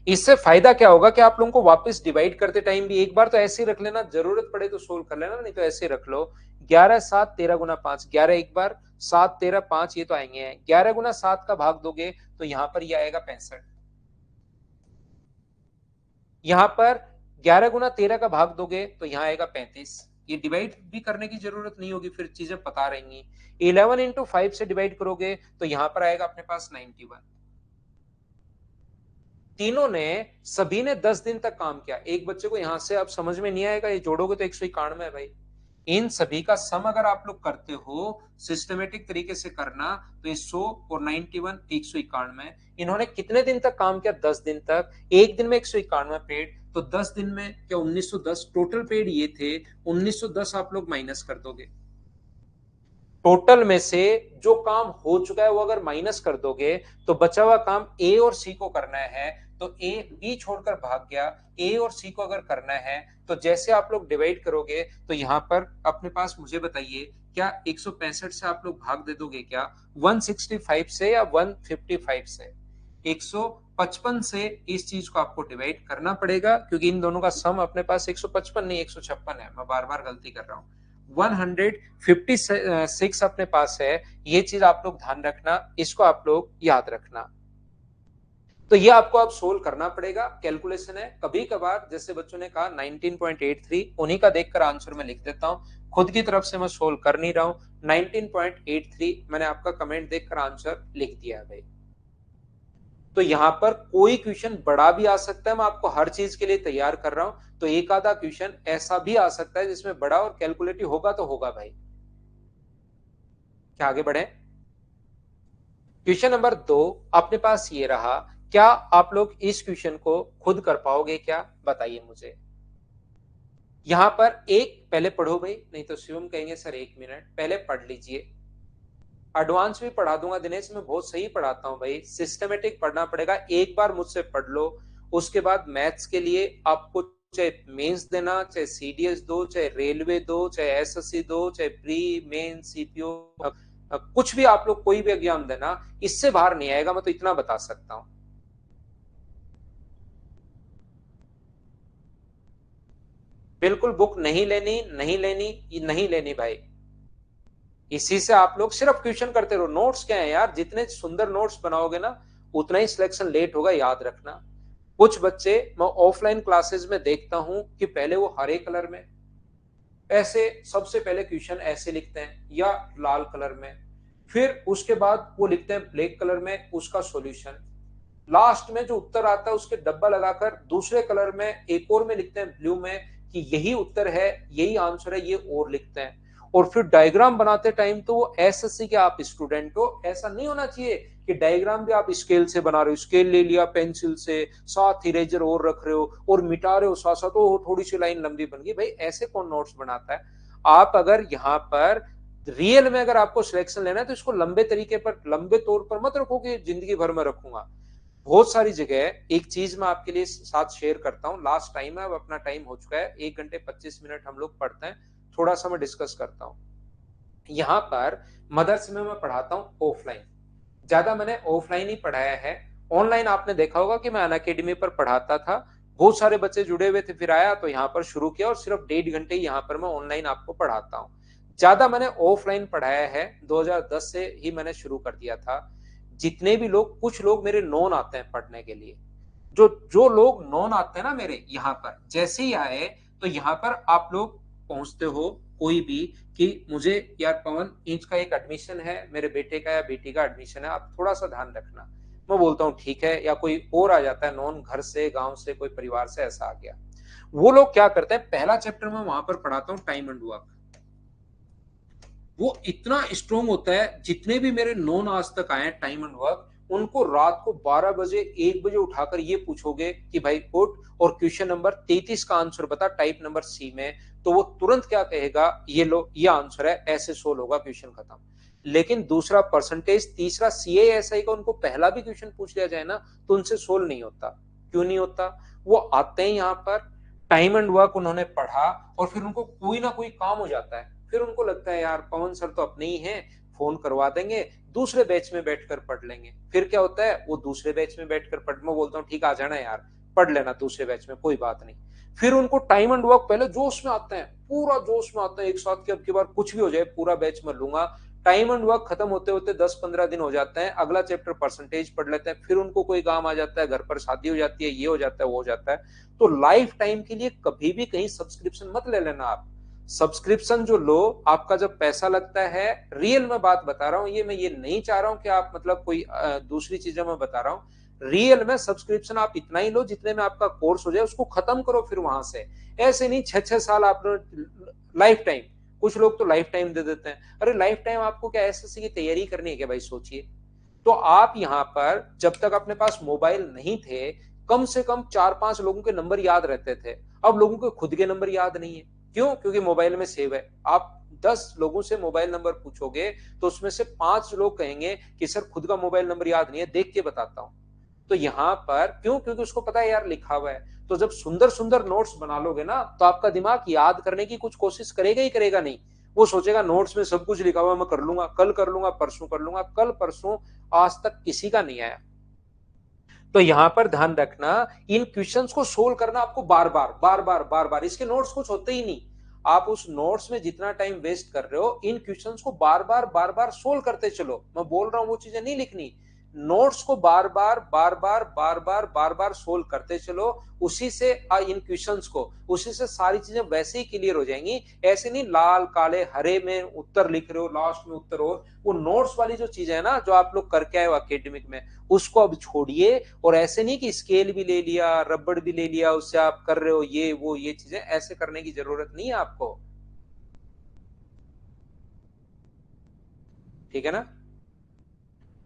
इससे फायदा क्या होगा कि आप लोगों को वापस डिवाइड करते टाइम भी एक बार तो ऐसे ही रख लेना, जरूरत पड़े तो सोल्व कर लेना, नहीं तो ऐसे रख लो। 11 7 13 गुना 5, 11 एक बार, 7 13 5, ये तो आएंगे हैं। 11 गुना 7 का भाग दोगे तो यहां पर ये आएगा 65। यहां पर 11 गुना 13 का भाग दोगे तो यहां आएगा 35। ये डिवाइड भी करने की जरूरत नहीं होगी, फिर चीजें पता रहेंगी। 11 इंटू 5 से डिवाइड करोगे तो यहां पर आएगा अपने पास 91। तीनों ने, सभी ने 10 दिन तक काम किया। एक बच्चे को यहां से अब समझ में नहीं आएगा, ये जोड़ोगे तो 191 है भाई। इन सभी का सम अगर आप लोग करते हो सिस्टमेटिक तरीके से करना, तो ये 100 और 91 191। इन्होंने कितने दिन तक काम किया, 10 दिन तक। एक दिन में 191 पेड, तो 10 दिन में क्या 1910 टोटल पेड ये थे। 1910 आप लोग माइनस कर दोगे, टोटल में से जो काम हो चुका है वो अगर माइनस कर दोगे तो बचा हुआ काम ए और सी को करना है। तो ए बी छोड़कर भाग गया, ए और सी को अगर करना है तो जैसे आप लोग डिवाइड करोगे तो यहां पर अपने पास, मुझे बताइए, क्या 165 से आप लोग भाग दे दोगे क्या, 165 से या 155 से? 155 से इस चीज को आपको डिवाइड करना पड़ेगा, क्योंकि इन दोनों का सम अपने पास 155 नहीं 156 है। मैं बार बार गलती कर रहा हूं, 156 अपने पास है। ये चीज आप लोग ध्यान रखना, इसको आप लोग याद रखना। तो ये आपको अब सोल्व करना पड़ेगा, कैलकुलेशन है। कभी कभार जैसे बच्चों ने कहा 19.83, उन्हीं का देखकर आंसर मैं लिख देता हूं, खुद की तरफ से मैं सोल्व कर नहीं रहा हूं। 19.83 मैंने आपका कमेंट देखकर आंसर लिख दिया भाई। तो यहां पर कोई क्वेश्चन बड़ा भी आ सकता है, मैं आपको हर चीज के लिए तैयार कर रहा हूं। तो एक आधा क्वेश्चन ऐसा भी आ सकता है जिसमें बड़ा और कैलकुलेटिव होगा तो होगा भाई। क्या आगे बढ़े, क्वेश्चन नंबर 2 अपने पास ये रहा। क्या आप लोग इस क्वेश्चन को खुद कर पाओगे क्या, बताइए मुझे। यहां पर एक पहले पढ़ो भाई, नहीं तो शिवम कहेंगे सर 1 मिनट, पहले पढ़ लीजिए। एडवांस भी पढ़ा दूंगा दिनेश, मैं बहुत सही पढ़ाता हूं भाई, सिस्टमेटिक पढ़ना पड़ेगा। एक बार मुझसे पढ़ लो, उसके बाद मैथ्स के लिए आपको चाहे मेंस देना, चाहे सीडीएस दो, चाहे रेलवे दो, चाहे एसएससी दो, चाहे प्री मेन सीपीओ, कुछ भी आप लोग कोई भी एग्जाम देना, इससे बाहर नहीं आएगा, मैं तो इतना बता सकता हूं। बिल्कुल बुक नहीं लेनी, नहीं लेनी, नहीं लेनी भाई। इसी से आप लोग सिर्फ क्वेश्चन करते रहो। नोट्स क्या है यार, जितने सुंदर नोट्स बनाओगे ना उतना ही सिलेक्शन लेट होगा, याद रखना। कुछ बच्चे मैं ऑफलाइन क्लासेस में देखता हूं कि पहले वो हरे कलर में ऐसे सबसे पहले क्वेश्चन ऐसे लिखते हैं या लाल कलर में, फिर उसके बाद वो लिखते हैं ब्लैक कलर में उसका सॉल्यूशन, लास्ट में जो उत्तर आता है उसके डब्बा लगाकर दूसरे कलर में एक और में लिखते हैं ब्लू में कि यही उत्तर है, यही आंसर है, ये और लिखते हैं। और फिर डायग्राम बनाते टाइम तो वो एसएससी के आप स्टूडेंट हो, ऐसा नहीं होना चाहिए कि डायग्राम भी आप स्केल से बना रहे हो, स्केल ले लिया पेंसिल से, साथ इरेजर और रख रहे हो और मिटा रहे हो साथ साथ, तो थोड़ी सी लाइन लंबी बन गई। भाई ऐसे कौन नोट्स बनाता है। आप अगर यहाँ पर रियल में अगर आपको सिलेक्शन लेना है तो इसको लंबे तरीके पर, लंबे तौर पर मत रखो कि जिंदगी भर में रखूंगा। बहुत सारी जगह एक चीज मैं आपके लिए साथ शेयर करता हूँ, लास्ट टाइम है, अब अपना टाइम हो चुका है, 1 घंटे 25 मिनट हम लोग पढ़ते हैं, थोड़ा सा मैं डिस्कस करता हूँ। यहाँ पर मदरसे में मैं पढ़ाता हूँ ऑफलाइन, ज्यादा मैंने ऑफलाइन ही पढ़ाया है। ऑनलाइन आपने देखा होगा कि मैं अनअकैडमी पर पढ़ाता था, बहुत सारे बच्चे जुड़े हुए थे, फिर आया तो यहाँ पर शुरू किया और सिर्फ 1.5 घंटे यहाँ पर मैं ऑनलाइन आपको पढ़ाता हूँ। ज्यादा मैंने ऑफलाइन पढ़ाया है, 2010 से ही मैंने शुरू कर दिया था। जितने भी लोग, कुछ लोग मेरे नॉन आते हैं पढ़ने के लिए, जो जो लोग नॉन आते हैं ना मेरे यहाँ पर, जैसे ही आए तो यहाँ पर आप लोग पहुंचते हो कोई भी कि मुझे यार पवन इंच का एक एडमिशन है, मेरे बेटे का या बेटी का एडमिशन है, आप थोड़ा सा ध्यान रखना। मैं बोलता हूँ ठीक है, या कोई और आ जाता है नॉन, घर से, गांव से, कोई परिवार से ऐसा आ गया। वो लोग क्या करते हैं, पहला चैप्टर में वहां पर पढ़ाता हूँ टाइम एंड वर्क। वो इतना स्ट्रोंग होता है, जितने भी मेरे नॉन आज तक आए टाइम एंड वर्क, उनको रात को 12 बजे 1 बजे उठाकर ये पूछोगे कि भाई उठ और क्वेश्चन नंबर 33 का आंसर बता टाइप नंबर सी में, तो वो तुरंत क्या कहेगा, ये लो ये आंसर है, ऐसे सोल्व होगा, क्वेश्चन खत्म। लेकिन दूसरा परसेंटेज, तीसरा सीए एसआई का उनको पहला भी क्वेश्चन पूछ लिया जाए ना, तो उनसे सोल्व नहीं होता। क्यों नहीं होता? वो आते हैं यहाँ पर, टाइम एंड वर्क उन्होंने पढ़ा, और फिर उनको कोई ना कोई काम हो जाता है, फिर उनको लगता है यार पवन सर तो अपने ही हैं, फोन करवा देंगे, दूसरे बैच में बैठकर पढ़ लेंगे। फिर क्या होता है, वो दूसरे बैच में बैठकर पढ़, मैं बोलता हूँ ठीक आ जाना यार, पढ़ लेना दूसरे बैच में, कोई बात नहीं। फिर उनको टाइम एंड वर्क पहले जोश में आते हैं, पूरा जोश में आते हैं एक साथ, कि अब की बार कुछ भी हो जाए पूरा बैच में लूंगा। टाइम एंड वर्क खत्म होते होते 10-15 दिन हो जाते हैं, अगला चैप्टर परसेंटेज पढ़ लेते हैं, फिर उनको कोई काम आ जाता है, घर पर शादी हो जाती है, ये हो जाता है, वो हो जाता है। तो लाइफ टाइम के लिए कभी भी कहीं सब्सक्रिप्शन मत ले लेना आप। सब्सक्रिप्शन जो लो, आपका जब पैसा लगता है, रियल में बात बता रहा हूं, ये मैं ये नहीं चाह रहा हूं कि आप मतलब कोई दूसरी चीजें मैं बता रहा हूं, रियल में सब्सक्रिप्शन आप इतना ही लो जितने में आपका कोर्स हो जाए, उसको खत्म करो फिर वहां से। ऐसे नहीं 6-6 साल आप लाइफ टाइम, कुछ लोग तो लाइफ टाइम दे देते हैं। अरे लाइफ टाइम आपको क्या एसएससी की तैयारी करनी है क्या भाई, सोचिए। तो आप यहाँ पर जब तक अपने पास मोबाइल नहीं थे, कम से कम 4-5 लोगों के नंबर याद रहते थे। अब लोगों के खुद के नंबर याद नहीं है। क्यों? क्योंकि मोबाइल में सेव है। आप 10 लोगों से मोबाइल नंबर पूछोगे तो उसमें से 5 लोग कहेंगे कि सर खुद का मोबाइल नंबर याद नहीं है, देख के बताता हूं। तो यहाँ पर क्यों? क्योंकि उसको पता है यार लिखा हुआ है। तो जब सुंदर सुंदर नोट्स बना लोगे ना, तो आपका दिमाग याद करने की कुछ कोशिश करेगा ही करेगा नहीं। वो सोचेगा नोट्स में सब कुछ लिखा हुआ है, मैं कर लूंगा, कल कर लूंगा, परसों कर लूंगा। कल परसों आज तक किसी का नहीं आया। तो यहां पर ध्यान रखना, इन क्वेश्चंस को सोल्व करना आपको बार बार बार बार बार बार, इसके नोट्स कुछ होते ही नहीं। आप उस नोट्स में जितना टाइम वेस्ट कर रहे हो, इन क्वेश्चंस को बार बार सोल्व करते चलो। मैं बोल रहा हूं वो चीजें नहीं लिखनी, नोट्स को बार बार सोल्व करते चलो। उसी से इन क्वेश्चंस को, उसी से सारी चीजें वैसे ही क्लियर हो जाएंगी। ऐसे नहीं लाल काले हरे में उत्तर लिख रहे हो, लास्ट में उत्तर हो। वो नोट्स वाली जो चीज है ना, जो आप लोग करके आए हो अकेडमिक में, उसको अब छोड़िए। और ऐसे नहीं कि स्केल भी ले लिया, रबड़ भी ले लिया, उससे आप कर रहे हो ये वो ये चीजें, ऐसे करने की जरूरत नहीं है आपको। ठीक है ना?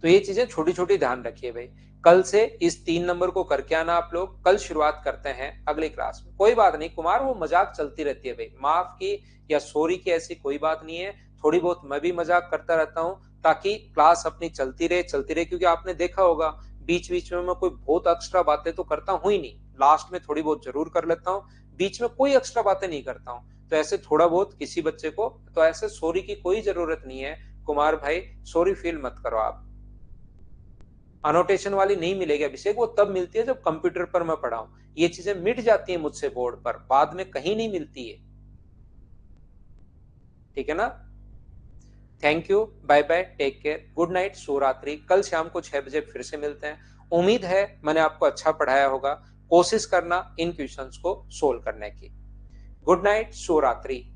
तो ये चीजें छोटी छोटी ध्यान रखिए भाई। कल से इस 3 नंबर को करके आना आप लोग। कल शुरुआत करते हैं अगली क्लास में। कोई बात नहीं कुमार, वो मजाक चलती रहती है भाई, माफ की या सॉरी की ऐसी कोई बात नहीं है। थोड़ी बहुत मैं भी मजाक करता रहता हूँ, ताकि क्लास अपनी चलती रहे, क्योंकि आपने देखा होगा बीच बीच में मैं कोई बहुत एक्स्ट्रा बातें तो करता हूँ ही नहीं, लास्ट में थोड़ी बहुत जरूर कर लेता हूँ, बीच में कोई एक्स्ट्रा बातें नहीं करता हूँ। तो ऐसे थोड़ा बहुत किसी बच्चे को, तो ऐसे सॉरी की कोई जरूरत नहीं है कुमार भाई, सॉरी फील मत करो आप। अनोटेशन वाली नहीं मिलेगी अभिषेक, वो तब मिलती है जब कंप्यूटर पर मैं पढ़ाऊं। ये चीजें मिट जाती हैं मुझसे बोर्ड पर, बाद में कहीं नहीं मिलती है। ठीक है ना? Thank you, bye bye, take care, good night, शुभरात्रि। कल शाम को 6 बजे फिर से मिलते हैं। उम्मीद है मैंने आपको अच्छा पढ़ाया होगा। कोशिश करना इन क्वेश्चंस को सोल्व करने की। गुड नाइट, शुभरात्रि।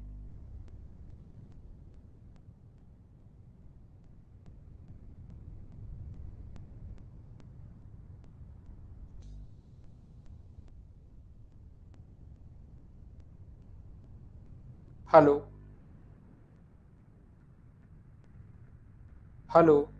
हेलो। हेलो।